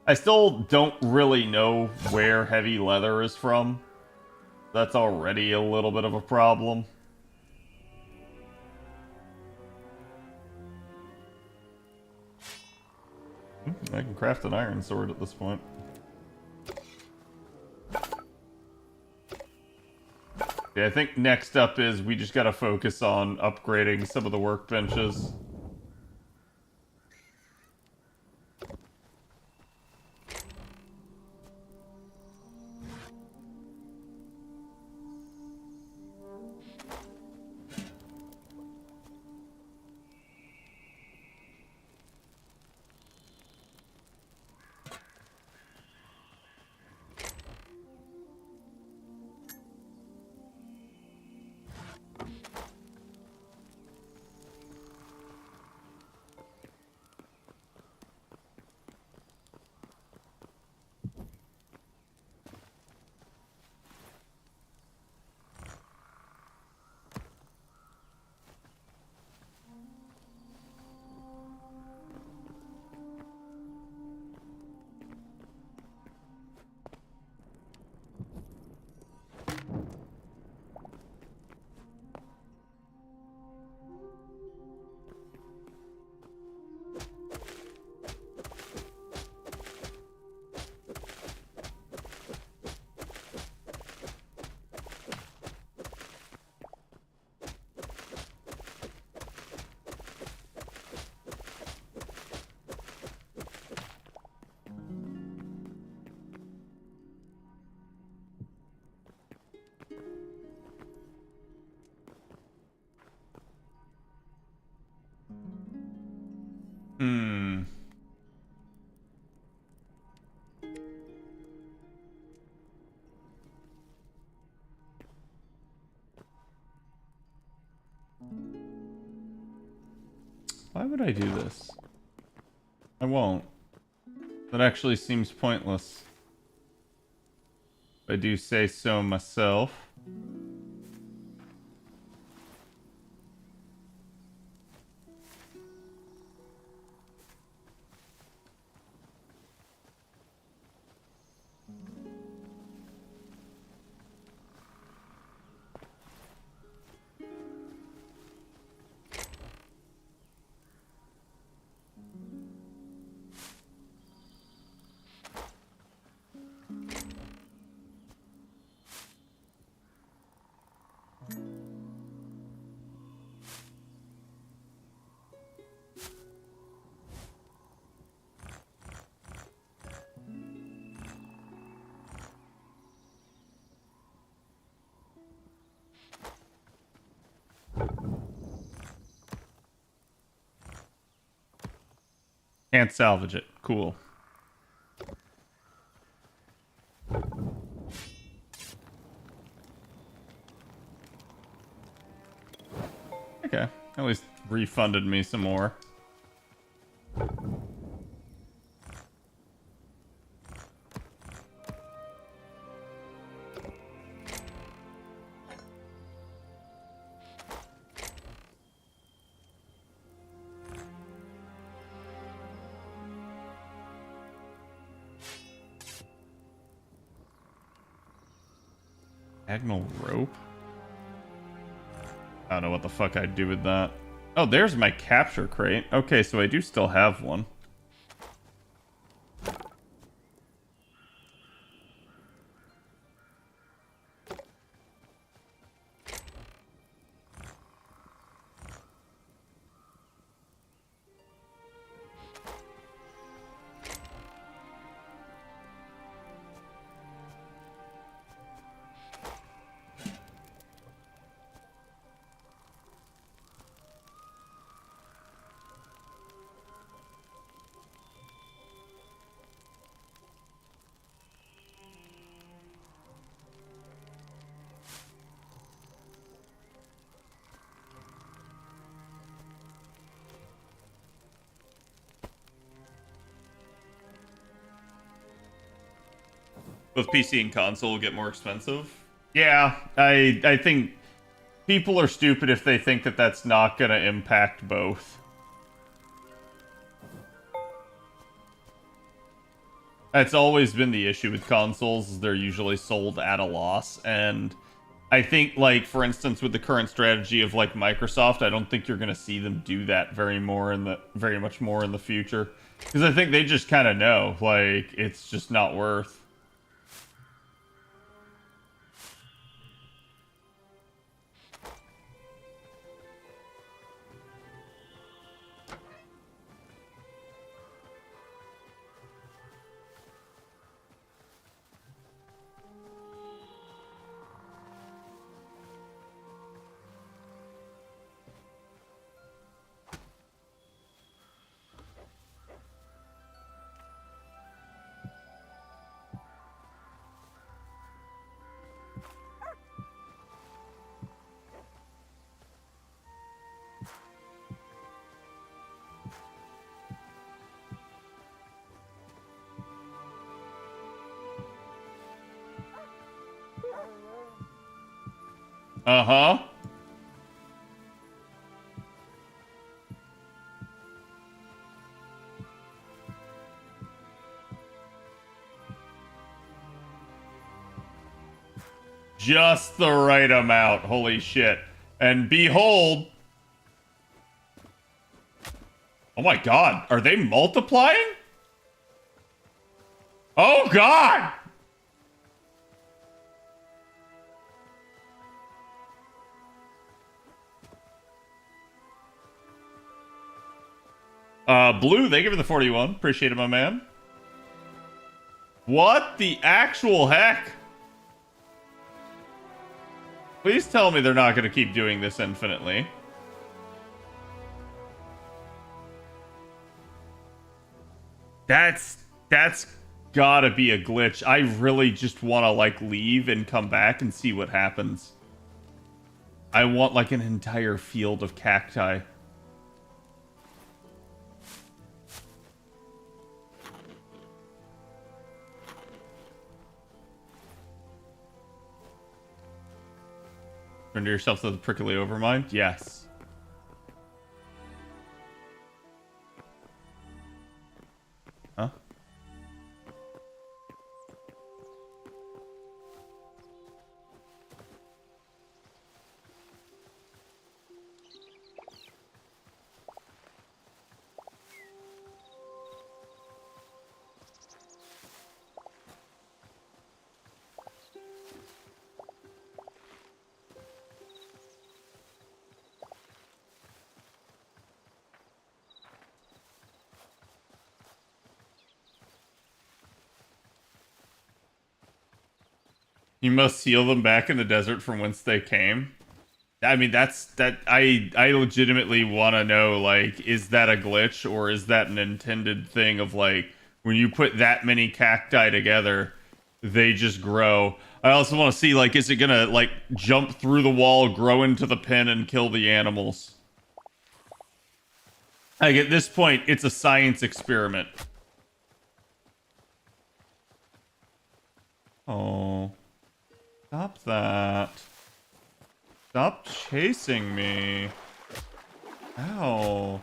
I still don't really know where heavy leather is from. That's already a little bit of a problem. I can craft an iron sword at this point. Yeah, I think next up is we just gotta focus on upgrading some of the workbenches. Hmm. Why would I do this? I won't. That actually seems pointless. If I do say so myself. Can't salvage it. Cool. Okay. At least refunded me some more. Diagonal rope? I don't know what the fuck I'd do with that. Oh, there's my capture crate. Okay, so I do still have one. Both PC and console will get more expensive. Yeah, I think People are stupid if they think that that's not going to impact both. That's always been the issue with consoles, is they're usually sold at a loss, and I think, like, for instance, with the current strategy of, like, Microsoft, I don't think you're going to see them do that very much more in the future. Because I think they just kind of know, like, it's just not worth. Uh-huh. Just the right amount. Holy shit. And behold... Oh my god. Are they multiplying? Oh god! Blue, thank you for the 41. Appreciate it, my man. What the actual heck? Please tell me they're not going to keep doing this infinitely. That's gotta be a glitch. I really just want to, like, leave and come back and see what happens. I want, like, an entire field of cacti. Render yourself to the prickly overmind? Yes. Huh? You must seal them back in the desert from whence they came. I mean, I legitimately want to know, like, is that a glitch or is that an intended thing of, like, when you put that many cacti together, they just grow. I also want to see, like, is it gonna, like, jump through the wall, grow into the pen, and kill the animals? Like, at this point, it's a science experiment. Oh. Stop that. Stop chasing me. Ow.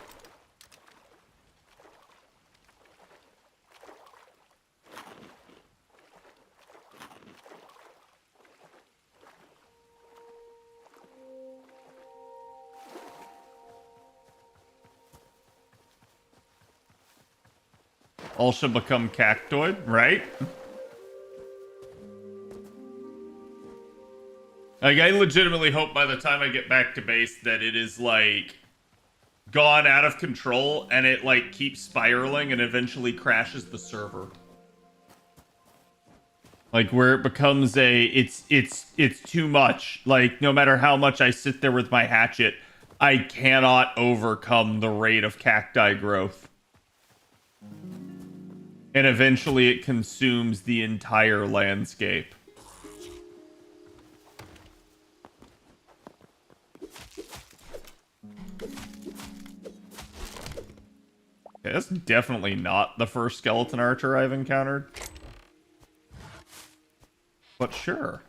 All should become cactoid, right? Like, I legitimately hope by the time I get back to base that it is, like, gone out of control and it, like, keeps spiraling and eventually crashes the server. Like, where it becomes it's too much. Like, no matter how much I sit there with my hatchet, I cannot overcome the rate of cacti growth. And eventually it consumes the entire landscape. Okay, that's definitely not the first skeleton archer I've encountered. But sure.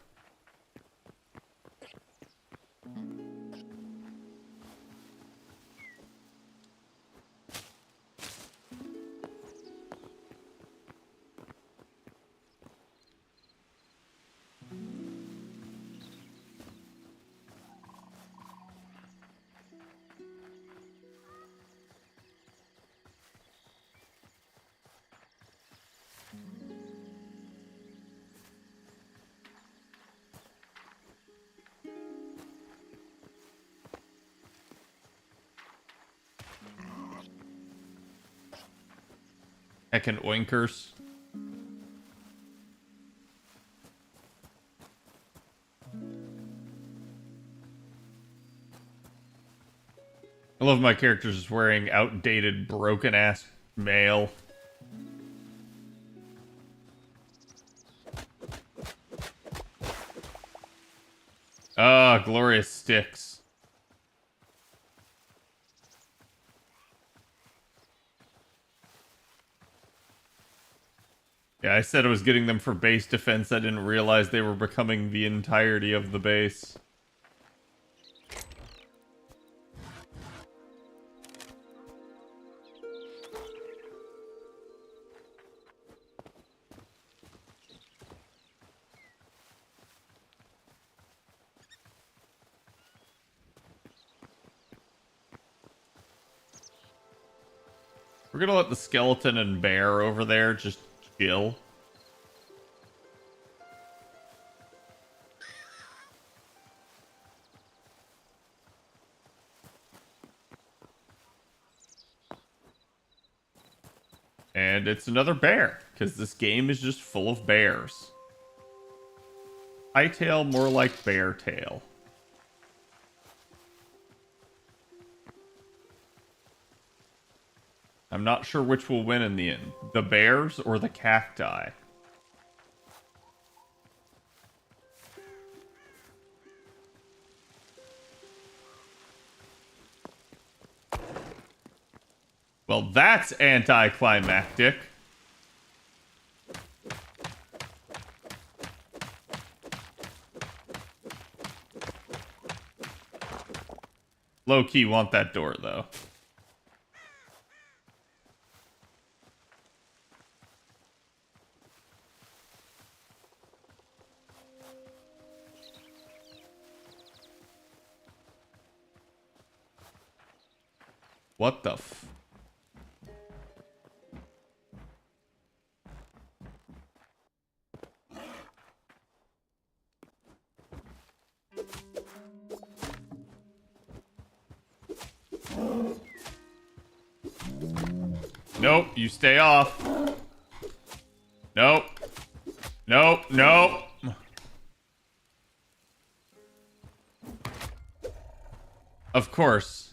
Heckin' oinkers. I love my characters just wearing outdated, broken-ass mail. Ah, glorious sticks. Yeah, I said I was getting them for base defense. I didn't realize they were becoming the entirety of the base. We're gonna let the skeleton and bear over there just chill. And it's another bear, because this game is just full of bears. Hytale, more like bear tail. I'm not sure which will win in the end. The bears or the cacti? Well, that's anticlimactic. Low-key want that door, though. What the f... Nope, you stay off. Nope. Nope, nope. Of course.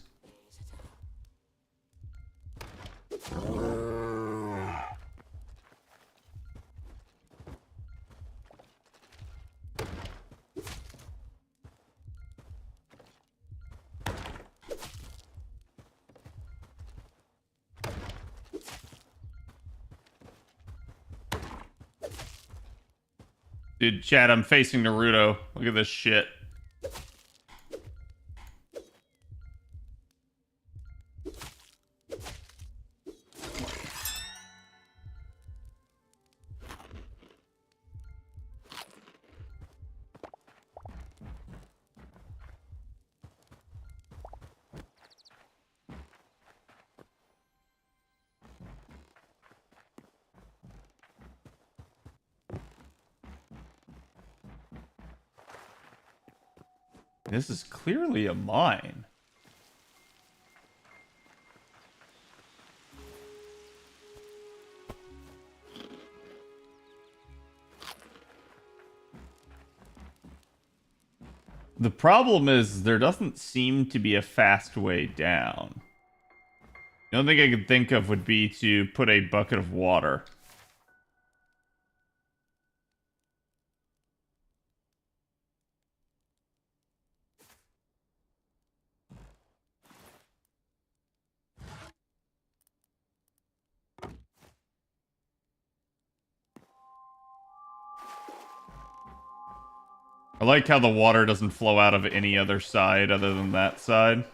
Dude, chat, I'm facing Naruto. Look at this shit. This is clearly a mine. The problem is there doesn't seem to be a fast way down. The only thing I could think of would be to put a bucket of water. I like how the water doesn't flow out of any other side other than that side.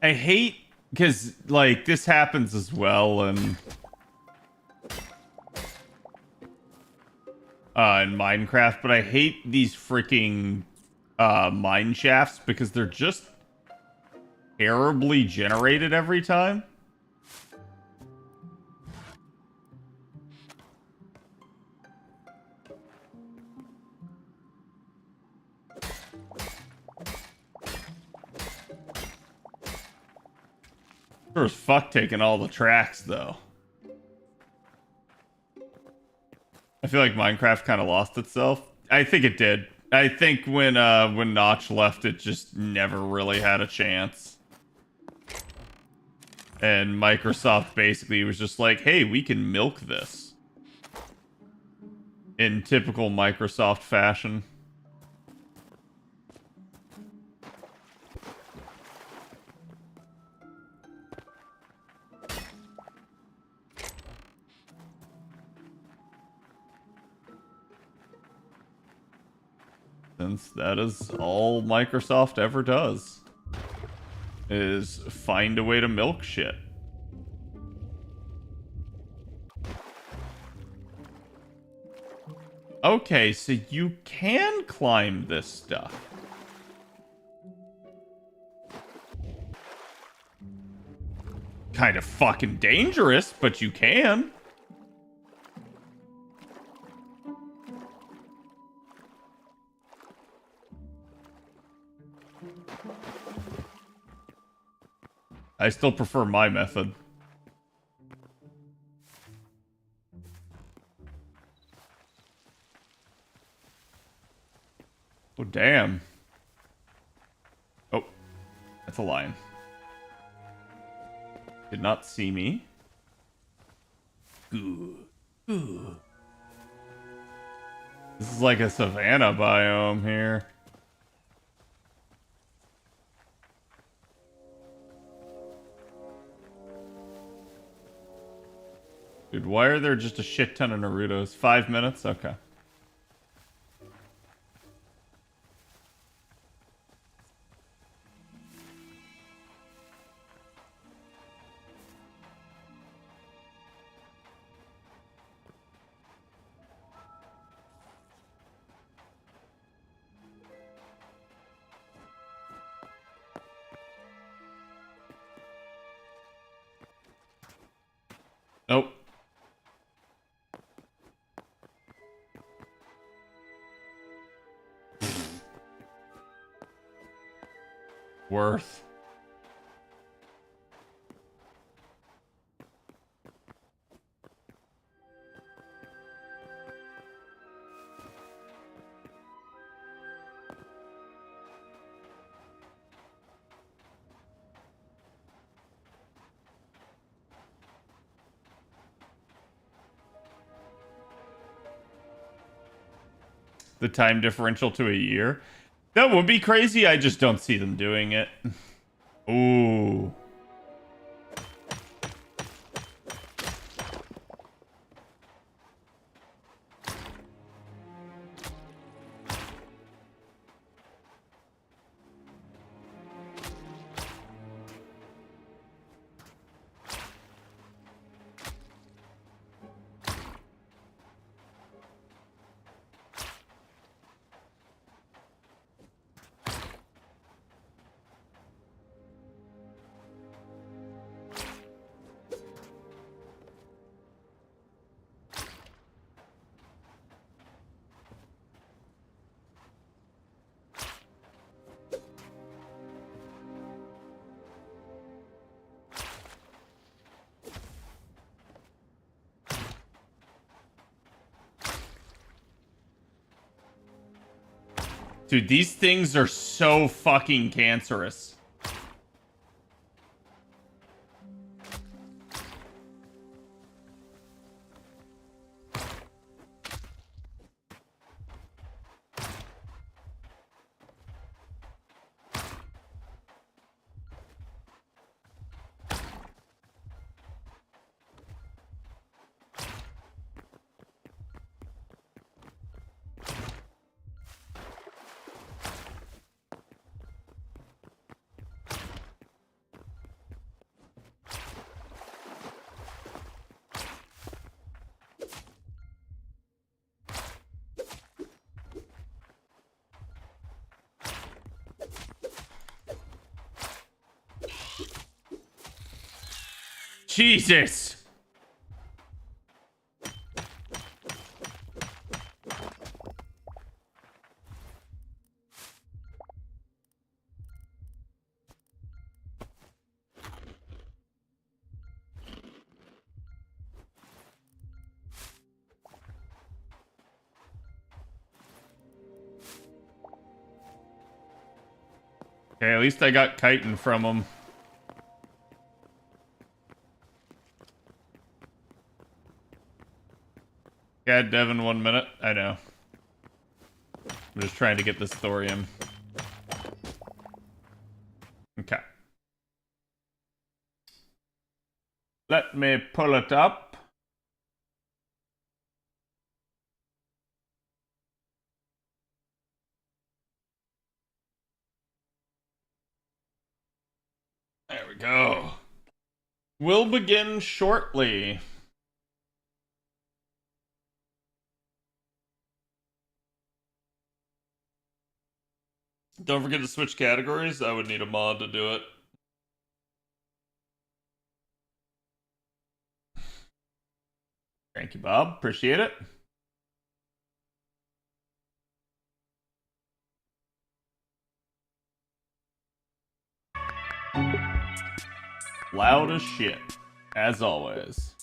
I hate because like this happens as well and in Minecraft, but I hate these freaking mine shafts because they're just terribly generated every time. Sure as fuck taking all the tracks though. I feel like Minecraft kind of lost itself. I think it did. I think when Notch left, it just never really had a chance. And Microsoft basically was just like, "Hey, we can milk this." In typical Microsoft fashion. Since that is all Microsoft ever does, is find a way to milk shit. Okay, so you can climb this stuff. Kind of fucking dangerous, but you can. I still prefer my method. Oh, damn. Oh, that's a lion. Did not see me. Ooh. Ooh. This is like a savanna biome here. Dude, why are there just a shit ton of Narutos? 5 minutes? Okay. Nope. Worth. The time differential to a year. That would be crazy. I just don't see them doing it. Ooh. Dude, these things are so fucking cancerous. Jesus. Okay, at least I got chitin from him. Yeah, Devin, 1 minute. I know. I'm just trying to get this thorium. Okay. Let me pull it up. There we go. We'll begin shortly. Don't forget to switch categories. I would need a mod to do it. Thank you, Bob. Appreciate it. Loud as shit, as always.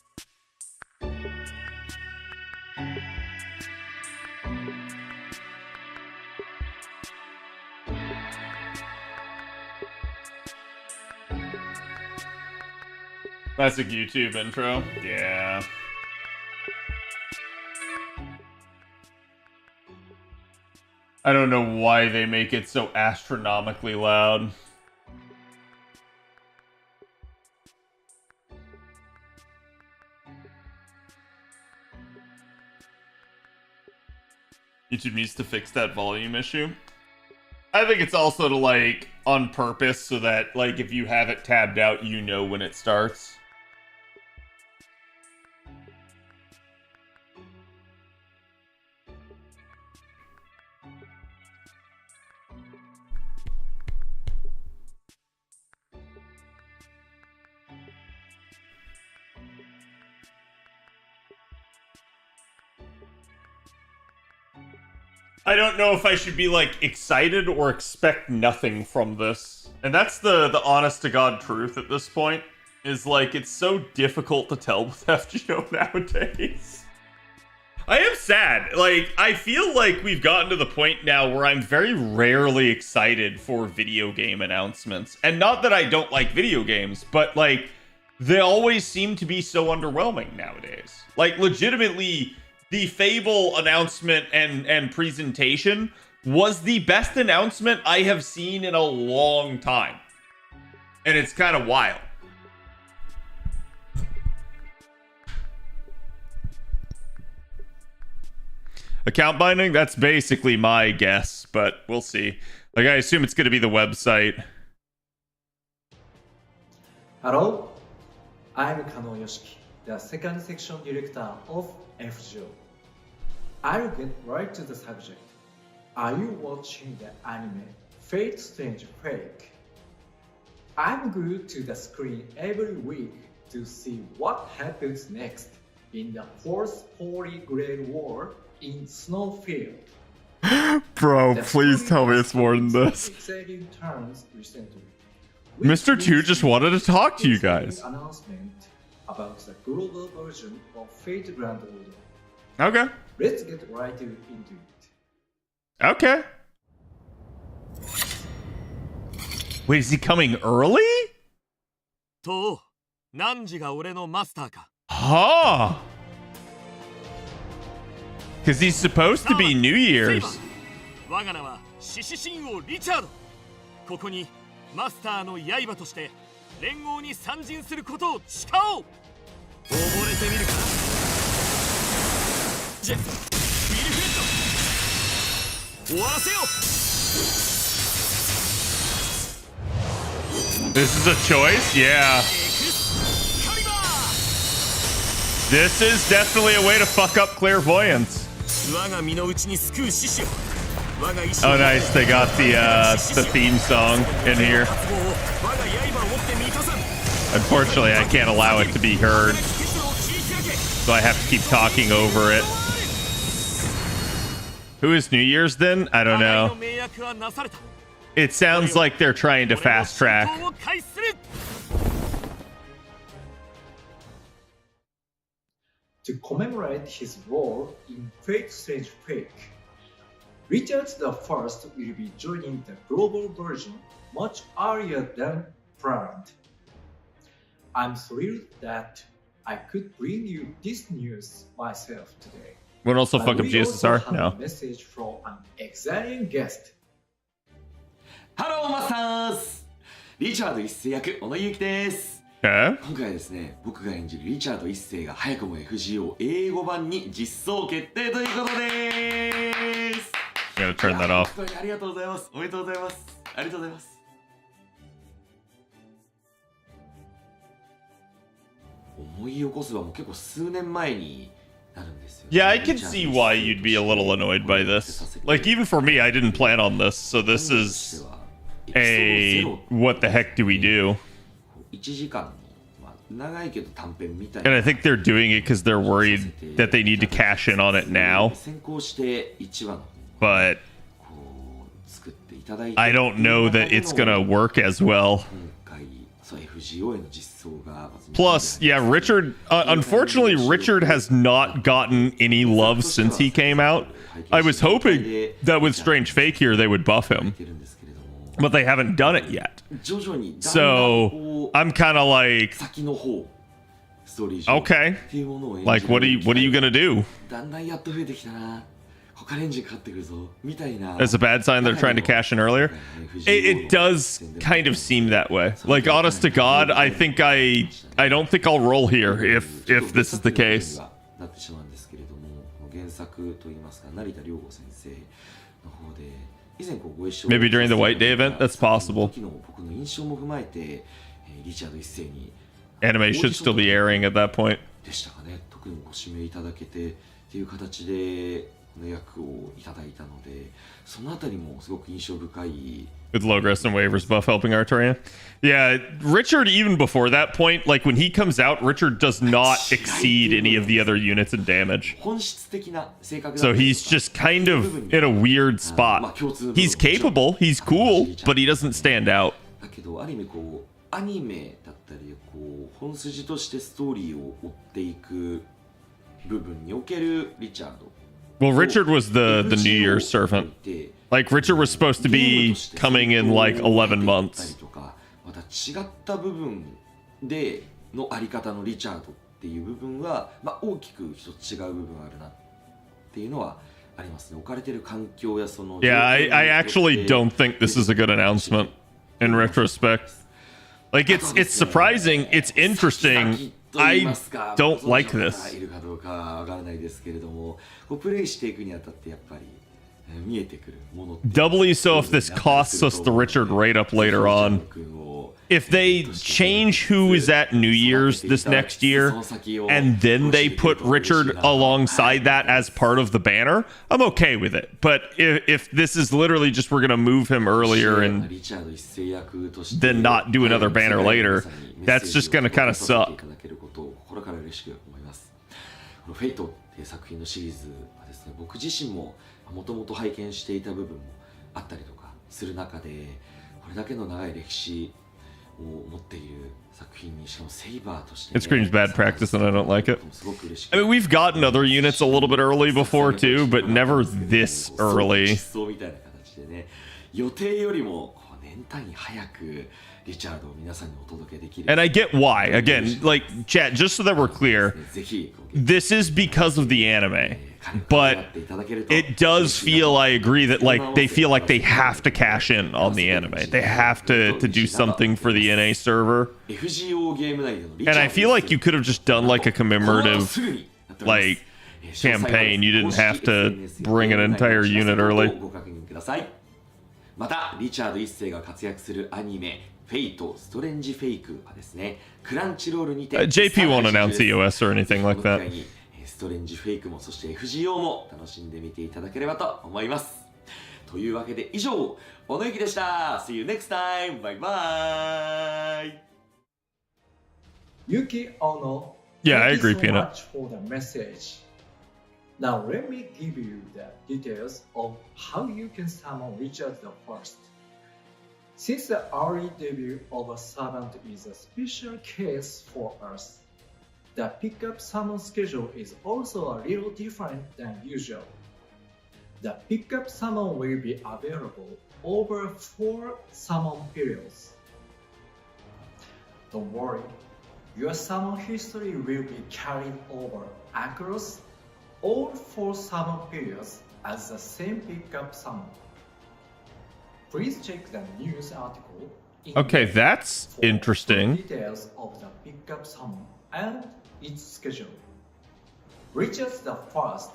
Classic YouTube intro. Yeah. I don't know why they make it so astronomically loud. YouTube needs to fix that volume issue. I think it's also to, like, on purpose so that, like, if you have it tabbed out, you know when it starts. I don't know if I should be, like, excited or expect nothing from this. And that's the honest to God truth at this point. Is, like, it's so difficult to tell with FGO nowadays. I am sad. Like, I feel like we've gotten to the point now where I'm very rarely excited for video game announcements. And not that I don't like video games, but, like, they always seem to be so underwhelming nowadays. Like, legitimately, the Fable announcement and presentation was the best announcement I have seen in a long time. And it's kind of wild. Account binding? That's basically my guess, but we'll see. Like, I assume it's going to be the website. Hello, I'm Kano Yoshiki, the second section director of FGO. I'll get right to the subject. Are you watching the anime Fate Strange Fake? I'm glued to the screen every week to see what happens next in the fourth Holy Grail War in Snowfield. Bro, The please story tell me has it's more than taken this. some exciting turns recently. Mr. 2 just wanted to talk to you guys. Announcement about the global version of Fate Grand Order. Okay. Let's get right into it. Okay. Wait, is he coming early? と、何時が俺のマスターか。 Huh. Because he's supposed to be New Year's. 我が名は獅子神王リチャード。ここにマスターの刃として連合に参陣することを誓おう。溺れてみるか。じゃ、ウィルフレッド。終わらせよ。 This is a choice? Yeah. This is definitely a way to fuck up clairvoyance. 我が身の内に救う獅子よ。 Oh, nice. They got the theme song in here. Unfortunately, I can't allow it to be heard, so I have to keep talking over it. Who is New Year's then? I don't know. It sounds like they're trying to fast track. To commemorate his role in Fate Stage Fake, Richard the First will be joining the global version much earlier than planned. I'm thrilled that I could bring you this news myself today. Would also But fuck up we also GSSR? have No. a message from an exciting guest. ハローマスターズリチャード一世役小野ゆうきです Okay. 今回はですね、僕が演じるリチャード一世が早くも FGO 英語版に実装決定ということです I'm gonna turn that off. 本当にありがとうございます。おめでとうございます。ありがとうございます。思い起こせばもう結構数年前になるんですよ。 Yeah, I can see why you'd be a little annoyed by this. Like, even for me, I didn't plan on this, so this is a what the heck do we do? 1時間の、まあ、長いけど短編みたい And な I think they're doing it because they're worried that they need to cash in on it now. 先行して1話の But こう作っていただいて I don't know that it's gonna work as well. 今回そう FGO への実装が Plus, yeah, Richard. Unfortunately, Richard has not gotten any love since he came out. I was hoping that with Strange Fake here they would buff him, but they haven't done it yet. 徐々に So I'm kind of like, 先の方ストーリー上 okay, っていうものを演じ like what are you gonna do? だんだんやっと増えてきたな他レンジかかってくるぞみたいな That's a bad sign they're trying to cash in earlier. It does kind of seem that way. Like, honest to God, I think I don't think I'll roll here if this is the case. なってしまうんですけれども原作といいますか成田凌吾先生の方で以前こうご一緒 Maybe during the White Day event? That's possible. 時の僕の印象も踏まえてリチャード一世に Anime should still be airing at that point. でしたかね特にご指名いただけてっていう形でこの役をいただいたのでそのあたりもすごく印象深い With Logres and Waivers buff helping Artorian. Yeah, Richard, even before that point, like when he comes out, Richard does not exceed any of the other units in damage. 本質的な性格 So he's just kind of in a weird spot. He's capable, he's cool, but he doesn't stand out. だけどある意味こうアニメだったりこう本筋としてストーリーを追っていく部分におけるリチャード Well, Richard was the New Year's servant. Like, Richard was supposed to be coming in like 11 months. また違った部分でのあり方のリチャードっていう部分は、まあ、大きく一つ違う部分あるなっていうのはありますね。置かれてる環境やその Yeah, I actually don't think this is a good announcement in retrospect. Like, it's surprising, it's interesting. I don't like this. いるかどうかわからないですけれども、こうプレイしていくにあたってやっぱり見えてくるものって Doubly so if this costs us the Richard rate up later on. If they change who is at New Year's this next year, and then they put Richard alongside that as part of the banner, I'm okay with it. But if this is literally just we're going to move him earlier and then not do another banner later, that's just going to kind of suck. 心から嬉しく思います。このフェイトっていう作品のシリーズはですね、僕自身ももともと拝見していた部分もあったりとかする中で、これだけの長い歴史を持っている作品にしかもセイバーとして、It screams bad practice and I don't like it. I mean, we've gotten other units a little bit early before too, but never this early. そうみたいな形でね、予定よりも年単位早く And I get why. Again, like, chat, just so that we're clear, this is because of the anime. But it does feel, I agree, that like they feel like they have to cash in on the anime. They have to do something for the NA server. And I feel like you could have just done like a commemorative like campaign. You didn't have to bring an entire unit early. またリチャード一世が活躍するアニメフェイトストレンジフェイクはですねクランチロールにて JP won't announce EOS or anything like that. ストレンジフェイクもそして FGO も楽しんでみていただければと思います。というわけで以上小野ゆきでした。 See you next time! バイバイ Yuki Ono. Yeah, I thank agree, you so Peanut. much for the message. Now let me give you the details of how you can summon Richard the First. Since the early debut of a servant is a special case for us, the pickup summon schedule is also a little different than usual. The pickup summon will be available over 4 summon periods. Don't worry, your summon history will be carried over across all 4 summon periods as the same pickup summon. Please check the news article. Okay, that's for interesting. full details of the pickup summon and its schedule. Richard the First,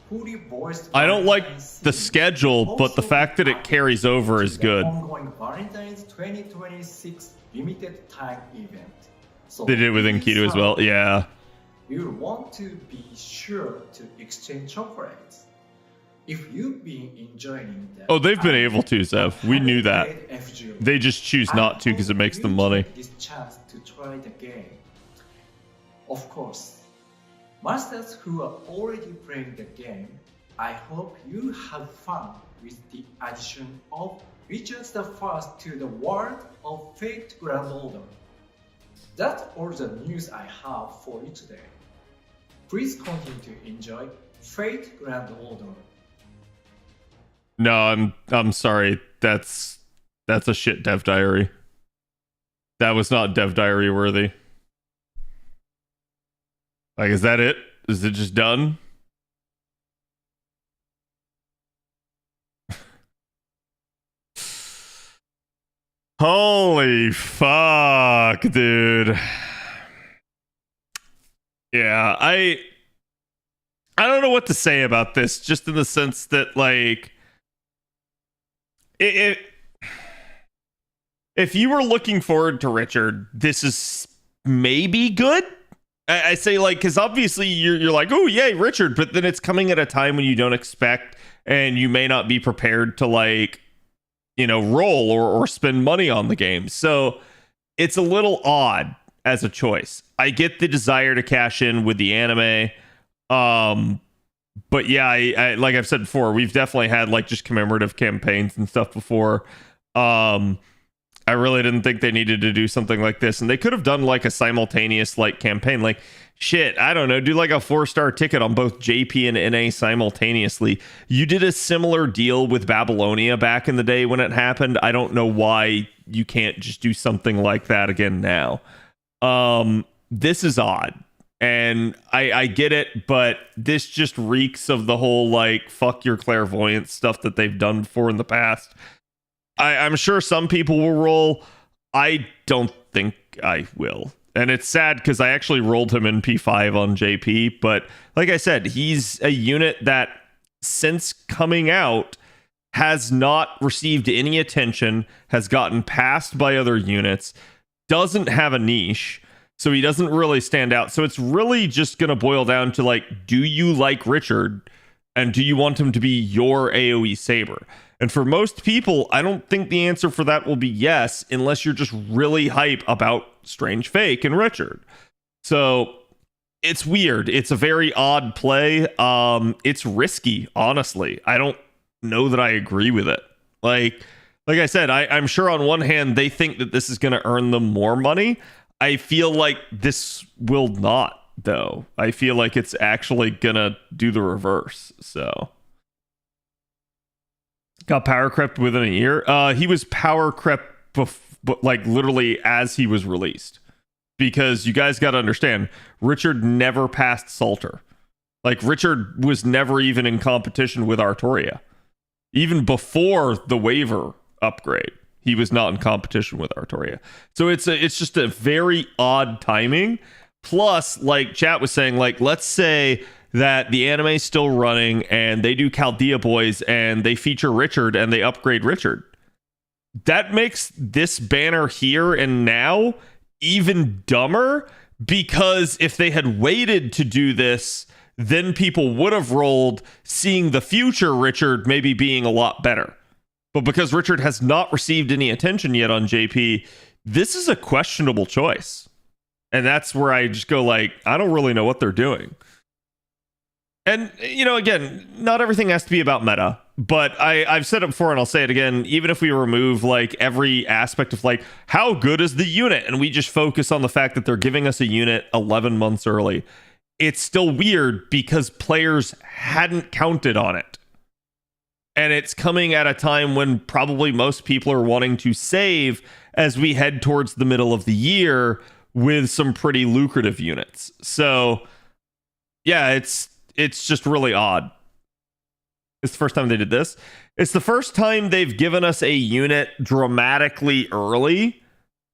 fully voiced. I don't like Valentine's the theme, schedule, but the also fact that it added carries over to is the good. Ongoing Valentine's 2026 limited time event. So They did it with if you Enkidu as well. summon, Yeah. you want to be sure to exchange chocolates. If you've been enjoying the Oh, they've been able to, Zev. We knew that. FGO, They just choose not to because it makes them money. This chance to try the game. Of course, masters who are already playing the game, I hope you have fun with the addition of Richard the First to the world of Fate Grand Order. That's all the news I have for you today. Please continue to enjoy Fate Grand Order. No, I'm sorry. That's a shit dev diary. That was not dev diary worthy. Like, is that it? Is it just done? Holy fuck, dude. Yeah, I don't know what to say about this, just in the sense that, like, if you were looking forward to Richard, this is maybe good. I say, like, because obviously you're like, oh yay, Richard, but then it's coming at a time when you don't expect, and you may not be prepared to, like, you know, roll or spend money on the game. So it's a little odd as a choice. I get the desire to cash in with the anime. But yeah, I like I've said before, we've definitely had, like, just commemorative campaigns and stuff before. I really didn't think they needed to do something like this, and they could have done, like, a simultaneous, like, campaign. Like, shit, I don't know, do like a 4-star ticket on both JP and NA simultaneously. You did a similar deal with Babylonia back in the day when it happened. I don't know why you can't just do something like that again now. This is odd. And I get it, but this just reeks of the whole, like, fuck your clairvoyance stuff that they've done before in the past. I'm sure some people will roll. I don't think I will. And it's sad because I actually rolled him in P5 on JP. But like I said, he's a unit that, since coming out, has not received any attention, has gotten passed by other units, doesn't have a niche. So he doesn't really stand out. So it's really just going to boil down to, like, do you like Richard? And do you want him to be your AoE Saber? And for most people, I don't think the answer for that will be yes, unless you're just really hype about Strange Fake and Richard. So it's weird. It's a very odd play. It's risky, honestly. I don't know that I agree with it. Like I said, I'm sure on one hand, they think that this is going to earn them more money. I feel like this will not, though. I feel like it's actually going to do the reverse. So got power crept within a year. He was power crept like literally as he was released, because you guys got to understand, Richard never passed Salter. Like, Richard was never even in competition with Artoria. Even before the waiver upgrade, he was not in competition with Artoria. So it's just a very odd timing. Plus, like chat was saying, like, let's say that the anime is still running and they do Chaldea Boys and they feature Richard and they upgrade Richard. That makes this banner here and now even dumber, because if they had waited to do this, then people would have rolled seeing the future Richard maybe being a lot better. But because Richard has not received any attention yet on JP, this is a questionable choice. And that's where I just go like, I don't really know what they're doing. And, you know, again, not everything has to be about meta, but I've said it before and I'll say it again. Even if we remove like every aspect of like, how good is the unit? And we just focus on the fact that they're giving us a unit 11 months early. It's still weird because players hadn't counted on it. And it's coming at a time when probably most people are wanting to save as we head towards the middle of the year with some pretty lucrative units. So, yeah, it's just really odd. It's the first time they did this. It's the first time they've given us a unit dramatically early.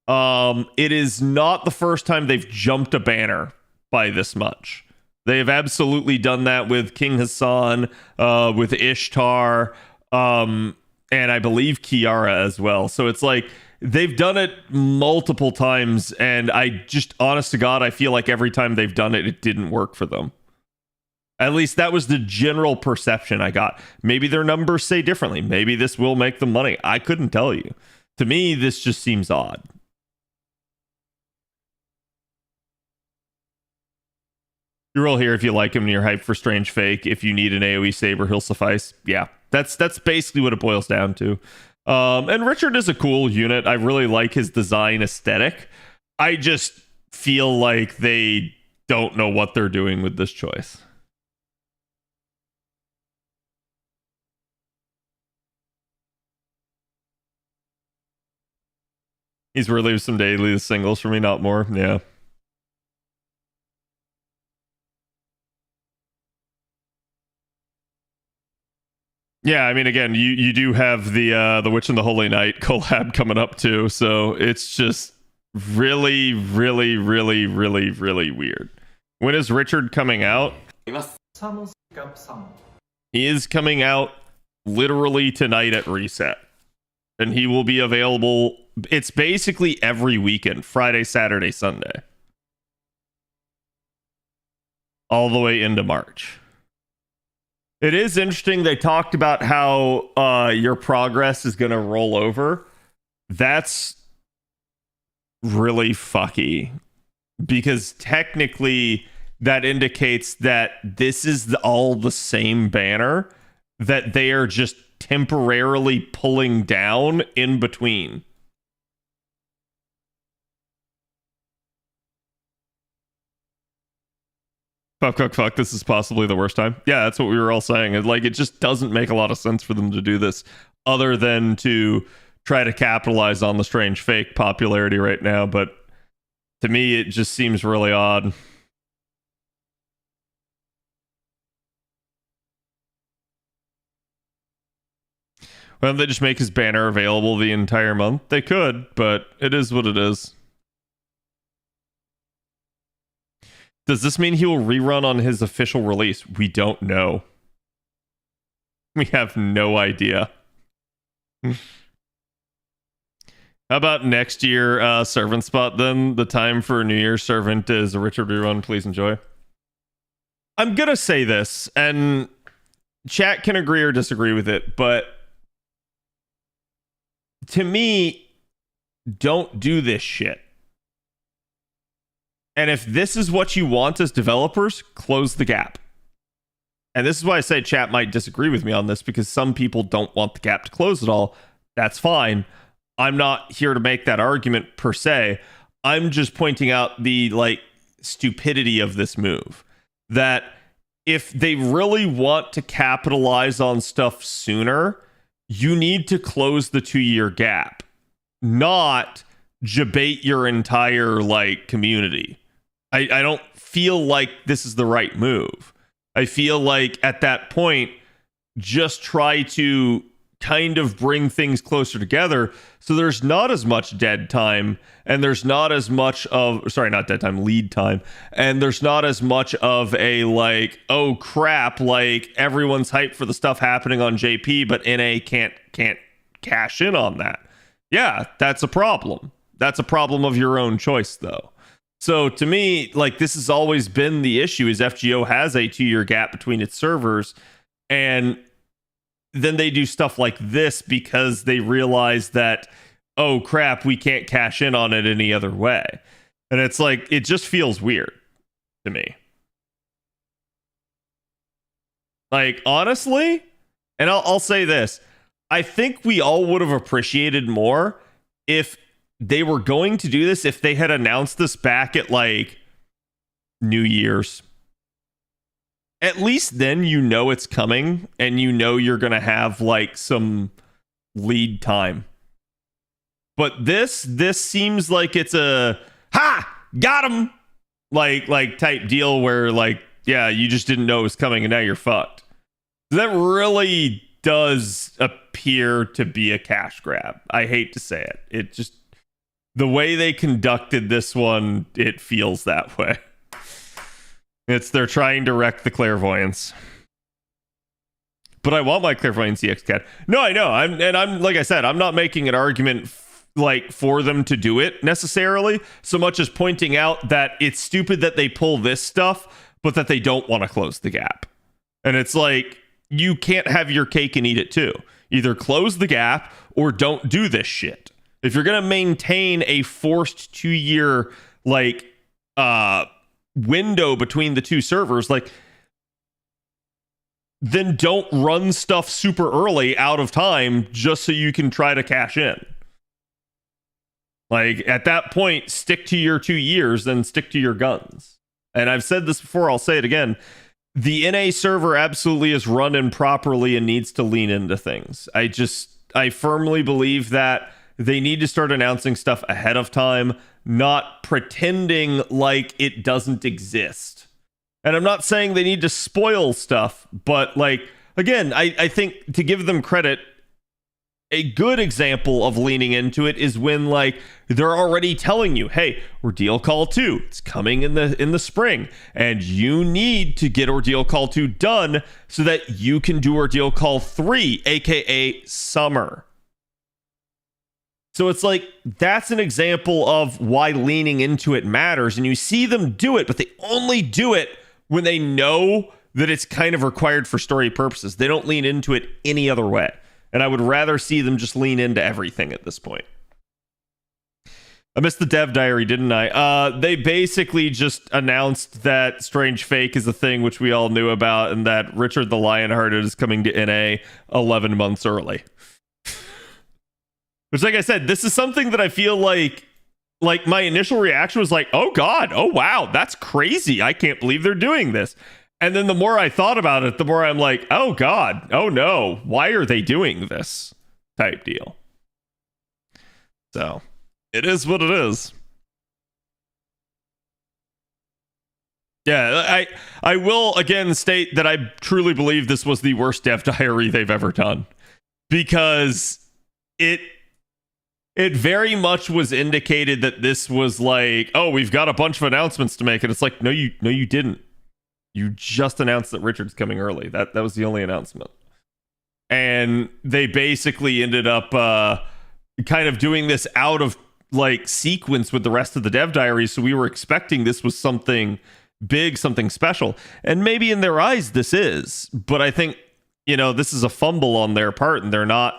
It is not the first time they've jumped a banner by this much. They have absolutely done that with King Hassan, with Ishtar, and I believe Kiara as well. So it's like they've done it multiple times, and I just, honest to God, I feel like every time they've done it, it didn't work for them. At least that was the general perception I got. Maybe their numbers say differently. Maybe this will make them money. I couldn't tell you. To me, this just seems odd. You're all here if you like him and you're hyped for Strange Fake. If you need an AoE Saber, he'll suffice. Yeah, that's basically what it boils down to. And Richard is a cool unit. I really like his design aesthetic. I just feel like they don't know what they're doing with this choice. He's relieved some daily singles for me, not more. Yeah. Yeah, I mean, again, you do have the Witch and the Holy Knight collab coming up too, so it's just really, really, really, really, really weird. When is Richard coming out? Summons Gap Summon. He is coming out literally tonight at Reset. And he will be available. It's basically every weekend, Friday, Saturday, Sunday. All the way into March. It is interesting. They talked about how your progress is going to roll over. That's really fucky. Because technically, that indicates that this is all the same banner that they are just temporarily pulling down in between. Fuck, this is possibly the worst time. Yeah, that's what we were all saying. Like, it just doesn't make a lot of sense for them to do this other than to try to capitalize on the Strange Fake popularity right now. But to me, it just seems really odd. Why don't they just make his banner available the entire month? They could, but it is what it is. Does this mean he will rerun on his official release? We don't know. We have no idea. How about next year, Servant Spot then? The time for New Year's Servant is a Richard rerun. Please enjoy. I'm going to say this, and chat can agree or disagree with it, but to me, don't do this shit. And if this is what you want as developers, close the gap. And this is why I say chat might disagree with me on this, because some people don't want the gap to close at all. That's fine. I'm not here to make that argument per se. I'm just pointing out the stupidity of this move. That if they really want to capitalize on stuff sooner, you need to close the 2-year gap, not debate your entire community. I don't feel like this is the right move. I feel like at that point, just try to kind of bring things closer together so there's not as much dead time, and there's not as much of lead time, and there's not as much of a oh crap, everyone's hyped for the stuff happening on JP but NA can't cash in on that. Yeah, that's a problem. That's a problem of your own choice though. So to me, this has always been the issue, is FGO has a 2-year gap between its servers, and then they do stuff like this because they realize that, oh crap, we can't cash in on it any other way. And it's like, it just feels weird to me. Like, honestly, and I'll say this, I think we all would have appreciated more if they were going to do this, if they had announced this back at like New Year's. At least then you know it's coming and you know you're going to have like some lead time. But this seems like it's a got him like type deal where like, yeah, you just didn't know it was coming and now you're fucked. That really does appear to be a cash grab. I hate to say it. It just, the way they conducted this one, it feels that way. They're trying to wreck the clairvoyance. But I want my clairvoyance EX cat. No, I know. I'm like I said, I'm not making an argument like for them to do it necessarily, so much as pointing out that it's stupid that they pull this stuff, but that they don't want to close the gap. And it's like, you can't have your cake and eat it too. Either close the gap or don't do this shit. If you're going to maintain a forced 2-year like window between the two servers, like, then don't run stuff super early out of time just so you can try to cash in. Like, at that point, stick to your 2 years, then stick to your guns. And I've said this before, I'll say it again. The NA server absolutely is run improperly and needs to lean into things. I firmly believe that they need to start announcing stuff ahead of time, not pretending like it doesn't exist. And I'm not saying they need to spoil stuff, but like, again, I think to give them credit, a good example of leaning into it is when like they're already telling you, hey, Ordeal Call 2, it's coming in the spring, and you need to get Ordeal Call 2 done so that you can do Ordeal Call 3, aka summer. So it's like, that's an example of why leaning into it matters, and you see them do it, but they only do it when they know that it's kind of required for story purposes. They don't lean into it any other way. And I would rather see them just lean into everything at this point. I missed the dev diary, didn't I? They basically just announced that Strange Fake is a thing which we all knew about, and that Richard the Lionhearted is coming to NA 11 months early. Which, like I said, this is something that I feel like my initial reaction was like, oh god, oh wow, that's crazy. I can't believe they're doing this. And then the more I thought about it, the more I'm like, oh god, oh no, why are they doing this type deal? So, it is what it is. Yeah, I will again state that I truly believe this was the worst dev diary they've ever done. Because it very much was indicated that this was like, oh, we've got a bunch of announcements to make. And it's like, no, you didn't. You just announced that Richard's coming early. That was the only announcement. And they basically ended up kind of doing this out of like sequence with the rest of the dev diary. So we were expecting this was something big, something special. And maybe in their eyes this is. But I think, this is a fumble on their part, and they're not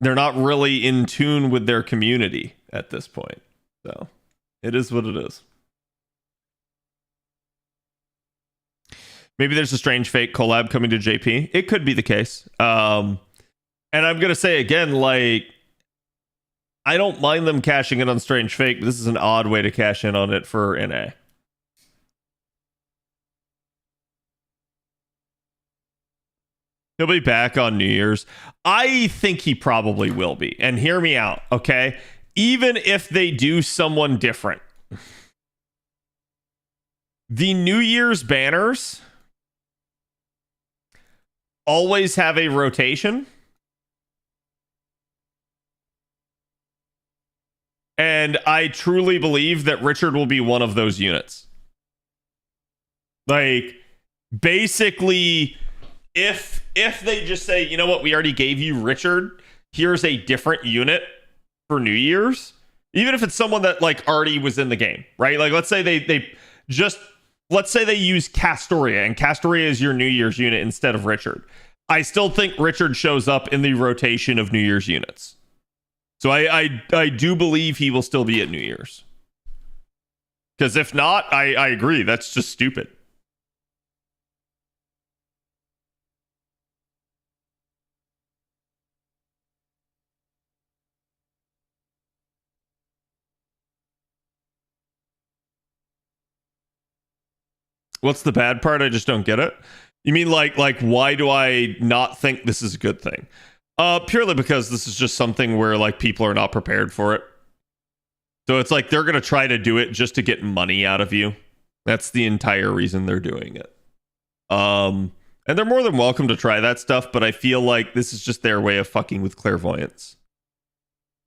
really in tune with their community at this point. So it is what it is. Maybe there's a Strange Fake collab coming to JP. It could be the case. And I'm going to say again, like, I don't mind them cashing in on Strange Fake, but this is an odd way to cash in on it for NA. He'll be back on New Year's. I think he probably will be. And hear me out, okay? Even if they do someone different, the New Year's banners always have a rotation. And I truly believe that Richard will be one of those units. Like, basically, if they just say, you know what, we already gave you Richard, here's a different unit for New Year's, even if it's someone that like already was in the game, right? Like, let's say let's say they use Castoria, and Castoria is your New Year's unit instead of Richard. I still think Richard shows up in the rotation of New Year's units. So I do believe he will still be at New Year's. Because if not, I agree. That's just stupid. What's the bad part? I just don't get it. You mean like why do I not think this is a good thing? Purely because this is just something where like people are not prepared for it. So it's like they're gonna try to do it just to get money out of you. That's the entire reason they're doing it. And they're more than welcome to try that stuff, but I feel like this is just their way of fucking with clairvoyance.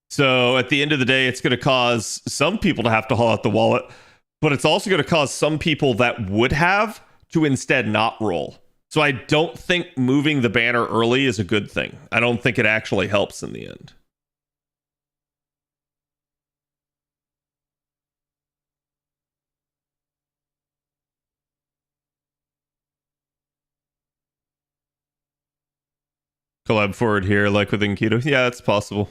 So at the end of the day, it's gonna cause some people to have to haul out the wallet, but it's also gonna cause some people that would have to instead not roll. So I don't think moving the banner early is a good thing. I don't think it actually helps in the end. Collab forward here, like with Enkidu. Yeah, it's possible.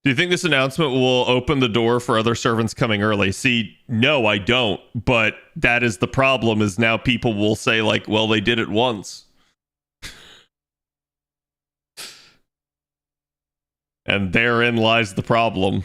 Do you think this announcement will open the door for other servants coming early? See, no, I don't. But that is the problem, is now people will say, like, well, they did it once. And therein lies the problem.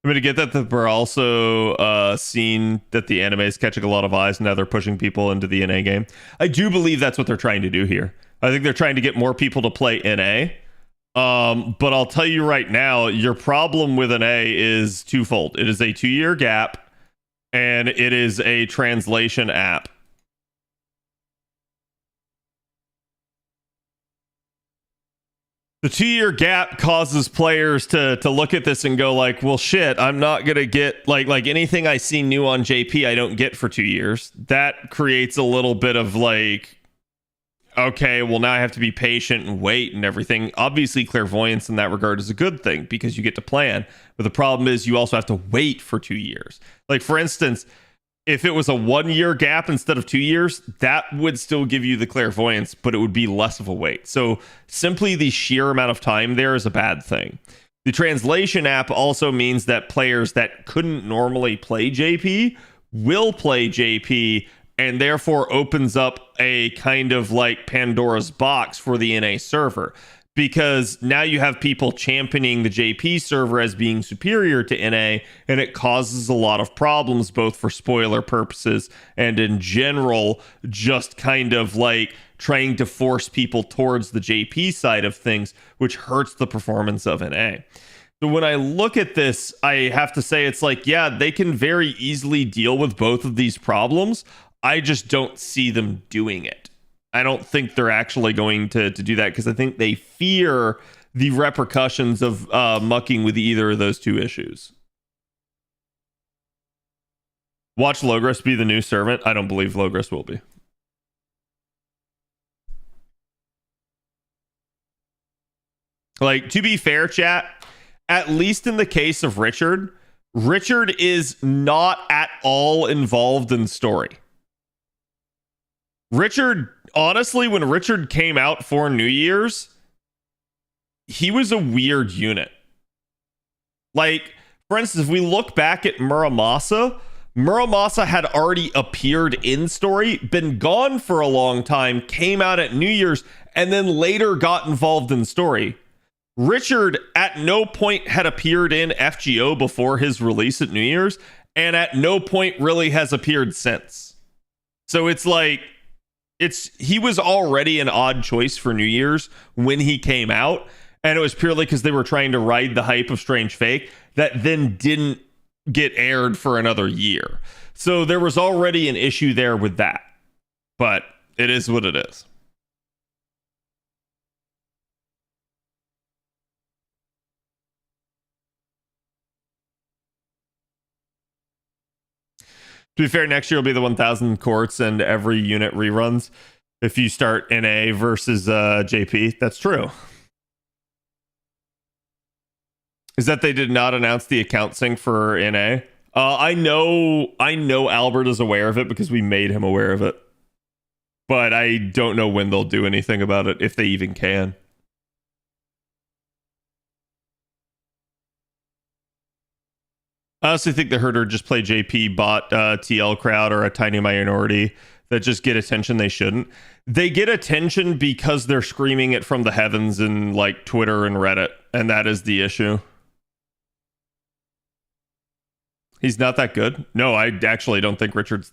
I mean, to get that we're also seeing that the anime is catching a lot of eyes, and now they're pushing people into the NA game. I do believe that's what they're trying to do here. I think they're trying to get more people to play NA. But I'll tell you right now, your problem with NA is twofold. It is a 2-year gap, and it is a translation app. The 2-year gap causes players to look at this and go like, well, shit, I'm not going to get like anything I see new on JP, I don't get for 2 years. That creates a little bit of like, okay, well, now I have to be patient and wait and everything. Obviously, clairvoyance in that regard is a good thing because you get to plan. But the problem is you also have to wait for 2 years. Like, for instance, if it was a 1-year gap instead of 2 years, that would still give you the clairvoyance, but it would be less of a wait. So simply the sheer amount of time there is a bad thing. The translation app also means that players that couldn't normally play JP will play JP, and therefore opens up a kind of like Pandora's box for the NA server. Because now you have people championing the JP server as being superior to NA, and it causes a lot of problems, both for spoiler purposes and in general, just kind of like trying to force people towards the JP side of things, which hurts the performance of NA. So when I look at this, I have to say it's like, yeah, they can very easily deal with both of these problems. I just don't see them doing it. I don't think they're actually going to do that because I think they fear the repercussions of mucking with either of those two issues. Watch Logros be the new servant. I don't believe Logros will be. Like, to be fair, chat, at least in the case of Richard, Richard is not at all involved in story. Richard, honestly, when Richard came out for New Year's, he was a weird unit. Like, for instance, if we look back at Muramasa had already appeared in story, been gone for a long time, came out at New Year's, and then later got involved in story. Richard at no point had appeared in FGO before his release at New Year's, and at no point really has appeared since. So it's like, he was already an odd choice for New Year's when he came out, and it was purely because they were trying to ride the hype of Strange Fake that then didn't get aired for another year. So there was already an issue there with that, but it is what it is. To be fair, next year will be the 1,000 courts and every unit reruns. If you start NA versus JP, that's true. Is that they did not announce the account sync for NA? I know Albert is aware of it because we made him aware of it. but I don't know when they'll do anything about it, if they even can. I honestly think the herder just play JP bot TL crowd or a tiny minority that just get attention they shouldn't. They get attention because they're screaming it from the heavens in like Twitter and Reddit, and that is the issue. He's not that good. No, I actually don't think Richard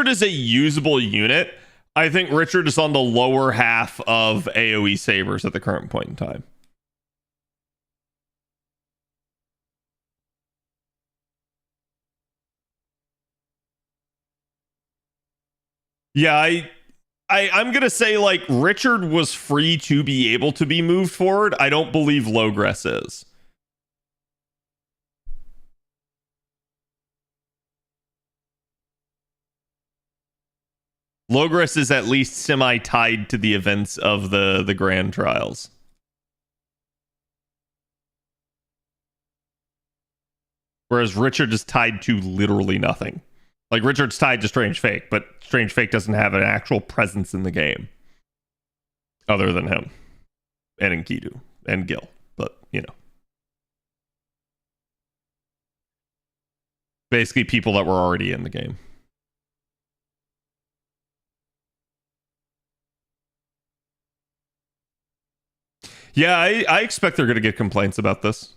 is a usable unit. I think Richard is on the lower half of AoE sabers at the current point in time. Yeah, I'm gonna say like Richard was free to be able to be moved forward. I don't believe Logress is. Logress is at least semi-tied to the events of the Grand Trials. Whereas Richard is tied to literally nothing. Like, Richard's tied to Strange Fake, but Strange Fake doesn't have an actual presence in the game. Other than him. And Enkidu. And Gil. But, you know. Basically people that were already in the game. Yeah, I expect they're going to get complaints about this.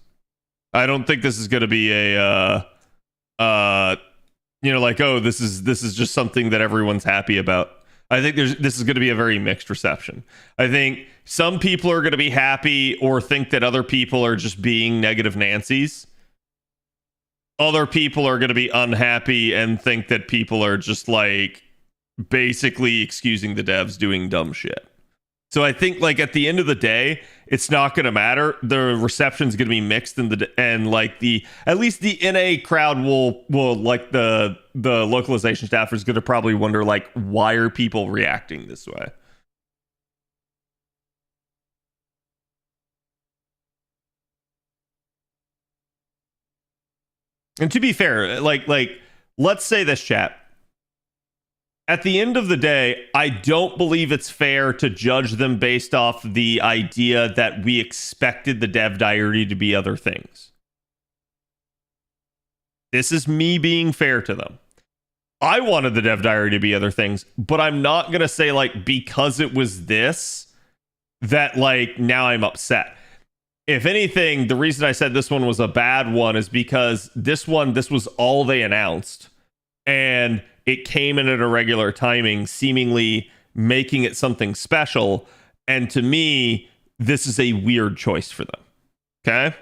I don't think this is going to be a, you know, like, oh, this is just something that everyone's happy about. I think this is going to be a very mixed reception. I think some people are going to be happy or think that other people are just being negative Nancy's. Other people are going to be unhappy and think that people are just like basically excusing the devs doing dumb shit. So I think like at the end of the day, it's not going to matter. The reception's going to be mixed, and like at least the NA crowd will like the localization staff is going to probably wonder like, why are people reacting this way? And to be fair, like let's say this, chat. At the end of the day, I don't believe it's fair to judge them based off the idea that we expected the dev diary to be other things. This is me being fair to them. I wanted the dev diary to be other things, but I'm not going to say like because it was this that like now I'm upset. If anything, the reason I said this one was a bad one is because this was all they announced. And it came in at a regular timing, seemingly making it something special. And to me, this is a weird choice for them. Okay?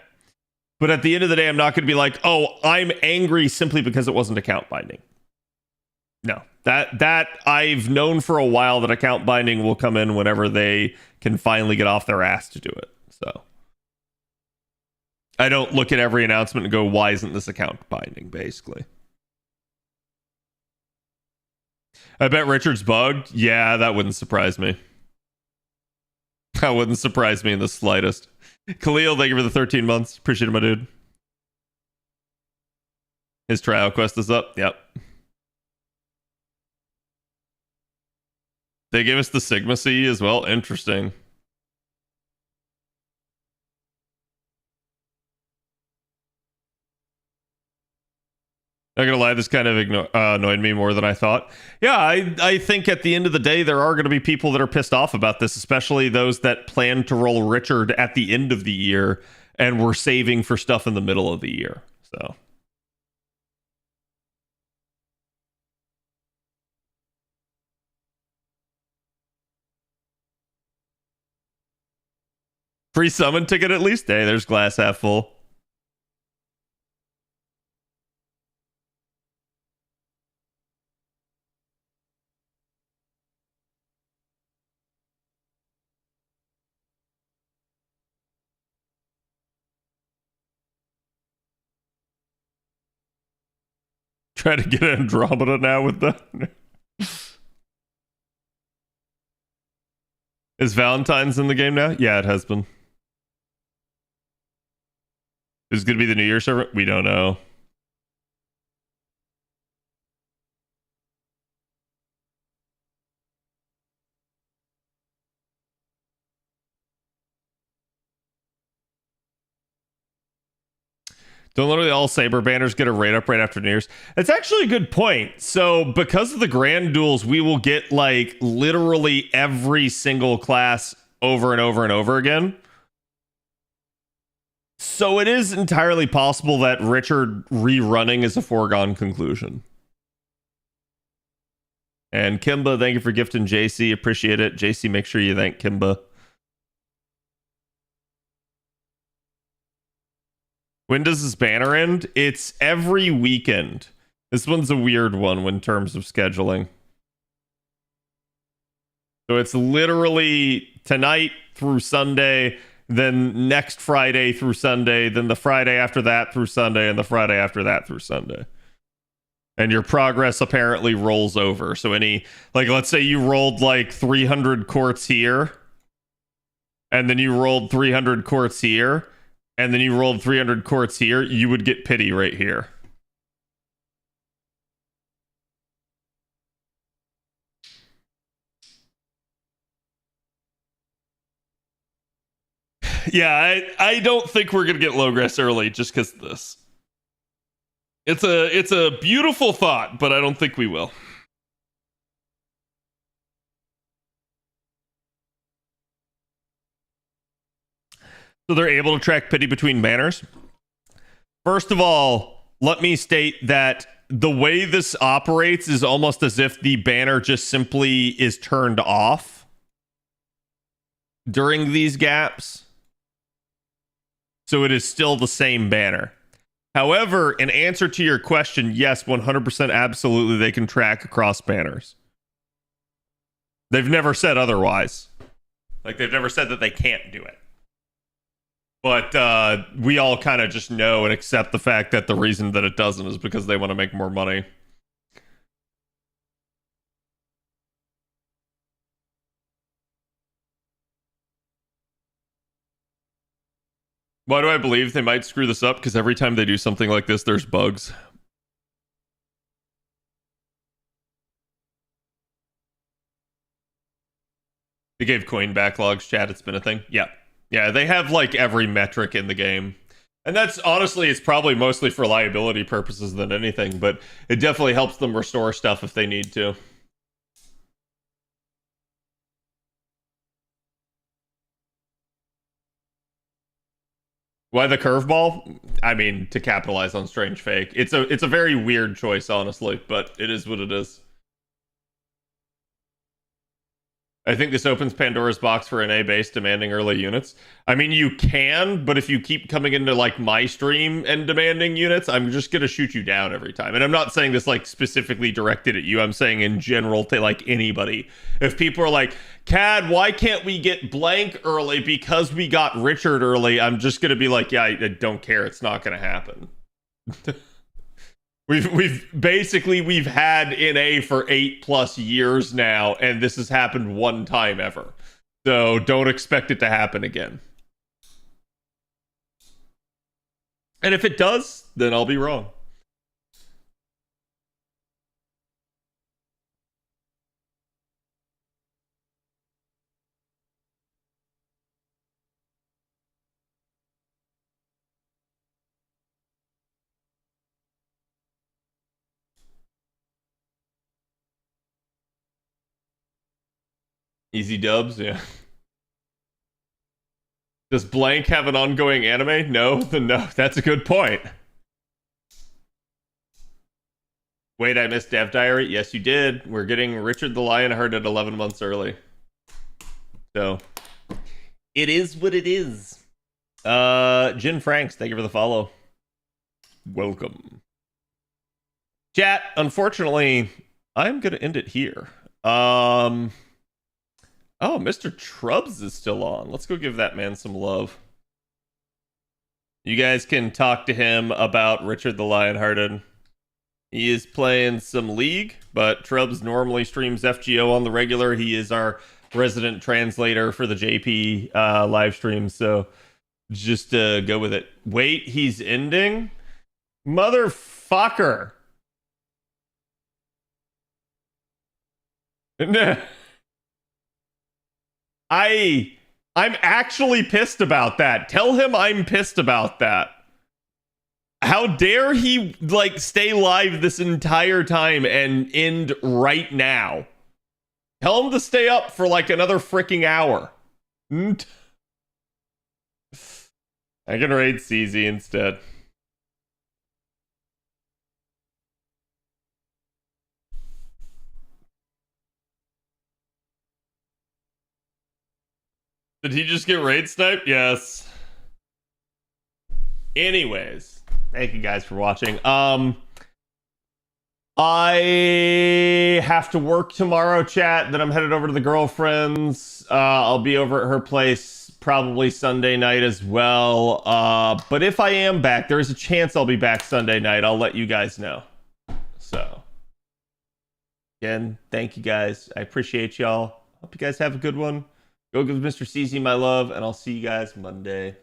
But at the end of the day, I'm not going to be like, oh, I'm angry simply because it wasn't account binding. No. That I've known for a while that account binding will come in whenever they can finally get off their ass to do it. So I don't look at every announcement and go, why isn't this account binding, basically. I bet Richard's bugged. Yeah, that wouldn't surprise me. That wouldn't surprise me in the slightest. Khalil, thank you for the 13 months. Appreciate it, my dude. His trial quest is up. Yep. They gave us the Sigma C as well. Interesting. Not gonna lie, this kind of annoyed me more than I thought. Yeah, I think at the end of the day, there are going to be people that are pissed off about this, especially those that plan to roll Richard at the end of the year and were saving for stuff in the middle of the year. So. Free summon ticket at least? Hey, there's glass half full. Try to get Andromeda now with the... Is Valentine's in the game now? Yeah, it has been. Is it going to be the New Year server? We don't know. Don't literally all Saber banners get a rate up right after New Year's? It's actually a good point. So because of the Grand Duels, we will get like literally every single class over and over and over again. So it is entirely possible that Richard rerunning is a foregone conclusion. And Kimba, thank you for gifting JC. Appreciate it. JC, make sure you thank Kimba. When does this banner end? It's every weekend. This one's a weird one in terms of scheduling. So it's literally tonight through Sunday, then next Friday through Sunday, then the Friday after that through Sunday, and the Friday after that through Sunday. And your progress apparently rolls over. So any, like, let's say you rolled like 300 courts here, and then you rolled 300 courts here, and then you rolled 300 courts here, you would get pity right here. Yeah, I don't think we're gonna get Logress early just because of this. It's a beautiful thought, but I don't think we will. So they're able to track pity between banners. First of all, let me state that the way this operates is almost as if the banner just simply is turned off during these gaps. So it is still the same banner. However, in answer to your question, yes, 100% absolutely they can track across banners. They've never said otherwise. Like, they've never said that they can't do it. But we all kind of just know and accept the fact that the reason that it doesn't is because they want to make more money. Why do I believe they might screw this up? Because every time they do something like this, there's bugs. They gave coin backlogs, chat. It's been a thing. Yeah. Yeah, they have like every metric in the game. And that's honestly, it's probably mostly for liability purposes than anything, but it definitely helps them restore stuff if they need to. Why the curveball? I mean, to capitalize on Strange Fake. It's a very weird choice, honestly, but it is what it is. I think this opens Pandora's box for NA-based demanding early units. I mean, you can, but if you keep coming into, like, my stream and demanding units, I'm just gonna shoot you down every time. And I'm not saying this, like, specifically directed at you. I'm saying in general to, like, anybody. If people are like, Cad, why can't we get blank early because we got Richard early? I'm just gonna be like, yeah, I don't care. It's not gonna happen. We've had NA for 8+ years now, and this has happened one time ever. So don't expect it to happen again. And if it does, then I'll be wrong. Easy dubs, yeah. Does Blank have an ongoing anime? No, then no. That's a good point. Wait, I missed Dev Diary? Yes, you did. We're getting Richard the Lionheart at 11 months early. So, it is what it is. Jin Franks, thank you for the follow. Welcome. Chat, unfortunately, I'm going to end it here. Oh, Mr. Trubs is still on. Let's go give that man some love. You guys can talk to him about Richard the Lionhearted. He is playing some League, but Trubs normally streams FGO on the regular. He is our resident translator for the JP live stream, so just go with it. Wait, he's ending? Motherfucker. I'm actually pissed about that. Tell him I'm pissed about that. How dare he like stay live this entire time and end right now? Tell him to stay up for like another freaking hour. I can raid CZ instead. Did he just get raid sniped? Yes. Anyways, thank you guys for watching. I have to work tomorrow, chat. Then I'm headed over to the girlfriend's. I'll be over at her place probably Sunday night as well. But if I am back, there is a chance I'll be back Sunday night. I'll let you guys know. So, again, thank you guys. I appreciate y'all. Hope you guys have a good one. Go give Mr. CZ my love, and I'll see you guys Monday.